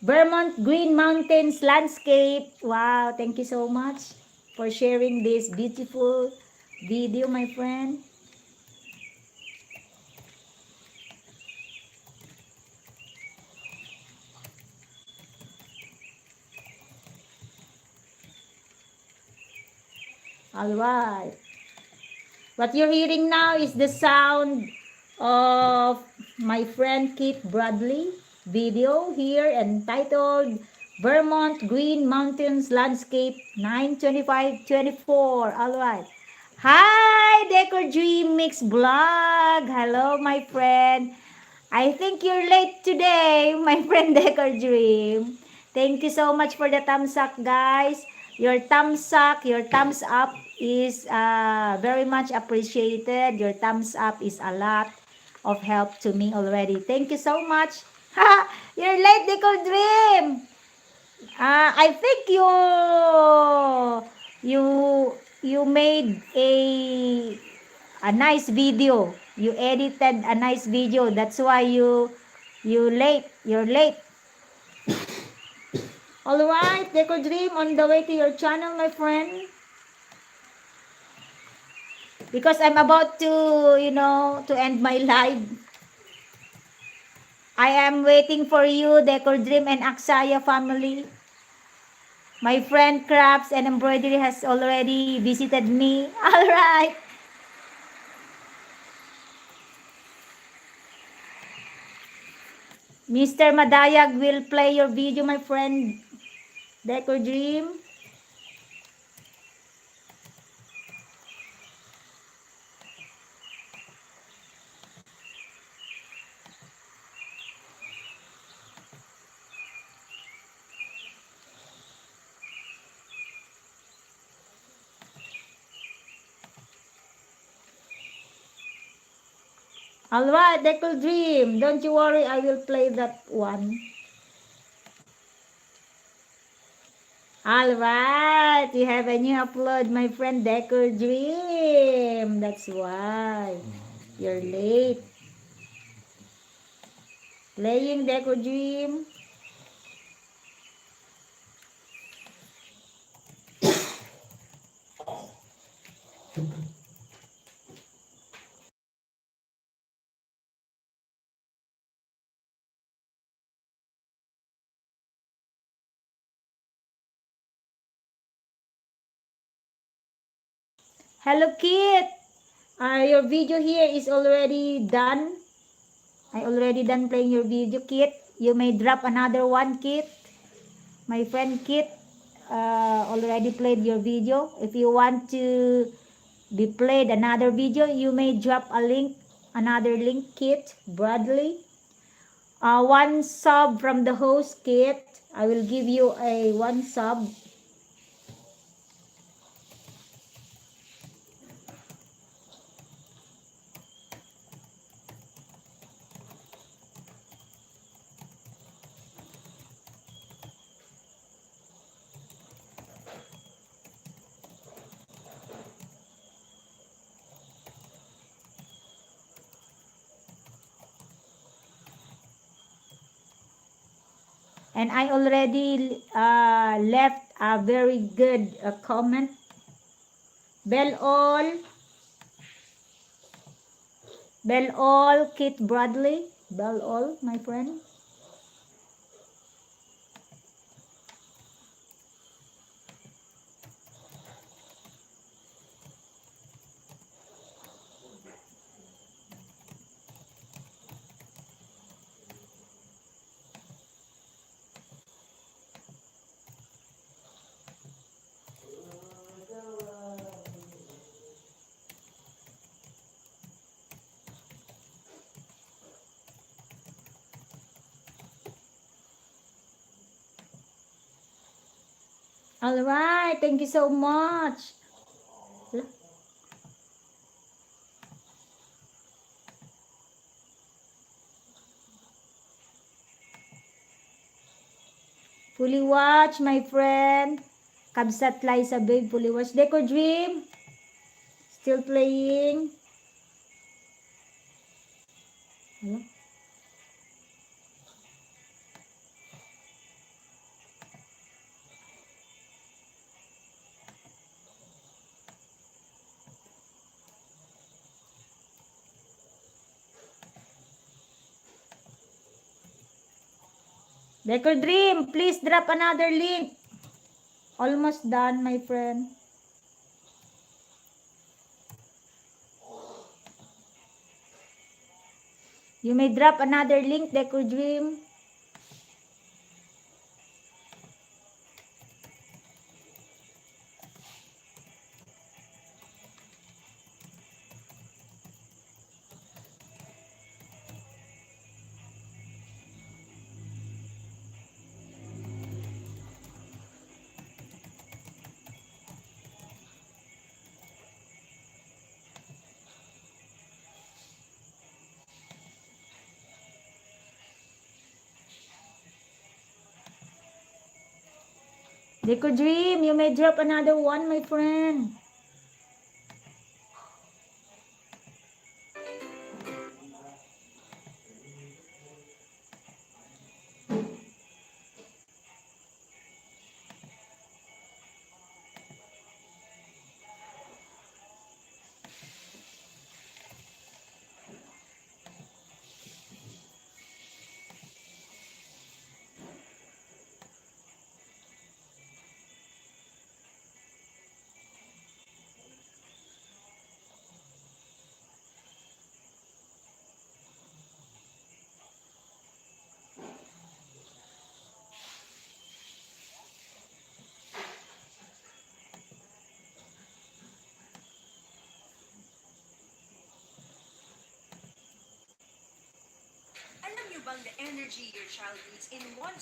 Speaker 1: Vermont Green Mountains landscape. Wow, thank you so much for sharing this beautiful video, my friend. All right. What you're hearing now is the sound of my friend Kit Bradley video here entitled Vermont Green Mountains Landscape 9/25/24. All right. Hi, Decor Dream Mix Vlog. Hello, my friend. I think you're late today, my friend Decor Dream. Thank you so much for the thumbs up, guys. Your thumbs up, your thumbs up is very much appreciated. Your thumbs up is a lot of help to me already. Thank you so much. Ha! You're late, Decor Dream. I think you made a nice video. You edited a nice video. That's why you late. You're late. All right, Deco Dream, on the way to your channel, my friend. Because I'm about to, to end my live. I am waiting for you, Deco Dream and Aksaya family. My friend Crafts and Embroidery has already visited me. All right. Mr. Madayag will play your video, my friend. Deco Dream. Alright, Deco Dream. Don't you worry, I will play that one. Alright, you have a new upload, my friend Deco Dream. That's why you're late. Playing Deco Dream. Hello, Kit. Your video here is already done. I already done playing your video, Kit. You may drop another one, Kit. My friend Kit already played your video. If you want to be played another video, you may drop a link, another link, Kit Bradley. One sub from the host, Kit. I will give you a one sub. And I already left a very good comment. Bell all, Kit Bradley. Bell all, my friend. All right, thank you so much. Fully watch, my friend. Kabsat Liza Babe, fully watch. Deco Dream, still playing. Hello? Deco Dream, please drop another link. Almost done, my friend. You may drop another link, Deco Dream. Deco Dream, you may drop another one, my friend.
Speaker 7: Alam niyo bang the energy your child needs in one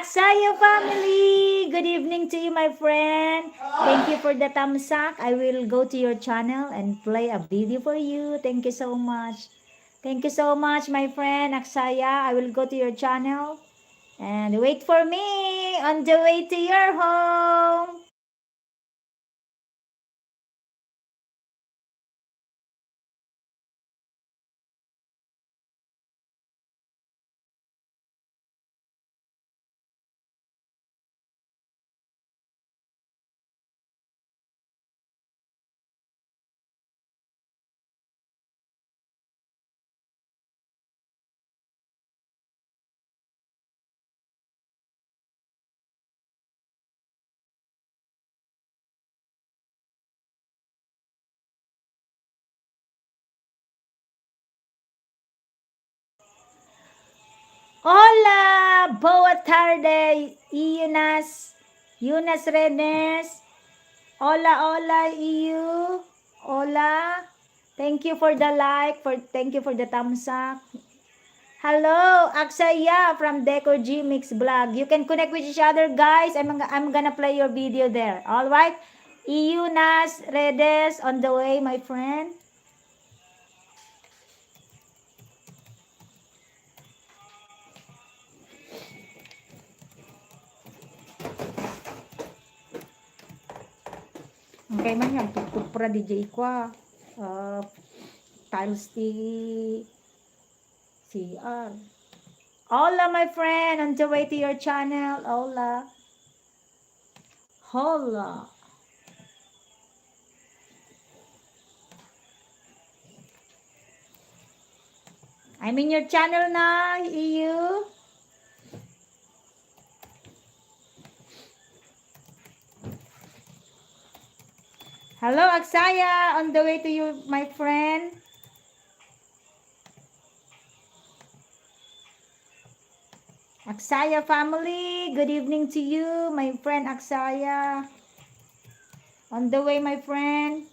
Speaker 1: Aksaya family, good evening to you, my friend. Thank you for the thumbs up. I will go to your channel and play a video for you. Thank you so much. Thank you so much, my friend Aksaya. I will go to your channel and wait for me on the way to your home. Hola, boa tarde, Yunas, Yunas Renes. Hola, hola, you. Hola. Thank you for the like, thank you for the thumbs up. Hello, Aksaya from Deco G Mix Vlog. You can connect with each other, guys. I'm gonna play your video there. All right. Yunas Redes on the way, my friend. Okay man yan, tugtog pra DJ kwa. Tiles T CR. Hola, my friend, on the way to your channel. Hola. Hola. I'm in your channel na, EU. Hello, Aksaya, on the way to you, my friend. Aksaya family, good evening to you, my friend Aksaya. On the way, my friend.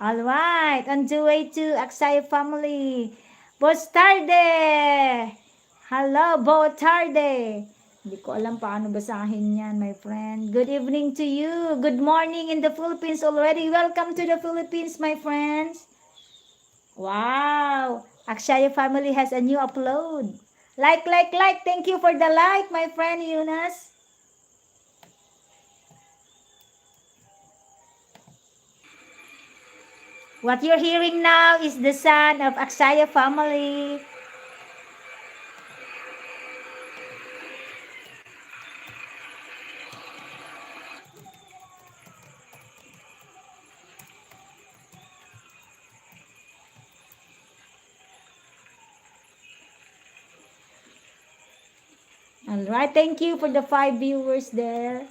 Speaker 1: All right, on the way to Aksaya family. Boas tarde. Hello, boa tarde. Hindi ko alam paano basahin yan, my friend. Good evening to you. Good morning in the Philippines already. Welcome to the Philippines, my friends. Wow. Aksaya family has a new upload. Like. Thank you for the like, my friend Eunice. What you're hearing now is the sound of Aksaya family. All right, thank you for the 5 viewers there.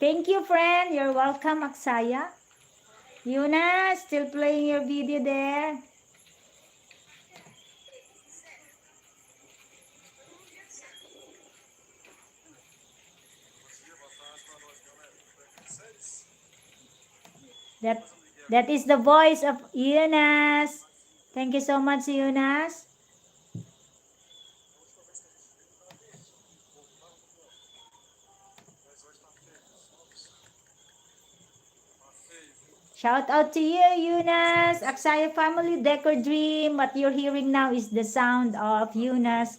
Speaker 1: Thank you, friend. You're welcome, Aksaya. Yuna, still playing your video there. That is the voice of Eunice. Thank you so much, Eunice. Shout out to you, Eunice, Aksaya family, Decor Dream. What you're hearing now is the sound of Eunice,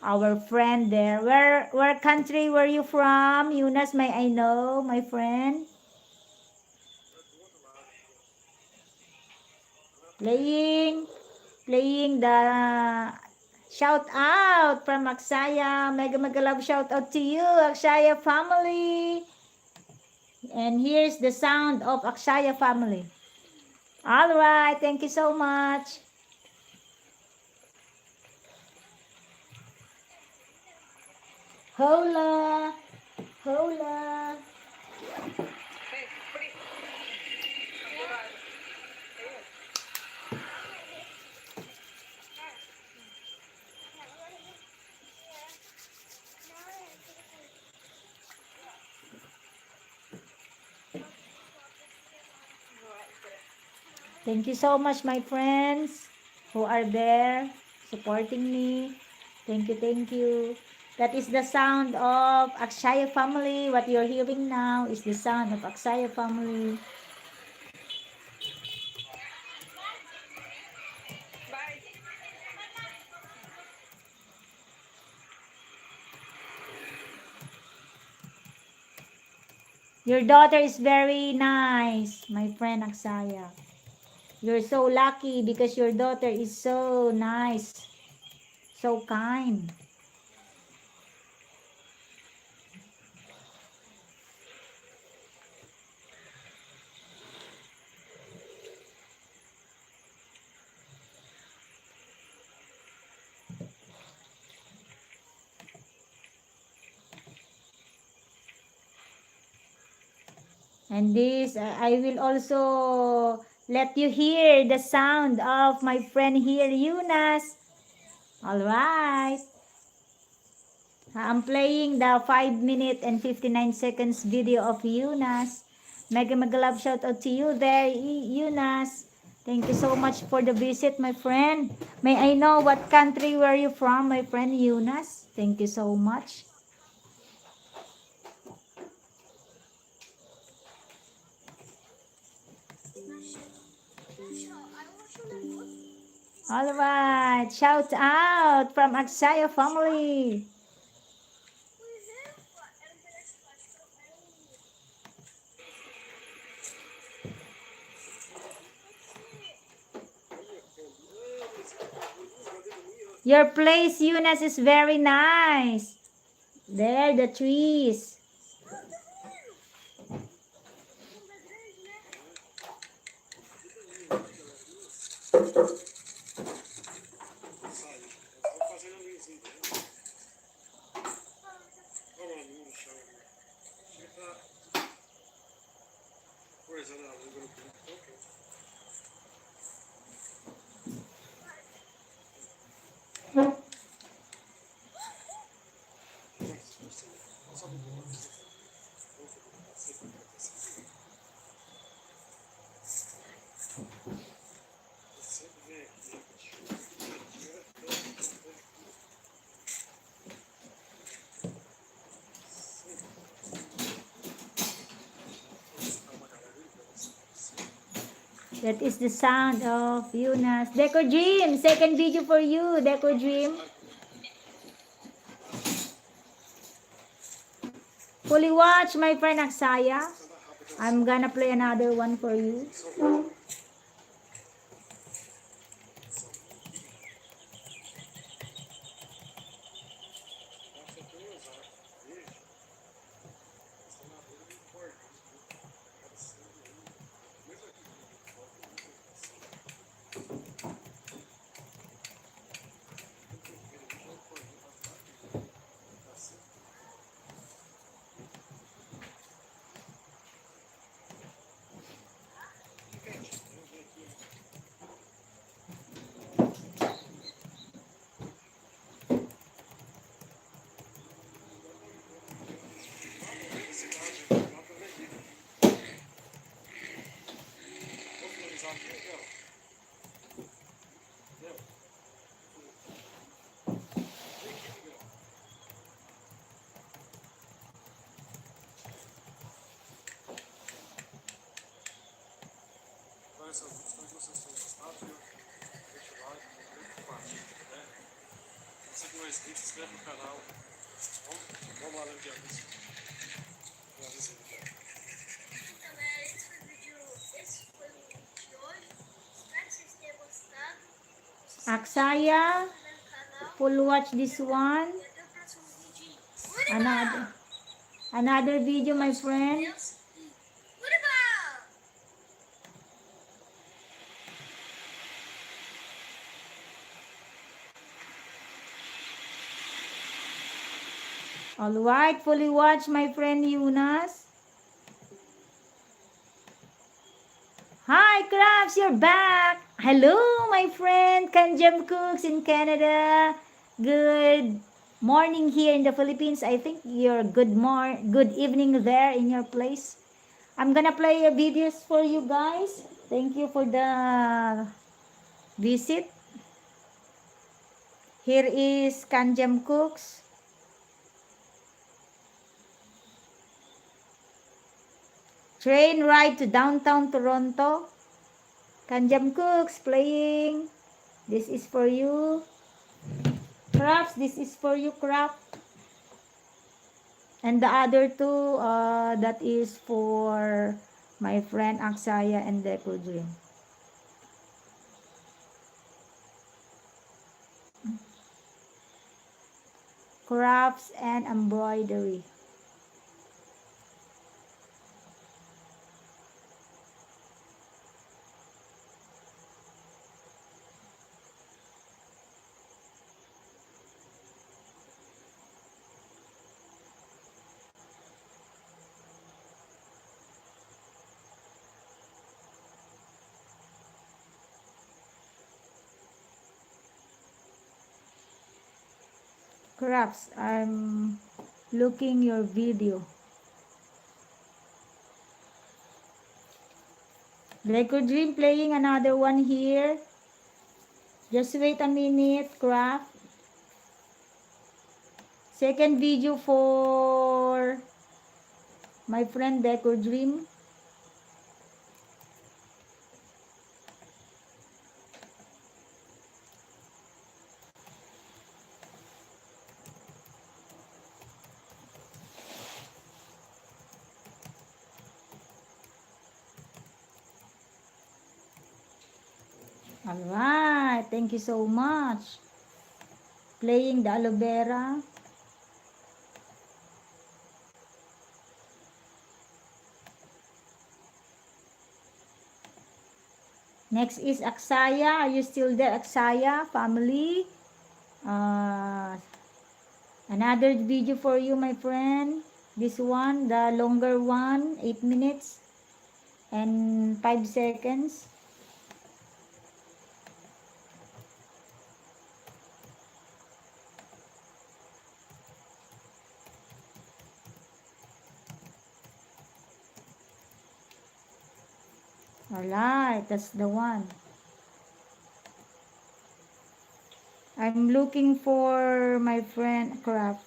Speaker 1: our friend there. Where country were you from, Eunice? May I know, my friend? Playing the shout out from Aksaya. Mega love shout out to you, Aksaya family. And here's the sound of Akshaya family. All right, thank you so much. Hola, hola. Thank you so much, my friends who are there supporting me. Thank you, thank you. That is the sound of Akshaya family. What you're hearing now is the sound of Akshaya family. Your daughter is very nice, my friend Aksaya. You're so lucky because your daughter is so nice, so kind. And this, I will also let you hear the sound of my friend here, Eunice. All right. I'm playing the 5 minute and 59 seconds video of Eunice. Mega love shout out to you there, Eunice. Thank you so much for the visit, my friend. May I know what country were you from, my friend Eunice? Thank you so much. All right, shout out from Aksaya family. Your place, Eunice, is very nice. There, the trees. That is the sound of Eunice. Deco Dream, second video for you, Deco Dream. Fully watch, my friend Aksaya. I'm gonna play another one for you.
Speaker 6: Você que não é inscrito, se inscreve no canal. Vamos lá no dia disso.
Speaker 3: Galera, esse foi o vídeo de hoje. Espero que vocês tenham gostado.
Speaker 1: Aksaya,
Speaker 3: No canal.
Speaker 1: full watch this one.
Speaker 3: E até o próximo vídeo.
Speaker 1: Another video, my friend.
Speaker 3: Deus.
Speaker 1: All right, fully watch, my friend Eunice. Hi, Crafts, you're back. Hello, my friend Kanjam Cooks in Canada. Good morning here in the Philippines. I think you're good evening there in your place. I'm gonna play videos for you guys. Thank you for the visit. Here is Kanjam Cooks. Train ride to downtown Toronto. Kanjam Cooks playing. This is for you. Crafts, this is for you, Craft. And the other two, that is for my friend Aksaya and Deco Dream. Crafts and embroidery. Crafts, I'm looking your video. Deco Dream playing another one here. Just wait a minute, Craft. Second video for my friend Deco Dream. Alright, thank you so much. Playing the aloe vera. Next is Aksaya. Are you still there, Aksaya family? Another video for you, my friend. This one, the longer one, 8 minutes and 5 seconds. Alright, that's the one. I'm looking for my friend Craft.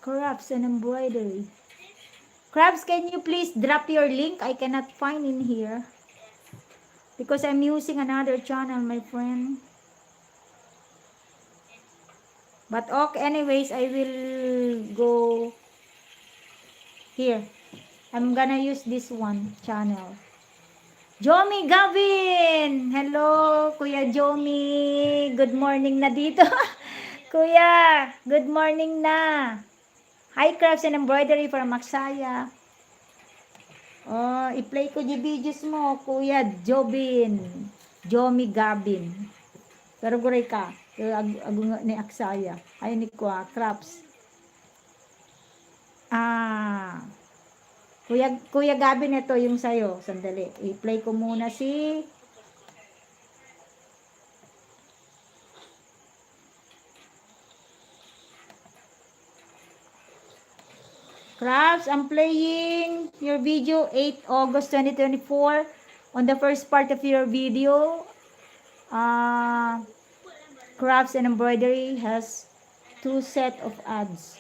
Speaker 1: Crafts and embroidery. Crafts, can you please drop your link? I cannot find in here. Because I'm using another channel, my friend. But okay, anyways, I will go here. I'm gonna use this one channel. Jomi Gavin! Hello, Kuya Jomi. Good morning na dito. Kuya, good morning na. Hi, Crafts and Embroidery from Aksaya. Oh, i-play ko yung videos mo, Kuya Jobin. Jomi Gavin. Pero guray ka. Agung ni Aksaya. Ay ni Kuya Crafts. Kuya Gavin, ito yung sayo. Sandali. I-play ko muna si Crafts. I'm playing your video 8 August 2024. On the first part of your video, Crafts and Embroidery has 2 set of ads.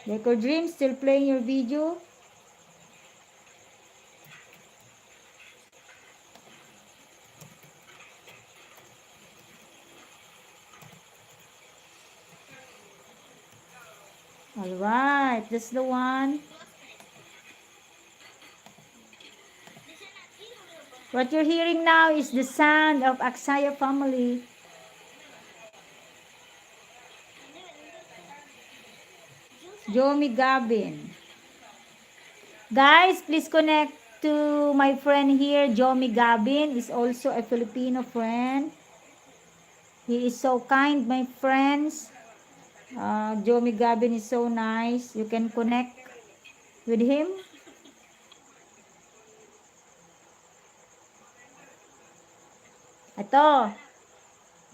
Speaker 1: Deco Dream, still playing your video. Alright, that's the one. What you're hearing now is the sound of Aksaya family. Jomi Gavin. Guys, please connect to my friend here. Jomi Gavin is also a Filipino friend. He is so kind, my friends. Jomi Gavin is so nice. You can connect with him. Ito,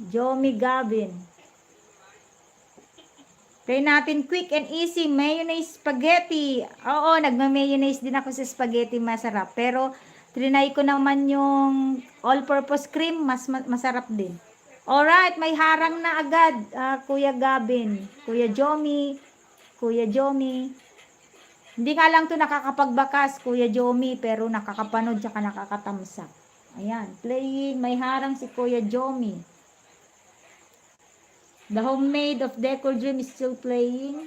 Speaker 1: Jomi Gavin. Try natin quick and easy mayonnaise spaghetti. Oo, nagma-mayonnaise din ako sa spaghetti, masarap. Pero trinay ko naman yung all-purpose cream, masarap din. Alright, may harang na agad, Kuya Gavin, Kuya Jomi, Kuya Jomi. Hindi nga lang to nakakapagbakas, Kuya Jomi, pero nakakapanood tsaka nakakatamsak. Ayan, playing, may harang si Kuya Jomi. The Homemade of Decor Dream is still playing.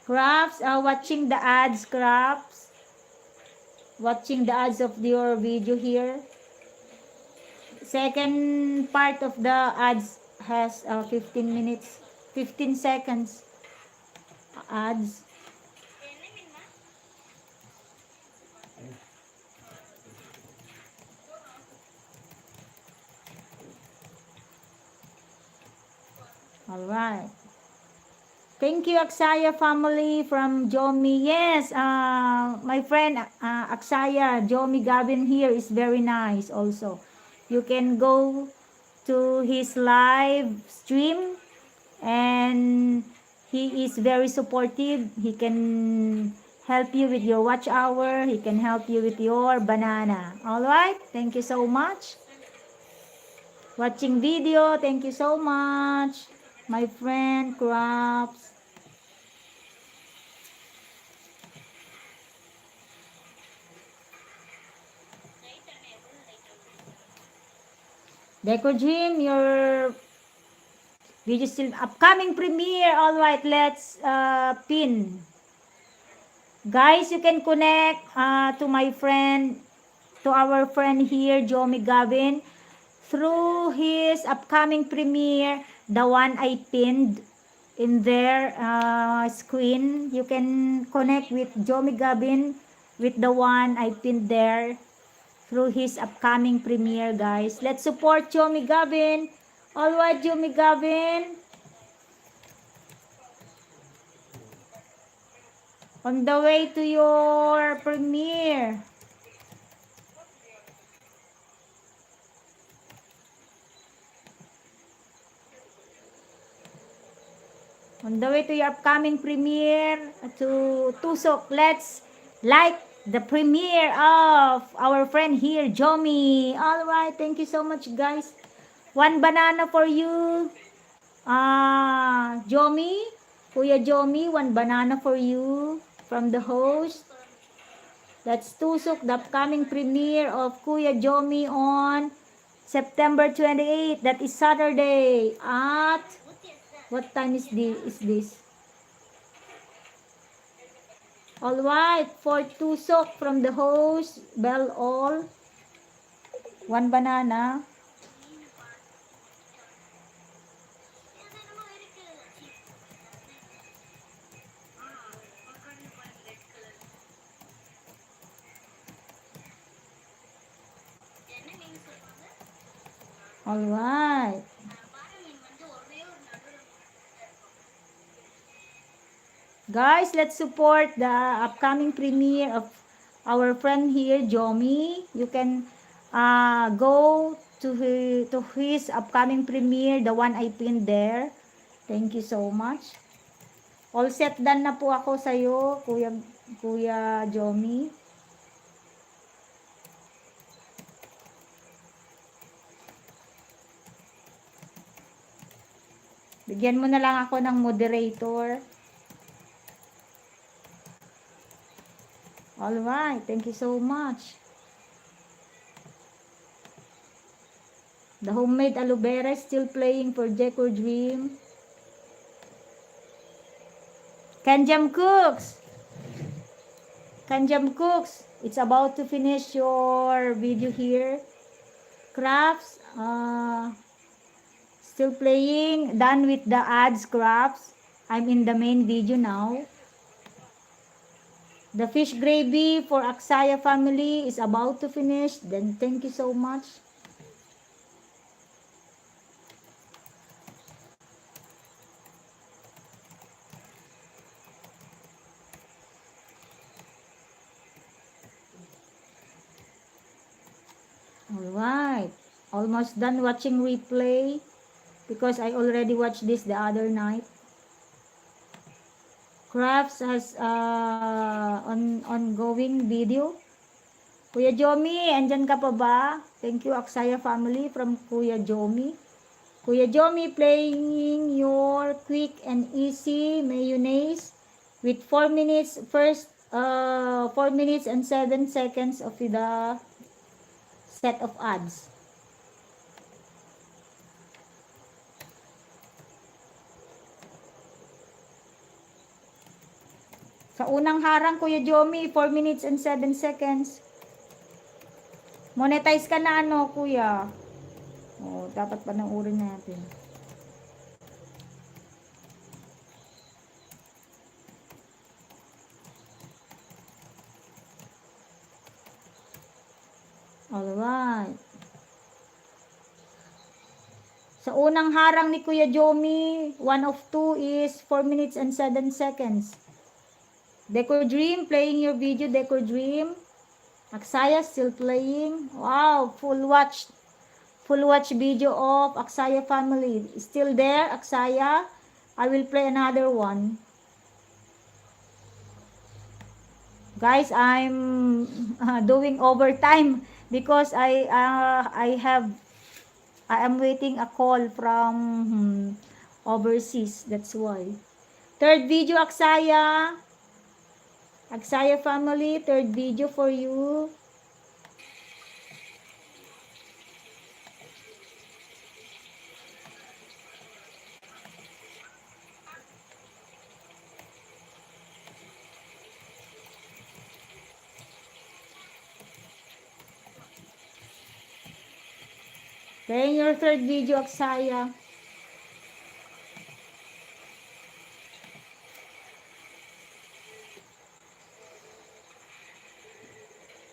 Speaker 1: Crafts, watching the ads, crafts. Watching the ads of your video here. Second part of the ads has 15 minutes, 15 seconds ads. All right. Thank you, Aksaya family from Jomi. Yes, my friend Aksaya, Jomi Gavin here is very nice also. You can go to his live stream and he is very supportive. He can help you with your watch hour. He can help you with your banana. All right. Thank you so much. Watching video. Thank you so much. My friend Crafts. Decor Dream, your video still upcoming premiere. All right, let's pin. Guys, you can connect to my friend, to our friend here, Jomi Gavin, through his upcoming premiere, the one I pinned in their screen. You can connect with Jomi Gavin with the one I pinned there through his upcoming premiere, guys. Let's support Jomi Gavin. All right, Jomi Gavin. On the way to your premiere. On the way to your upcoming premiere to Tusok. Let's like the premiere of our friend here, Jomi. All right, thank you so much, guys. One banana for you, Jomi, Kuya Jomi. One banana for you from the host. That's Tusok, the upcoming premiere of Kuya Jomi on September 28. That is Saturday at what time is this? All right, for Tusok from the host, Bell All. One banana. All right. Guys, let's support the upcoming premiere of our friend here, Jomi. You can go to his upcoming premiere, the one I pinned there. Thank you so much. All set done na po ako sa iyo, Kuya Jomi. Bigyan mo na lang ako ng moderator. All right, thank you so much. The homemade aloe vera is still playing for Decor Dream. Kanjam Cooks. Kanjam Cooks. It's about to finish your video here. Crafts. Still playing. Done with the ads crafts. I'm in the main video now. The fish gravy for Aksaya family is about to finish. Then thank you so much. Alright. Almost done watching replay because I already watched this the other night. Crafts has ongoing video. Kuya Jomi, andyan ka pa ba? Thank you, Aksaya family from Kuya Jomi. Kuya Jomi playing your quick and easy mayonnaise with 4 minutes first 4 minutes and 7 seconds of the set of ads. Sa unang harang, Kuya Jomi, 4 minutes and 7 seconds. Monetize ka na ano, Kuya? Oh, dapat panoorin natin. Alright. Sa unang harang ni Kuya Jomi, 1 of 2 is 4 minutes and 7 seconds. Decor Dream, playing your video, Decor Dream. Aksaya still playing. Wow, full watch video of Aksaya family. Still there, Aksaya. I will play another one. Guys, I'm doing overtime because I am waiting a call from overseas. That's why. Third video, Aksaya. Aksaya family, third video for you. Playing your third video, Aksaya.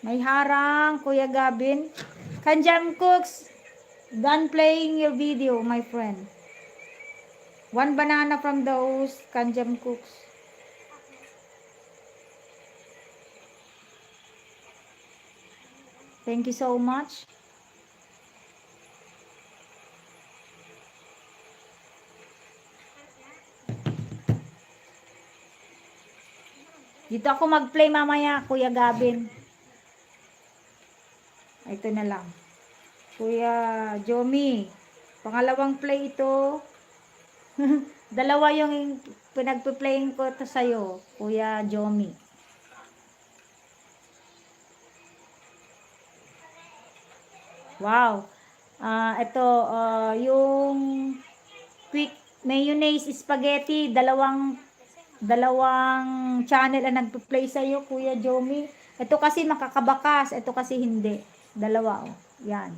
Speaker 1: May harang, Kuya Gabin. Kanjam Cooks, done playing your video, my friend. 1 banana from those Kanjam Cooks. Thank you so much. Dito ako mag-play mamaya, Kuya Gabin. Ito na lang. Kuya Jomi, pangalawang play ito. Dalawa yung pinagpe-playing ko to sa'yo, Kuya Jomi. Wow. Ito, yung quick mayonnaise spaghetti, dalawang channel ang nagpe-play sa'yo, Kuya Jomi. Ito kasi makakabakas, ito kasi hindi. Dalawa, oh. Yan.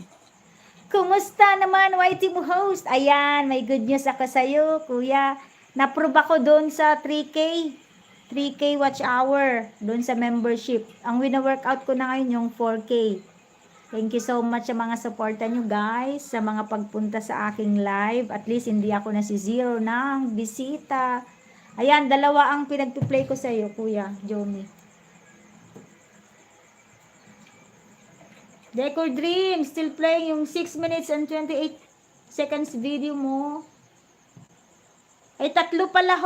Speaker 1: Kumusta naman, YT mo host? Ayan, may good news ako sa'yo, Kuya. Na-prove ako doon sa 3K watch hour, doon sa membership. Ang wina-workout ko na ngayon yung 4K. Thank you so much sa mga suporta nyo, guys, sa mga pagpunta sa aking live. At least, hindi ako nasi-zero ng bisita. Ayan, dalawa ang pinagpi-play ko sa'yo, Kuya Jomi. Decor Dream, still playing yung 6 minutes and 28 seconds video mo. Ay, tatlo pala,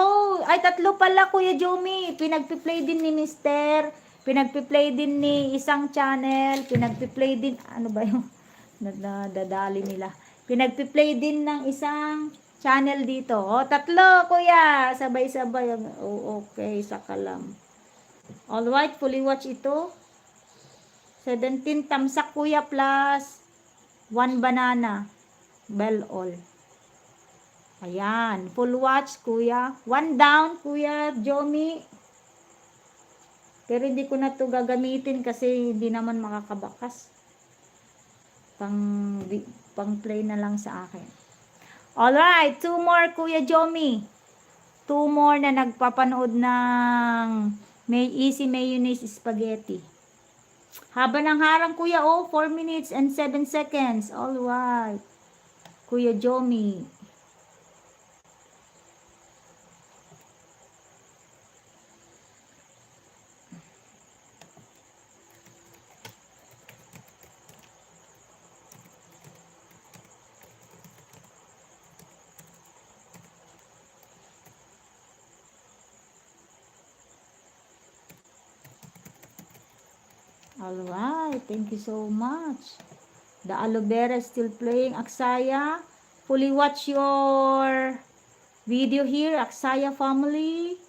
Speaker 1: Kuya Jomi. Pinagpi-play din ni Mister. Pinagpi-play din ni isang channel. Pinagpi-play din, ano ba yung nadadali nila. Pinagpi-play din ng isang channel dito. O, tatlo, Kuya. Sabay-sabay. Oh, okay, saka lang. Alright, fully watch ito. 17 tamsak, Kuya, plus 1 banana. Bell all. Ayan. Full watch, Kuya. 1 down, Kuya Jomi. Pero hindi ko na to gagamitin kasi hindi naman makakabakas. Pang play na lang sa akin. Alright, two more, Kuya Jomi. Two more na nagpapanood ng may easy mayonnaise spaghetti. Haba ng harang, Kuya, 4 minutes and 7 seconds. Alright. Kuya Jomi. Alright, thank you so much. The aloe vera is still playing. Aksaya, fully watch your video here, Aksaya family.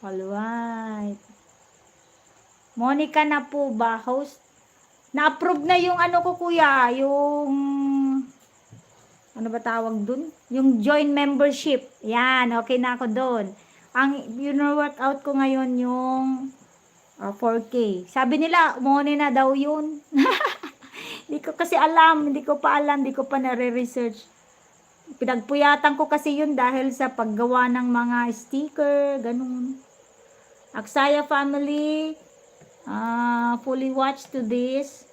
Speaker 1: Alright. Monica na po ba, host? Na-approve na yung ano ko, kuya, yung ano ba tawag dun? Yung join membership. Yan, okay na ako dun. Ang workout ko ngayon yung 4K. Sabi nila, umuni na daw yun. Hindi ko kasi alam, hindi ko pa nare-research. Pinagpuyatan ko kasi yun dahil sa paggawa ng mga sticker, ganun. Aksaya family, fully watch to this.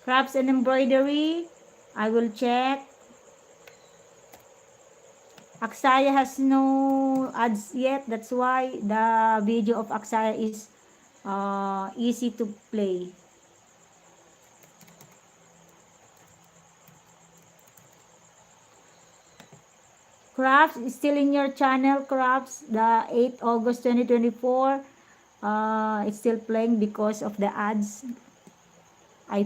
Speaker 1: Crafts and embroidery, I will check. Aksaya has no ads yet. That's why the video of Aksaya is easy to play. Crafts is still in your channel, Crafts. The 8th August 2024. It's still playing because of the ads. I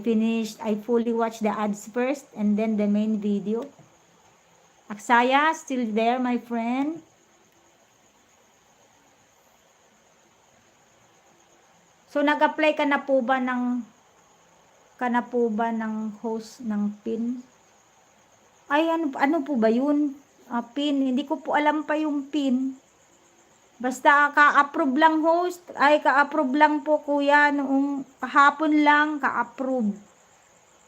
Speaker 1: fully watched the ads first and then the main video. Aksaya, still there, my friend. So, nag-apply ka na po ba ng host ng pin? Ay, ano po ba yun? Pin, hindi ko po alam pa yung pin. Basta ka-approve lang, host. Ay, ka-approve lang po, kuya. Noong kahapon lang, ka-approve.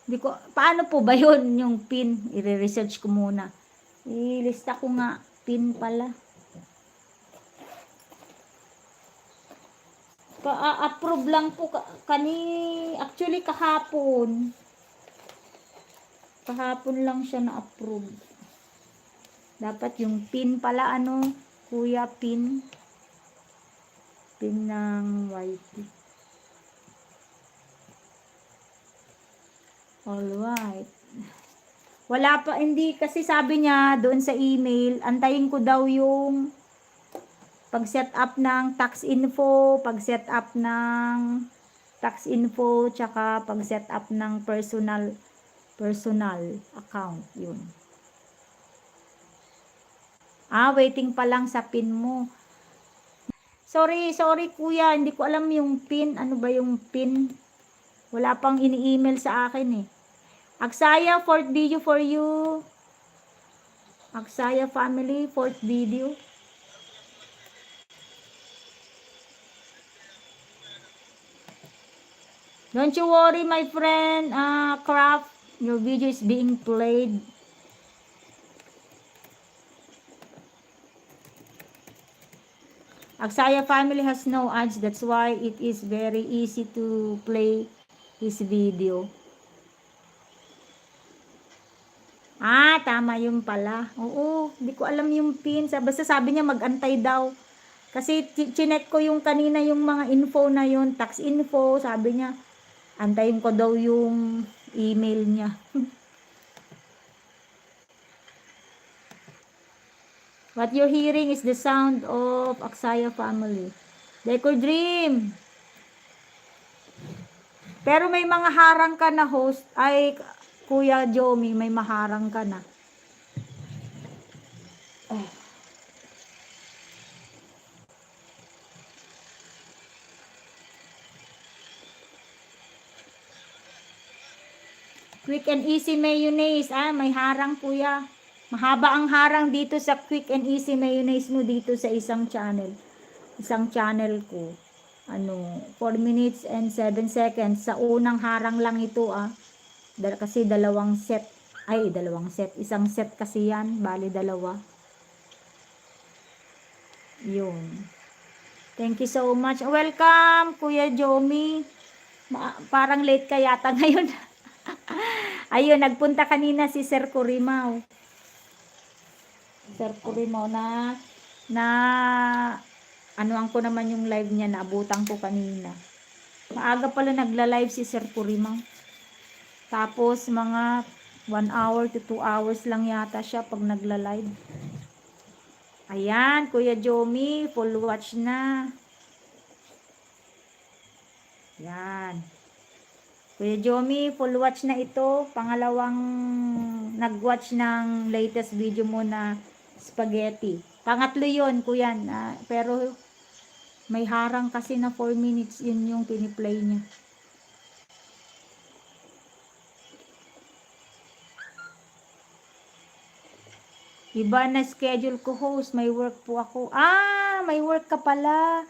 Speaker 1: Hindi ko, paano po ba yun yung pin? I-research ko muna. Ilista ko nga, pin pala. Ka-approve lang po actually kahapon. Kahapon lang siya na-approve. Dapat yung pin pala, kuya, pin ng YT. Alright. Wala pa, hindi, kasi sabi niya doon sa email, antayin ko daw yung pag-set up ng tax info, tsaka pag-set up ng personal account, yun. Waiting pa lang sa pin mo. Sorry kuya, hindi ko alam yung pin. Ano ba yung pin? Wala pang ini-email sa akin eh. Aksaya, 4th video for you. Aksaya family, 4th video. Don't you worry, my friend. Craft, your video is being played. Aksaya family has no ads. That's why it is very easy to play his video. Tama yun pala. Oo, hindi ko alam yung pin. Basta sabi niya mag-antay daw. Kasi chinek ko yung kanina yung mga info na yun. Tax info, sabi niya. Antayin ko daw yung email niya. What you're hearing is the sound of Aksaya family. Decor Dream. Pero may mga harang ka na, host. Ay, Kuya Jomi, may maharang ka na. Quick and Easy Mayonnaise. Ah, may harang kuya. Mahaba ang harang dito sa Quick and Easy Mayonnaise mo dito sa isang channel. Isang channel ko. 4 minutes and 7 seconds. Sa unang harang lang ito ah. Kasi dalawang set. Ay, dalawang set. Isang set kasi yan. Bali, dalawa. Yun. Thank you so much. Welcome, Kuya Jomi. Parang late ka yata ngayon. Ayun, nagpunta kanina si Sir Kurimao. Sir Kurimao na anuan ko naman yung live niya, naabutan ko kanina. Maaga pala nagla-live si Sir Kurimao. Tapos mga 1 hour to 2 hours lang yata siya pag nagla-live. Ayan, Kuya Jomi, full watch na. Yan. Kuya Jomi, full watch na ito. Pangalawang nag-watch ng latest video mo na spaghetti. Pangatlo yun, kuya. Pero may harang kasi na 4 minutes. Yun yung piniplay niya. Iba na schedule ko, host. May work po ako. Ah, may work ka pala.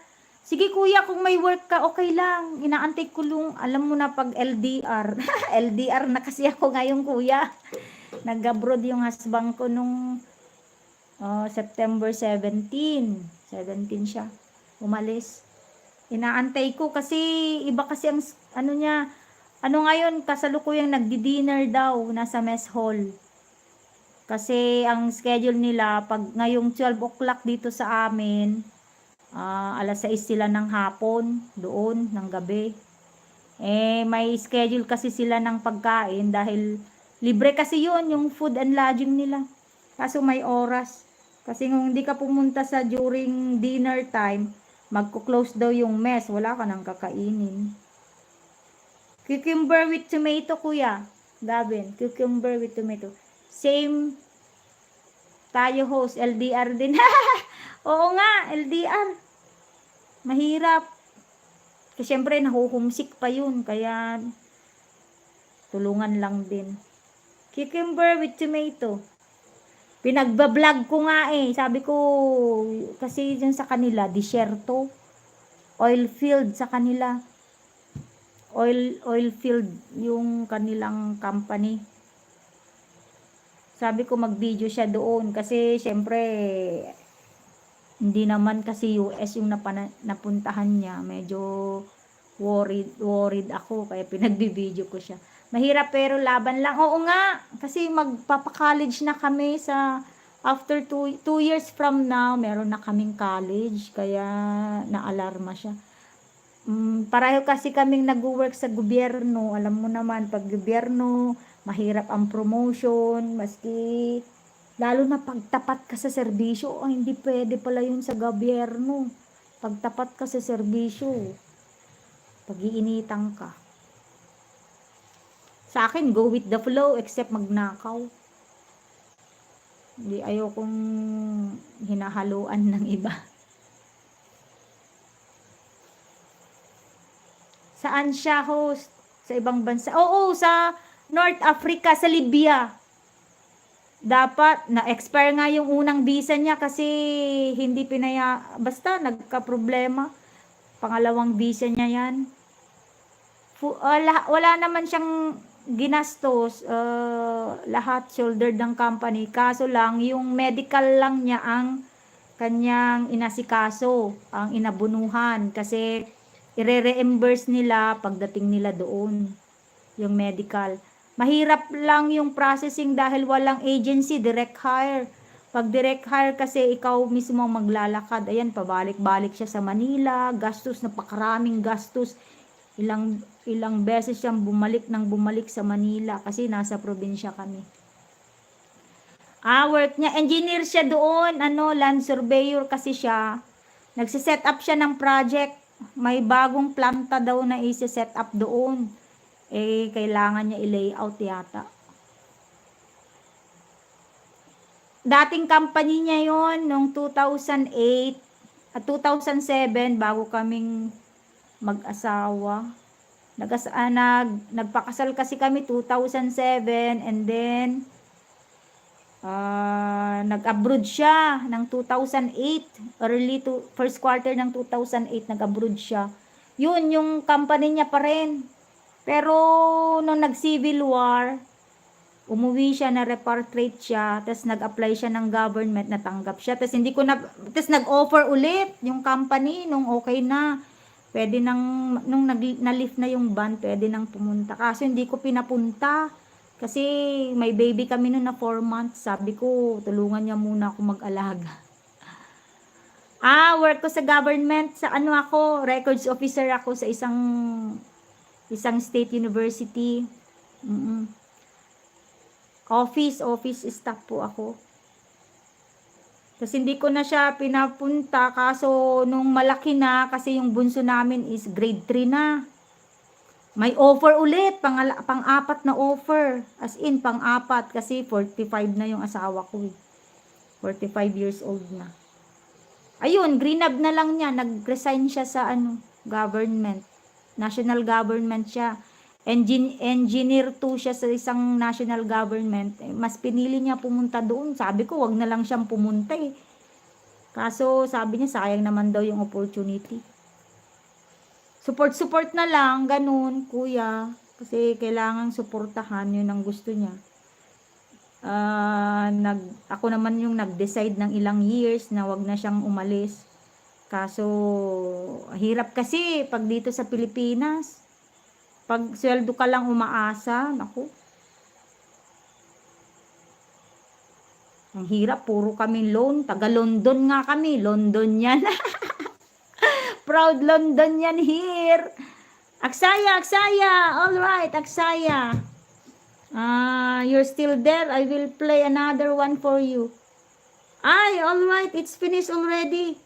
Speaker 1: Sige kuya, kung may work ka, okay lang. Inaantay ko lang. Alam mo na pag LDR. LDR na kasi ako ngayon kuya. Nag-abroad yung husband ko nung September 17. 17 siya. Umalis. Inaantay ko kasi iba kasi ang ano niya. Ano ngayon, kasalukuyang nagdi-dinner daw. Nasa mess hall. Kasi ang schedule nila, pag ngayong 12 o'clock dito sa amin, alas 6 sila ng hapon, doon, ng gabi. May schedule kasi sila ng pagkain dahil libre kasi yun, yung food and lodging nila. Kaso may oras. Kasi kung hindi ka pumunta sa during dinner time, magko-close daw yung mess, wala ka nang kakainin. Cucumber with tomato, kuya. Gavin, cucumber with tomato. Same tayo host, LDR din. Oo nga, LDR. Mahirap. Kasi syempre nahuhumsik pa yun, kaya tulungan lang din. Cucumber with tomato. Pinagbablog ko nga sabi ko, kasi dyan sa kanila, disyerto. Oil field sa kanila. Oil field yung kanilang company. Sabi ko mag-video siya doon kasi syempre hindi naman kasi US yung napuntahan niya. Medyo worried ako kaya pinagbi-video ko siya. Mahirap pero laban lang. Oo nga, kasi magpapa-college na kami sa after 2 years from now, meron na kaming college kaya naalarma siya. Pareho kasi kaming nag-work sa gobyerno. Alam mo naman pag gobyerno, mahirap ang promotion, maski lalo na pagtapat ka sa serbisyo, hindi pwede pala yun sa gobyerno. Pagtapat ka sa serbisyo, pag-iinitan ka. Sa akin, go with the flow, except magnakaw. Hindi, ayokong hinahaluan ng iba. Saan siya host? Sa ibang bansa? Oo, sa North Africa, sa Libya. Dapat, na-expire nga yung unang visa niya kasi hindi basta nagka-problema. Pangalawang visa niya yan. Wala naman siyang ginastos, lahat shouldered ng company. Kaso lang, yung medical lang niya ang kanyang inasikaso, ang inabunuhan. Kasi, ire-reimburse nila pagdating nila doon, yung medical. Mahirap lang yung processing dahil walang agency, direct hire. Pag direct hire kasi ikaw mismo maglalakad. Ayan, pabalik-balik siya sa Manila, gastos, napakaraming gastos. Ilang beses siyang bumalik sa Manila kasi nasa probinsya kami. Work niya, engineer siya doon, land surveyor kasi siya. Nagsiset up siya ng project. May bagong planta daw na i-set up doon. Kailangan niya i-layout yata. Dating company niya yon noong 2008 at 2007 bago kaming mag-asawa. Nagpakasal kasi kami 2007 and then nag-abroad siya ng 2008, first quarter ng 2008 nag-abroad siya. Yun, yung company niya pa rin. Pero nung nag-civil war, umuwi siya, na repatriate siya, tapos nag-apply siya ng government, natanggap siya. Tapos nag-offer ulit yung company nung okay na. Pwede nung na-lift na yung ban, pwede nang pumunta. Kaso hindi ko pinapunta. Kasi may baby kami noon na 4 months. Sabi ko, tulungan niya muna ako mag-alaga. Work ko sa government. Sa ako, records officer ako sa isang state university. Office staff po ako. Tapos hindi ko na siya pinapunta, kaso nung malaki na, kasi yung bunso namin is grade 3 na. May offer ulit, pang-apat na offer. As in, pang-apat, kasi 45 na yung asawa ko. 45 years old na. Ayun, greenab na lang niya, nag-resign siya sa government. National government siya. Engineer 2 siya sa isang national government. Mas pinili niya pumunta doon. Sabi ko, wag na lang siyang pumunta eh. Kaso sabi niya, sayang naman daw yung opportunity. Support na lang, ganun, kuya. Kasi kailangang suportahan, yun ang gusto niya. Ako naman yung nag-decide ng ilang years na wag na siyang umalis. Kaso, hirap kasi pag dito sa Pilipinas. Pag sweldo ka lang umaasa, naku. Ang hirap, puro kami loan. Taga London nga kami, London yan. Proud London yan here. Aksaya, alright, Aksaya. You're still there, I will play another one for you. Alright, it's finished already.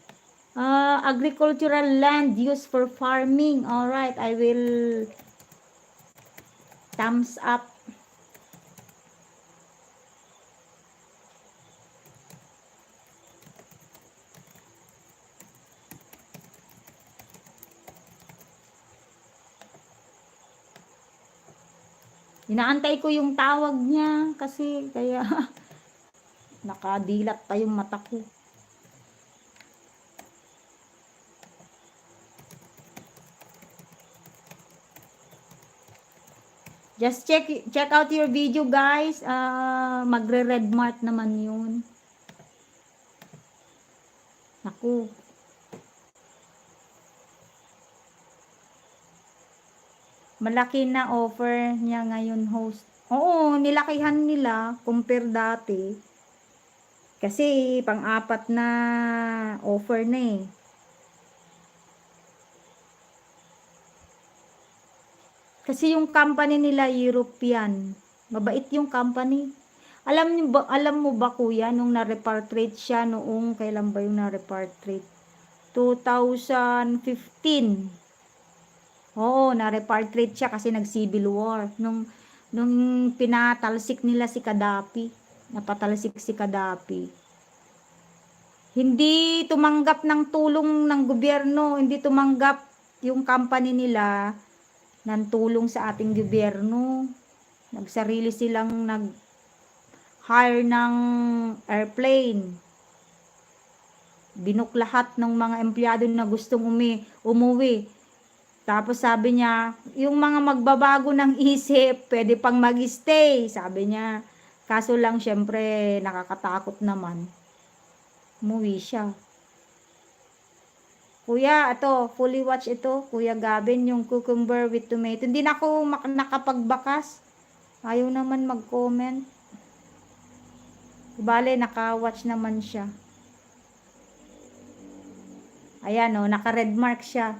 Speaker 1: Agricultural land used for farming. Alright, I will thumbs up. Inaantay ko yung tawag niya kasi kaya nakadilat pa yung mata ko. Just check out your video, guys. Magre-red mark naman yun. Naku. Malaki na offer niya ngayon, host. Oo, nilakihan nila compare dati. Kasi pang-apat na offer na eh. Kasi yung company nila European. Mabait yung company. Alam mo ba kuya, nung na-repatriate siya noong, kailan ba yung na-repatriate? 2015. Oo, na-repatriate siya kasi nag-civil war. Nung pinatalsik nila si Gaddafi. Napatalsik si Gaddafi. Hindi tumanggap ng tulong ng gobyerno. Hindi tumanggap yung company nila ng tulong sa ating gobyerno. Nagsarili silang nag-hire ng airplane. Binook lahat ng mga empleyado na gustong umuwi. Tapos sabi niya, yung mga magbabago ng isip, pwede pang mag-stay, sabi niya. Kaso lang, syempre, nakakatakot naman. Umuwi siya. Kuya, ito, fully watch ito. Kuya Gavin, yung cucumber with tomato. Hindi na ako nakapagbakas. Ayaw naman mag-comment. Bale, naka-watch naman siya. Ayan, oh, naka-red mark siya.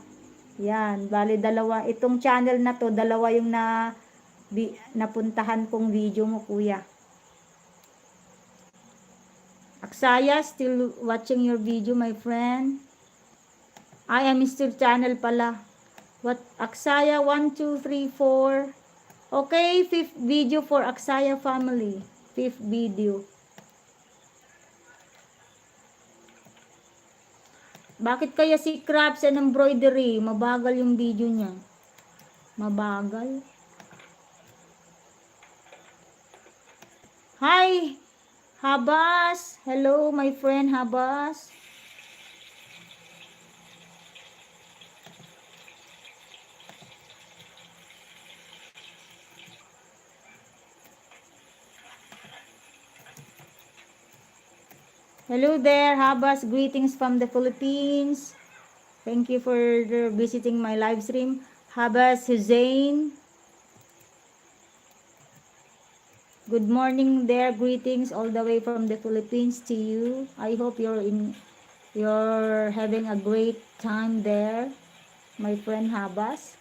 Speaker 1: Yan, bale, dalawa. Itong channel na to, dalawa yung napuntahan kong video mo, kuya. Aksaya, still watching your video, my friend. I am still channel pala. What? Aksaya 1, 2, 3, 4. Okay, 5th video for Aksaya family. 5th video. Bakit kaya si Crabs and Embroidery? Mabagal yung video niya. Mabagal. Hi, Habas. Hello, my friend Habas. Hello there, Habas. Greetings from the Philippines. Thank you for visiting my live stream. Habas Hussein. Good morning there. Greetings all the way from the Philippines to you. I hope you're having a great time there, my friend Habas.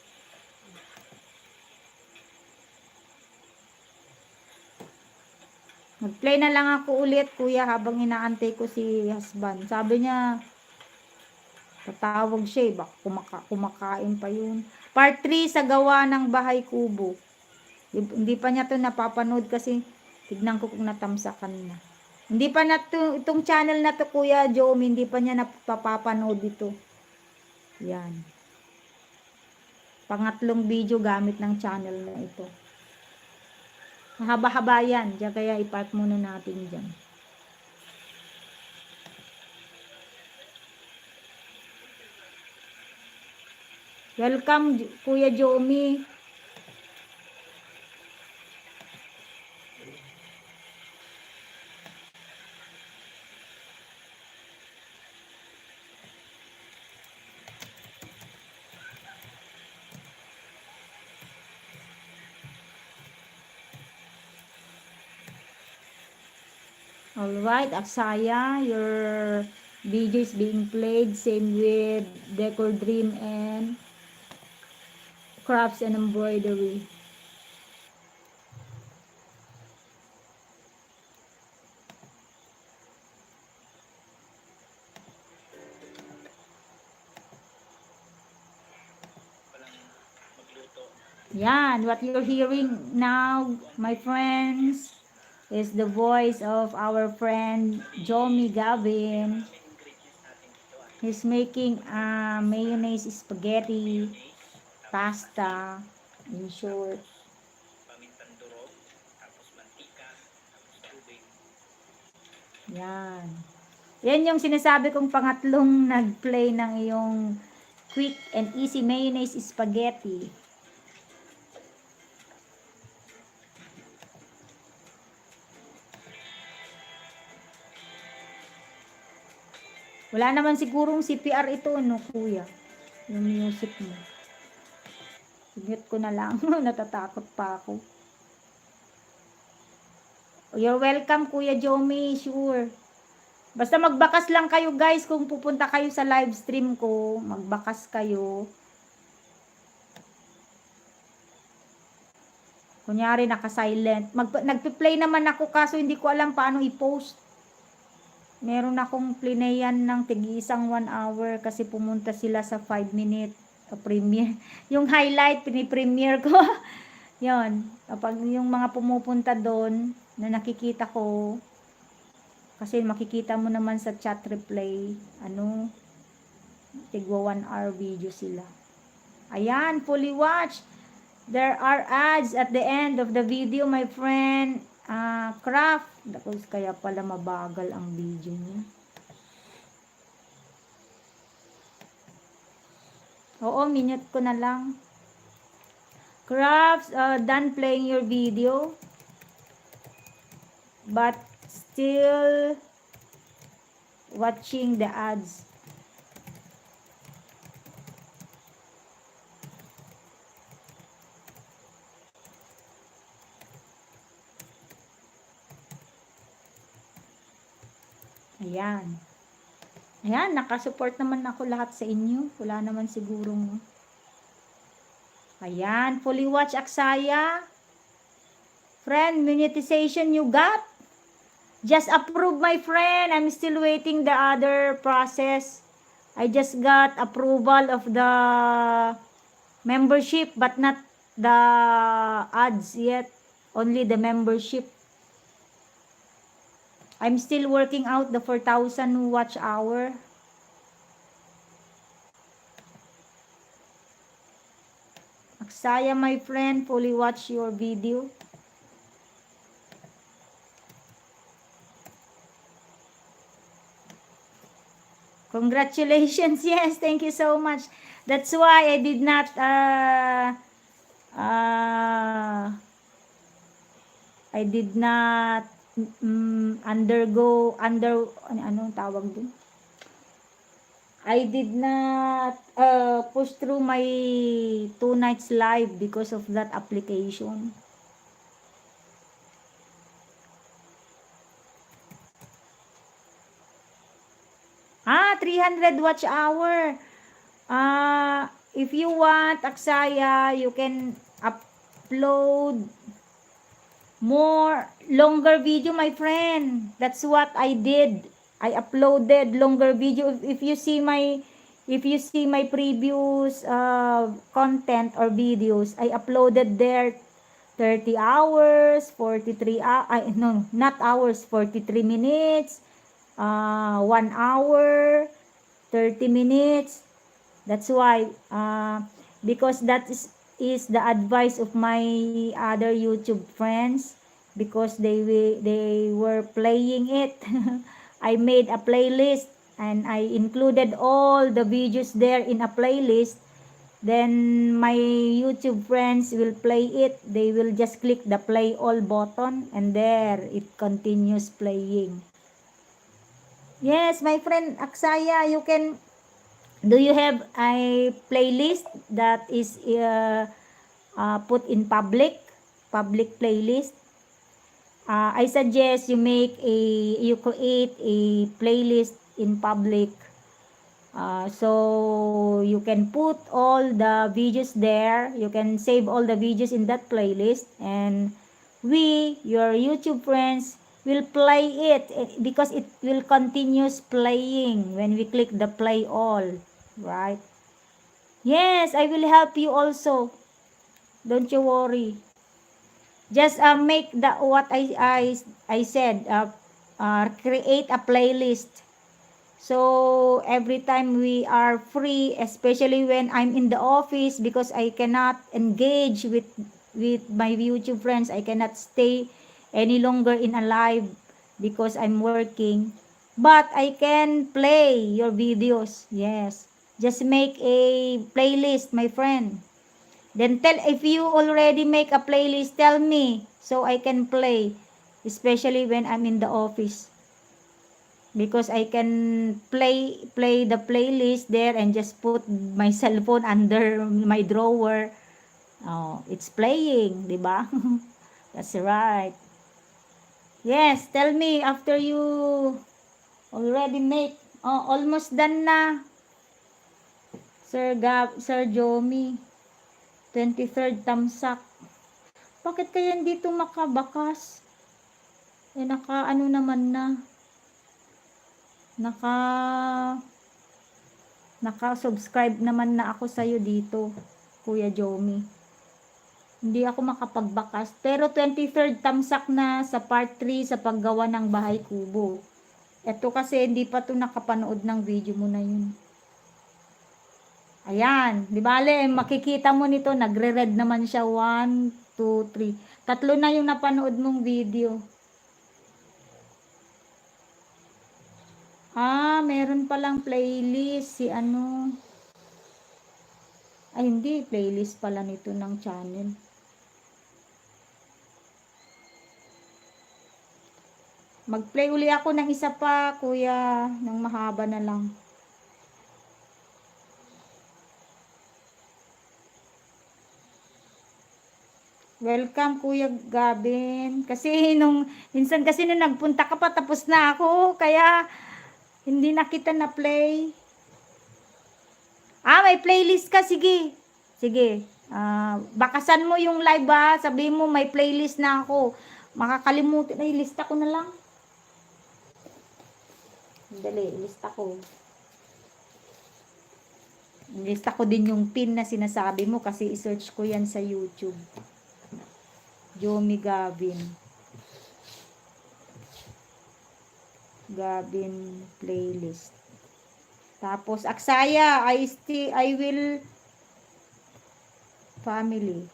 Speaker 1: Mag-play na lang ako ulit, kuya, habang inaantay ko si husband. Sabi niya, tatawag siya, baka kumakain pa yun. Part 3 sa gawa ng bahay kubo. Hindi pa niya to napapanood kasi tignan ko kung natamsakan na. Hindi pa na to, itong channel na to, Kuya Jom, hindi pa niya napapanood ito. Yan. Pangatlong video gamit ng channel na ito. Mahaba-haba yan. Diyan kaya ipark muna natin dyan. Welcome, Kuya Jomi. Alright, Aksaya, your video is being played. Same with Decor Dream and Crafts and Embroidery. Yan, what you're hearing now, my friends, is the voice of our friend Jomi Gavin. He's making mayonnaise spaghetti, pasta, in short. Yan. Yan yung sinasabi kong pangatlong nag-play ng iyong quick and easy mayonnaise spaghetti. Wala naman sigurong CPR ito, no, kuya? Yung music mo. Mute ko na lang. Natatakot pa ako. You're welcome, Kuya Jomi. Sure. Basta magbakas lang kayo, guys. Kung pupunta kayo sa live stream ko, magbakas kayo. Kunyari, naka-silent. Nagpi-play naman ako, kaso hindi ko alam paano i-post. Meron akong plineyan ng tig-isang 1 hour kasi pumunta sila sa 5-minute premiere. Yung highlight, pini-premiere ko. Yon. Kapag yung mga pumupunta doon na nakikita ko, kasi makikita mo naman sa chat replay, tigwa 1 hour video sila. Ayan, fully watch. There are ads at the end of the video, my friend. Craft. Kaya pala mabagal ang video niya. Oo, minute ko na lang. Crafts, done playing your video. But still watching the ads. Ayan. Ayan, nakasupport naman ako lahat sa inyo. Wala naman sigurong. Ayan, fully watch Aksaya. Friend, monetization you got? Just approve, my friend. I'm still waiting the other process. I just got approval of the membership but not the ads yet. Only the membership. I'm still working out the 4,000 watch hour. Aksaya, my friend, fully watch your video. Congratulations. Yes, thank you so much. That's why I did not I did not anong tawag dun? I did not push through my 2 nights live because of that application. Ah, 300 watch hour. If you want, Aksaya, you can upload more longer video, my friend. That's what I did. I uploaded longer video. If you see my previous content or videos, I uploaded there 30 hours, 43 no, not hours, 43 minutes, 1 hour, 30 minutes. That's why because that is the advice of my other YouTube friends, because they were playing it. I made a playlist and I included all the videos there in a playlist. Then my YouTube friends will play it. They will just click the play all button and there it continues playing. Yes, my friend Aksaya, you can. Do you have a playlist that is put in public playlist? I suggest you create a playlist in public. So you can put all the videos there. You can save all the videos in that playlist, and your YouTube friends, will play it because it will continuous playing when we click the play all, right? Yes, I will help you also. Don't you worry. Just make what I said. Create a playlist. So every time we are free, especially when I'm in the office, because I cannot engage with my YouTube friends, I cannot stay any longer in a live because I'm working. But I can play your videos. Yes. Just make a playlist, my friend. Then if you already make a playlist, tell me so I can play, especially when I'm in the office. Because I can play the playlist there and just put my cell phone under my drawer. Oh, it's playing, di ba? That's right. Yes, tell me after you already make. Oh, almost done na. Sir Jomi. 23rd tamsak. Bakit kaya hindi ito makabakas? Naka-ano naman na. Naka-subscribe naman na ako sa'yo dito, Kuya Jomi. Hindi ako makapagbakas. Pero 23rd tamsak na sa part 3 sa paggawa ng bahay kubo. Ito kasi hindi pa to nakapanood ng video mo na yun. Ayan, di bale, makikita mo nito, nagre-red naman siya, 1, 2, 3. 3 na yung napanood mong video. Meron palang playlist si ano. Ay, hindi, playlist pala nito ng channel. Mag-play uli ako ng isa pa, kuya, ng mahaba na lang. Welcome, Kuya Gavin. Kasi minsan kasi nung nagpunta ka pa, tapos na ako. Kaya, hindi na kita na-play. May playlist ka. Sige. Sige. Bakasan mo yung live ba? Sabihin mo, may playlist na ako. Makakalimutin. Ay, lista ko na lang. Dali, lista ko. Lista ko din yung pin na sinasabi mo kasi i-search ko yan sa YouTube. Jomi Gavin. Gavin playlist. Tapos Aksaya, I will family.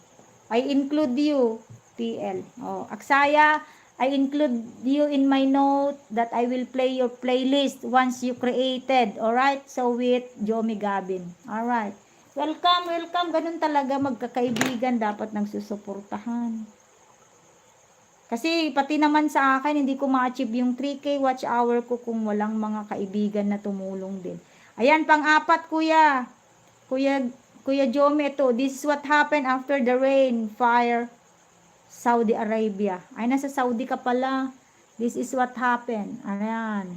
Speaker 1: I include you, TL. Oh, Aksaya, I include you in my note that I will play your playlist once you created. Alright? So with Jomi Gabin. Alright. Welcome, welcome. Ganun talaga magkakaibigan. Dapat nagsusuportahan. Kasi pati naman sa akin, hindi ko ma-achieve yung 3K watch hour ko kung walang mga kaibigan na tumulong din. Ayan, pang-apat, kuya. Kuya Jomi, ito. This is what happened after the rain, fire, Saudi Arabia. Ay, nasa Saudi ka pala. This is what happened. Ayan.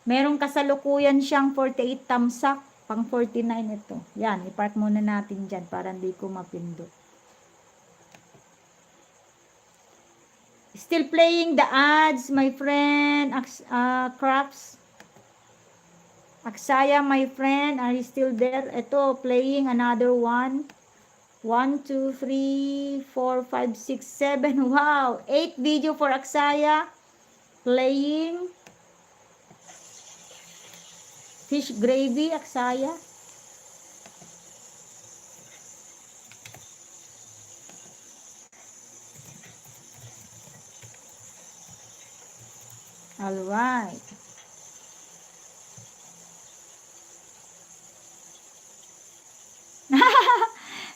Speaker 1: Merong kasalukuyan siyang 48 tamsak. Pang 49 ito. Yan, i-park muna natin dyan para hindi ko mapindot. Still playing the ads, my friend. Crafts. Aksaya, my friend, are you still there? Ito, playing another one. 1, 2, 3, 4, 5, 6, 7. Wow! 8 video for Aksaya. Playing. Fish gravy, Aksaya. Alright.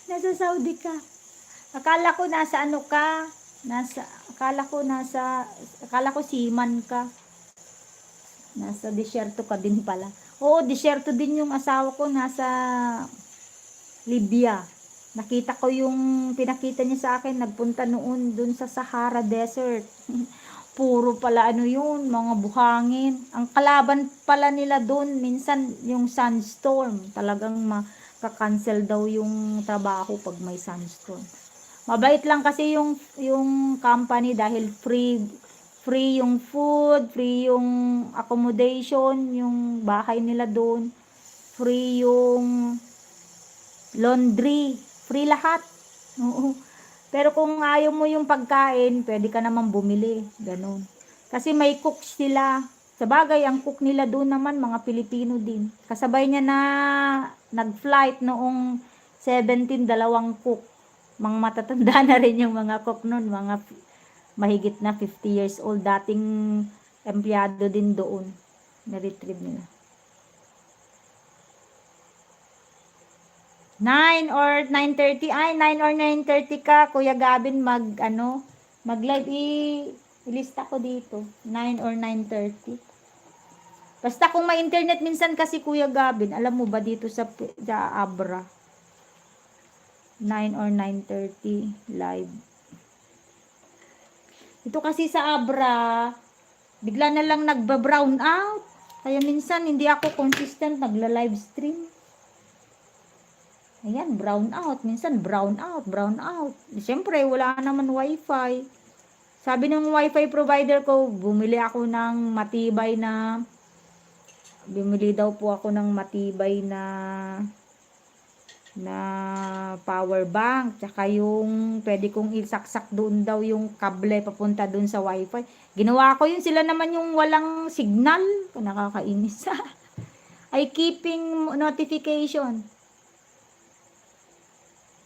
Speaker 1: Nasa Saudi ka. Akala ko nasa ano ka. Akala ko seaman ka. Nasa disyerto ka din pala. Oo, disyerto din yung asawa ko. Nasa Libya. Nakita ko yung pinakita niya sa akin. Nagpunta noon dun sa Sahara Desert. Puro pala ano yun, mga buhangin. Ang kalaban pala nila dun, minsan yung sandstorm. Talagang makakancel daw yung trabaho pag may sandstorm. Mabait lang kasi yung company dahil free yung food, free yung accommodation, yung bahay nila doon, free yung laundry, free lahat. Oo. Pero kung ayaw mo yung pagkain, pwede ka naman bumili, ganun. Kasi may cook sila. Sa bagay, ang cook nila doon naman mga Pilipino din. Kasabay niya na nag-flight noong 17, dalawang cook. Mga matatanda na rin yung mga cook noon, mga mahigit na 50 years old, dating empleyado din doon. Na-retrieve nila. 9 or 9:30. Ay, 9 or 9:30 ka, Kuya Gabin, mag-live. Ilista ko dito. 9 or 9:30. Basta kung may internet minsan kasi, Kuya Gabin, alam mo ba dito sa Abra? 9 or 9:30 live. Ito kasi sa Abra, bigla na lang nagba-brown out. Kaya minsan hindi ako consistent nagla-live stream. Ayan, brown out. Minsan brown out. Siyempre, wala naman wifi. Sabi ng wifi provider ko, bumili daw po ako ng matibay na power bank. Tsaka yung pwede kong isaksak doon daw yung kable papunta doon sa wifi. Ginawa ko yun. Sila naman yung walang signal. Nakakainis. I keeping notification.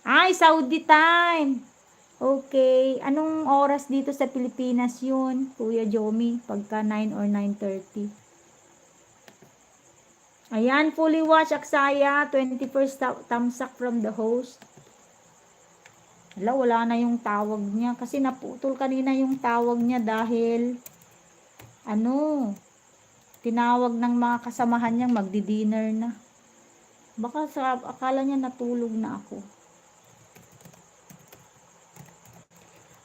Speaker 1: Ay, Saudi time. Okay. Anong oras dito sa Pilipinas yun, Kuya Jomi? Pagka 9 or 9:30. Ayan, fully watch, Aksaya. 21st thumbs up from the host. Wala na yung tawag niya. Kasi naputol kanina yung tawag niya dahil tinawag ng mga kasamahan niyang magdi-dinner na. Baka akala niya natulog na ako.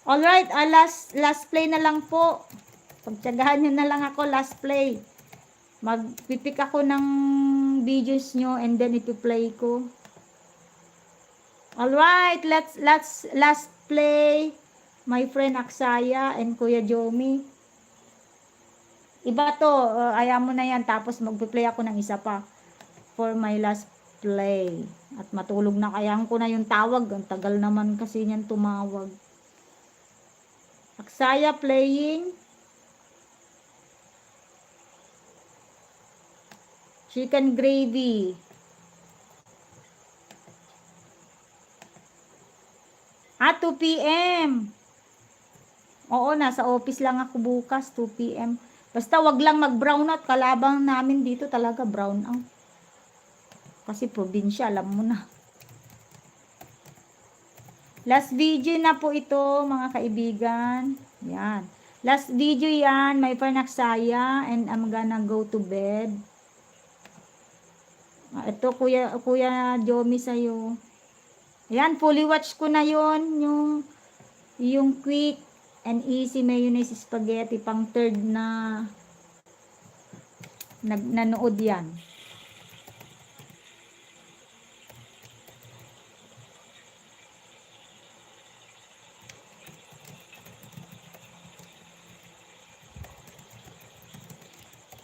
Speaker 1: Alright, last play na lang po. Pagtiyagahan nyo na lang ako, last play. Magpipick ako ng videos nyo and then ipi-play ko. Alright, let's last play. My friend Aksaya and Kuya Jomi. Iba to, ayaw mo na yan. Tapos magpi-play ako ng isa pa for my last play. At matulog na, kaya ko na yung tawag. Ang tagal naman kasi niyan tumawag. Aksaya playing. Chicken gravy. 2 p.m. Oo, nasa office lang ako bukas, 2 p.m. Basta wag lang mag-brown out. Kalabang namin dito talaga brown out. Kasi probinsya, alam mo na. Last video na po ito, mga kaibigan. Yan. Last video yan, my friend Aksaya, and I'm gonna go to bed. Ito, Kuya Jomi sa'yo. Ayan, fully watch ko na yon yung quick and easy mayonnaise spaghetti, pang third na nanood yan.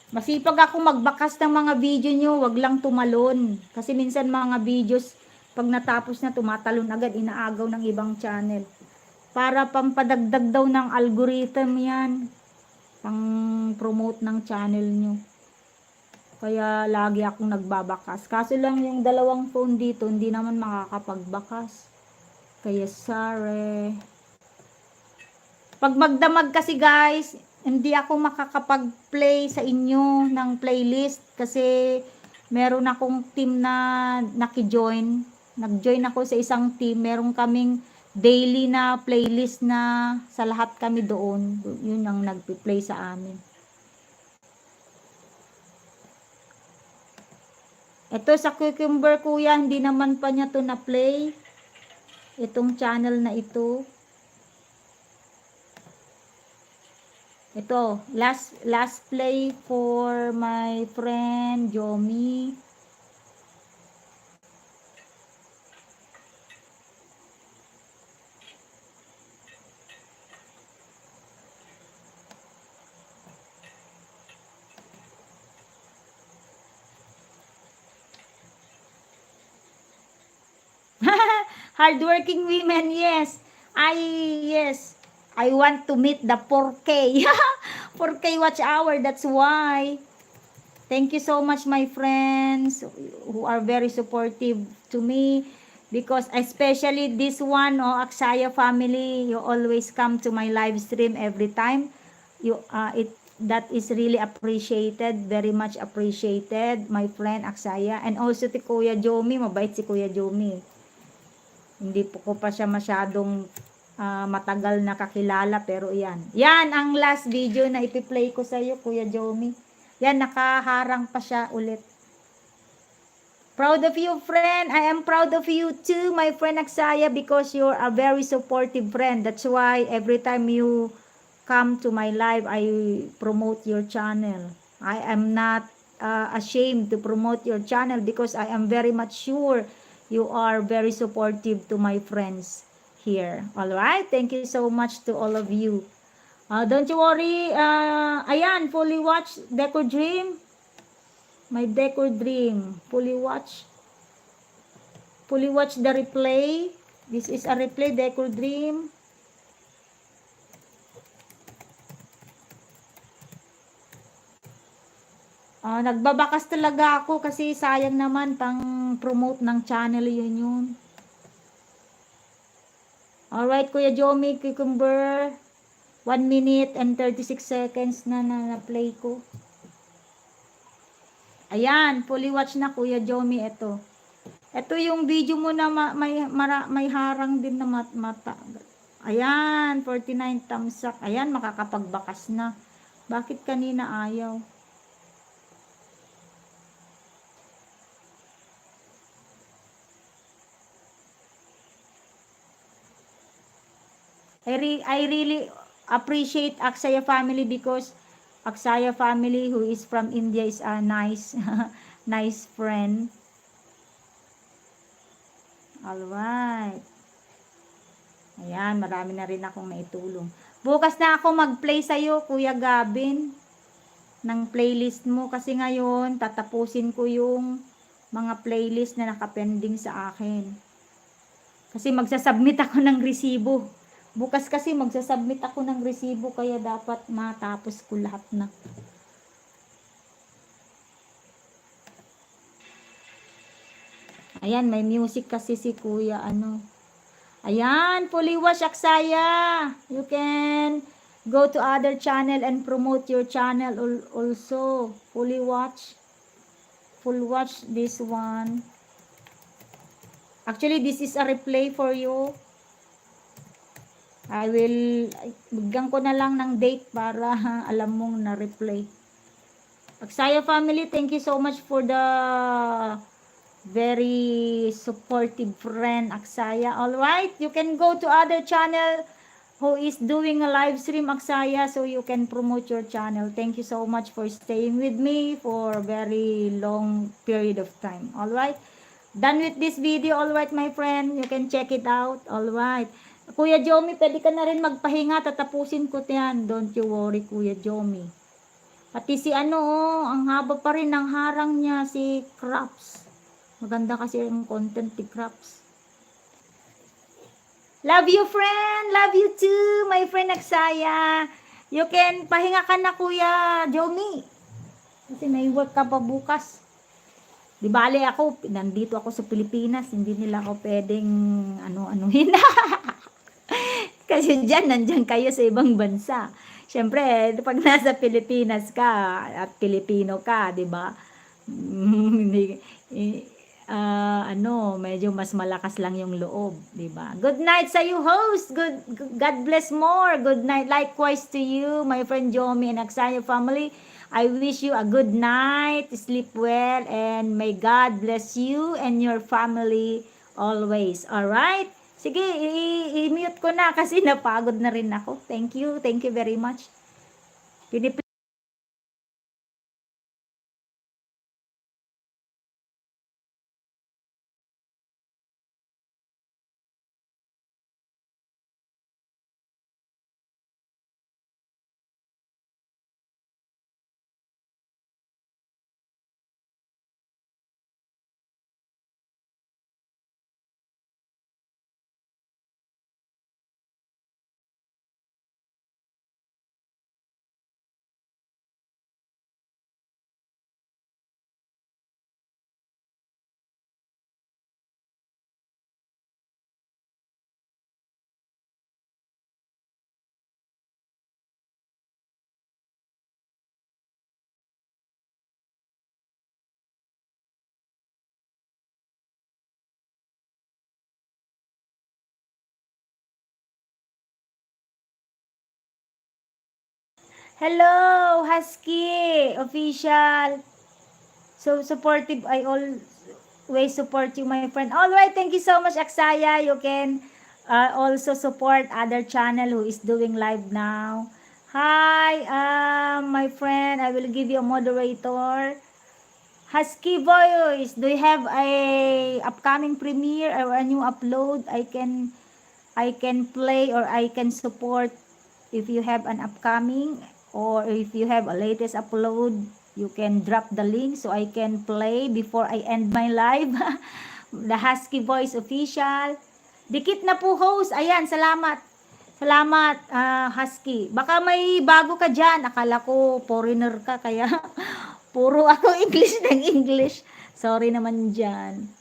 Speaker 1: Masipag ako magbakas ng mga video nyo, wag lang tumalon. Kasi minsan mga videos, pag natapos na tumatalon agad, inaagaw ng ibang channel. Para pampadagdag daw ng algorithm yan. Pang promote ng channel nyo. Kaya lagi akong nagbabakas. Kaso lang yung dalawang phone dito, hindi naman makakapagbakas. Kaya sorry. Pag magdamag kasi guys, hindi ako makakapag-play sa inyo ng playlist kasi meron akong team na naki-join. Nag-join ako sa isang team. Meron kaming daily na playlist na sa lahat kami doon. Yun ang nagpi-play sa amin. Ito sa Cucumber Kuya, hindi naman pa niya to na-play. Itong channel na ito. Ito, last play for my friend Jomi. Hardworking women, yes. Yes. I want to meet the 4K. 4K watch hour, that's why. Thank you so much, my friends who are very supportive to me. Because especially this one, Aksaya family, you always come to my live stream every time. That is really appreciated, very much appreciated, my friend Aksaya. And also to Kuya Jomi, mabait si Kuya Jomi. Hindi po ko pa siya masyadong matagal na kakilala, pero yan. Yan ang last video na ipi-play ko sa iyo, Kuya Jomi. Yan, nakaharang pa siya ulit. Proud of you, friend. I am proud of you too, my friend Aksaya, because you're a very supportive friend. That's why every time you come to my live, I promote your channel. I am not ashamed to promote your channel because I am very much sure you are very supportive to my friends here. Alright? Thank you so much to all of you. Don't you worry. Ayan, fully watch Deco Dream. My Deco Dream. Fully watch. Fully watch the replay. This is a replay, Deco Dream. Nagbabakas talaga ako kasi sayang naman pang promote ng channel yun. Alright, Kuya Jomi, Cucumber. 1 minute and 36 seconds na play ko. Ayan, fully watch na Kuya Jomi ito. Ito yung video mo na may harang din na mata. Ayan, 49 thumbs up. Ayan, makakapagbakas na. Bakit kanina ayaw? I really appreciate Aksaya family because Aksaya family who is from India is a nice nice friend. Alright. Ayan, marami na rin akong naitulong. Bukas na ako mag-play sa'yo, Kuya Gavin, ng playlist mo. Kasi ngayon, tatapusin ko yung mga playlist na nakapending sa akin. Kasi magsasubmit ako ng resibo. Bukas kasi magsasubmit ako ng resibo, kaya dapat matapos ko lahat na. Ayan, may music kasi si Kuya, Ayan, fully watch Aksaya. You can go to other channel and promote your channel also. Fully watch. Full watch this one. Actually, this is a replay for you. Bigyan ko na lang ng date para alam mong na-replay. Aksaya family, thank you so much for the very supportive friend, Aksaya. Alright, you can go to other channel who is doing a live stream, Aksaya, so you can promote your channel. Thank you so much for staying with me for a very long period of time. Alright, done with this video. Alright, my friend, you can check it out. Alright, Kuya Jomi, pwede ka na rin magpahinga. Tatapusin ko yan. Don't you worry, Kuya Jomi. Pati si ang haba pa rin ng harang niya, si Craps. Maganda kasi yung content ni Craps. Love you, friend. Love you too, my friend Aksaya. You can pahinga ka na, Kuya Jomi. Kasi may work ka pa bukas. Di bale ako, nandito ako sa Pilipinas. Hindi nila ako pwedeng ano-anuhin. Kasi nandiyan kayo sa ibang bansa. Siyempre, pag nasa Pilipinas ka at Pilipino ka, di ba? Medyo mas malakas lang yung loob, di ba? Good night sa you, host. God bless more. Good night. Likewise to you, my friend Jomi and Aksaya family. I wish you a good night. Sleep well, and may God bless you and your family always. All right? Sige, i-mute ko na kasi napagod na rin ako. Thank you very much. Hello, Husky official. So supportive. I always support you, my friend. All right, thank you so much, Aksaya. You can also support other channel who is doing live now. Hi, my friend. I will give you a moderator. Husky Voice, do you have a upcoming premiere or a new upload? I can play or I can support if you have an upcoming, or if you have a latest upload, you can drop the link so I can play before I end my live. The Husky Voice official. Dikit na po, host. Ayan, salamat. Salamat, Husky. Baka may bago ka dyan. Akala ko foreigner ka, kaya puro ako English ng English. Sorry naman dyan.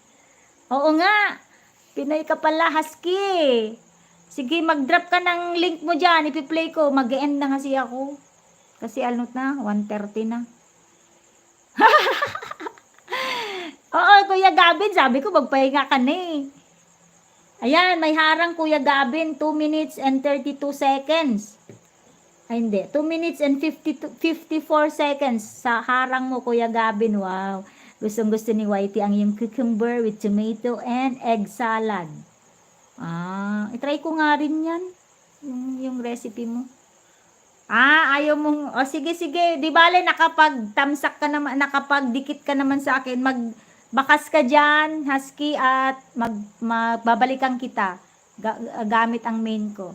Speaker 1: Oo nga. Pinoy ka pala, Husky. Sige, mag-drop ka ng link mo dyan. Ipi-play ko. Mag-end na kasi ako. Kasi na, 1:30 na. Oo, Kuya Gavin, sabi ko magpahinga ka na eh. Ayan, may harang Kuya Gavin, 2 minutes and 32 seconds. Ay hindi, 2 minutes and 54 seconds sa harang mo, Kuya Gavin. Wow, gustong-gusto ni Whitey ang yung cucumber with tomato and egg salad. Itry ko nga rin yan, yung recipe mo. Ayaw mong, sige, di bale, nakapag-tamsak ka naman, nakapag-dikit ka naman sa akin, magbakas ka dyan, Husky, at magbabalikan kita, gamit ang main ko.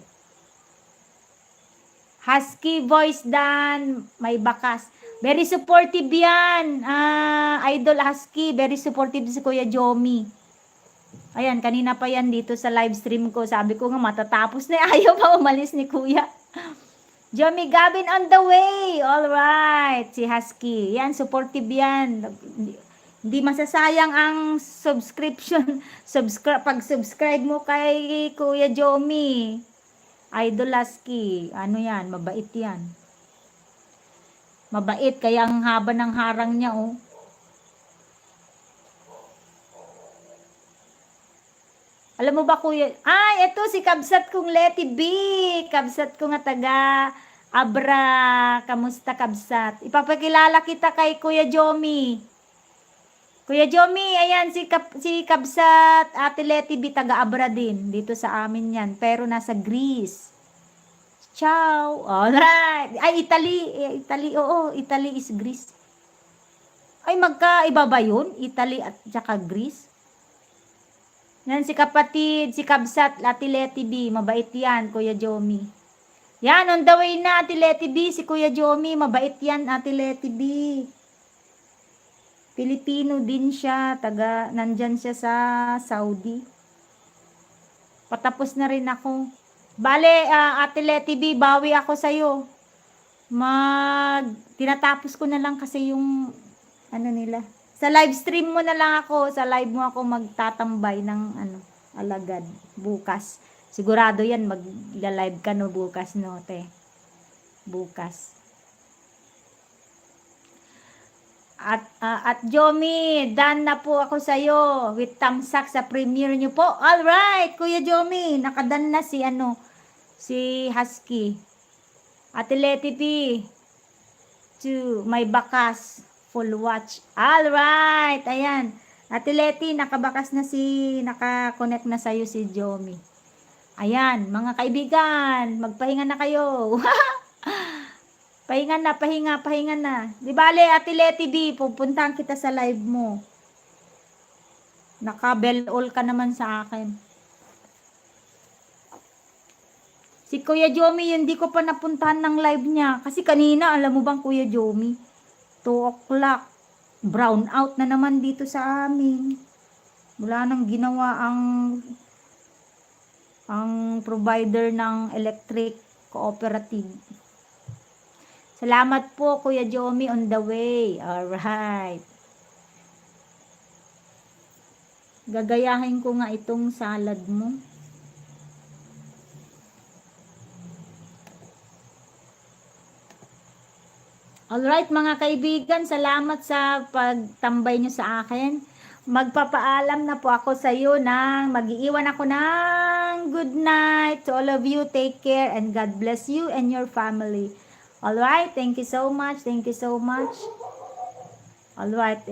Speaker 1: Husky Voice Dan, may bakas. Very supportive yan, Idol Husky, very supportive si Kuya Jomi. Ayan, kanina pa yan dito sa live stream ko, sabi ko nga matatapos na, ayaw pa umalis ni Kuya. Jomi Gavin on the way. All right, si Husky. Yan, supportive yan. Hindi masasayang ang subscription. Pag-subscribe mo kay Kuya Jomi. Idol Lasky. Ano yan? Mabait yan. Mabait. Kaya ang haba ng harang niya, oh. Alam mo ba, Kuya? Ay, eto si Kabsat kong Leti B. Kabsat ko nga taga Abra. Kamusta, Kabsat? Ipapakilala kita kay Kuya Jomi. Kuya Jomi, ayan, si Kabsat, Ate Leti B, taga Abra din. Dito sa amin yan. Pero nasa Greece. Ciao. Alright. Ay, Italy. Italy, oo. Italy is Greece. Ay, magkaiba ba yun? Italy at saka Greece? Yan, si kapatid, si Kabsat, Ate Leti B. Mabait yan, Kuya Jomi. Yan, on the way na, Ate Leti B. Si Kuya Jomi, mabait yan, Ate Leti B. Pilipino din siya, nandyan siya sa Saudi. Patapos na rin ako. Bale, Ate Leti B, bawi ako sa'yo. Tinatapos ko na lang kasi yung, ano nila. Sa live stream mo na lang ako, sa live mo ako magtatambay ng, alagad, bukas. Sigurado yan, mag-live ka no bukas, no, te. Bukas. At Jomi, done na po ako sa'yo with thumbs up sa premiere nyo po. Alright, Kuya Jomi, nakadan na si Husky. Ate Leti P, to my bakas, full watch. Alright, ayan. Ate Leti, nakabakas na naka-connect na sa'yo si Jomi. Ayan, mga kaibigan, magpahinga na kayo. Pahinga na. Di bale, Ate Leti B, pupuntahan kita sa live mo. Naka-bell all ka naman sa akin. Si Kuya Jomi, hindi ko pa napuntahan ng live niya. Kasi kanina, alam mo bang Kuya Jomi, 2 o'clock, brown out na naman dito sa amin. Wala nang ginawa ang provider ng electric cooperative. Salamat po, Kuya Jomi, on the way. Alright. Gagayahin ko nga itong salad mo. Alright, mga kaibigan, salamat sa pagtambay nyo sa akin. Magpapaalam na po ako sa iyo mag-iiwan ako ng good night to all of you. Take care and God bless you and your family. Alright, thank you so much. Alright,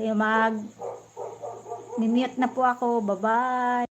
Speaker 1: mute na po ako. Bye-bye.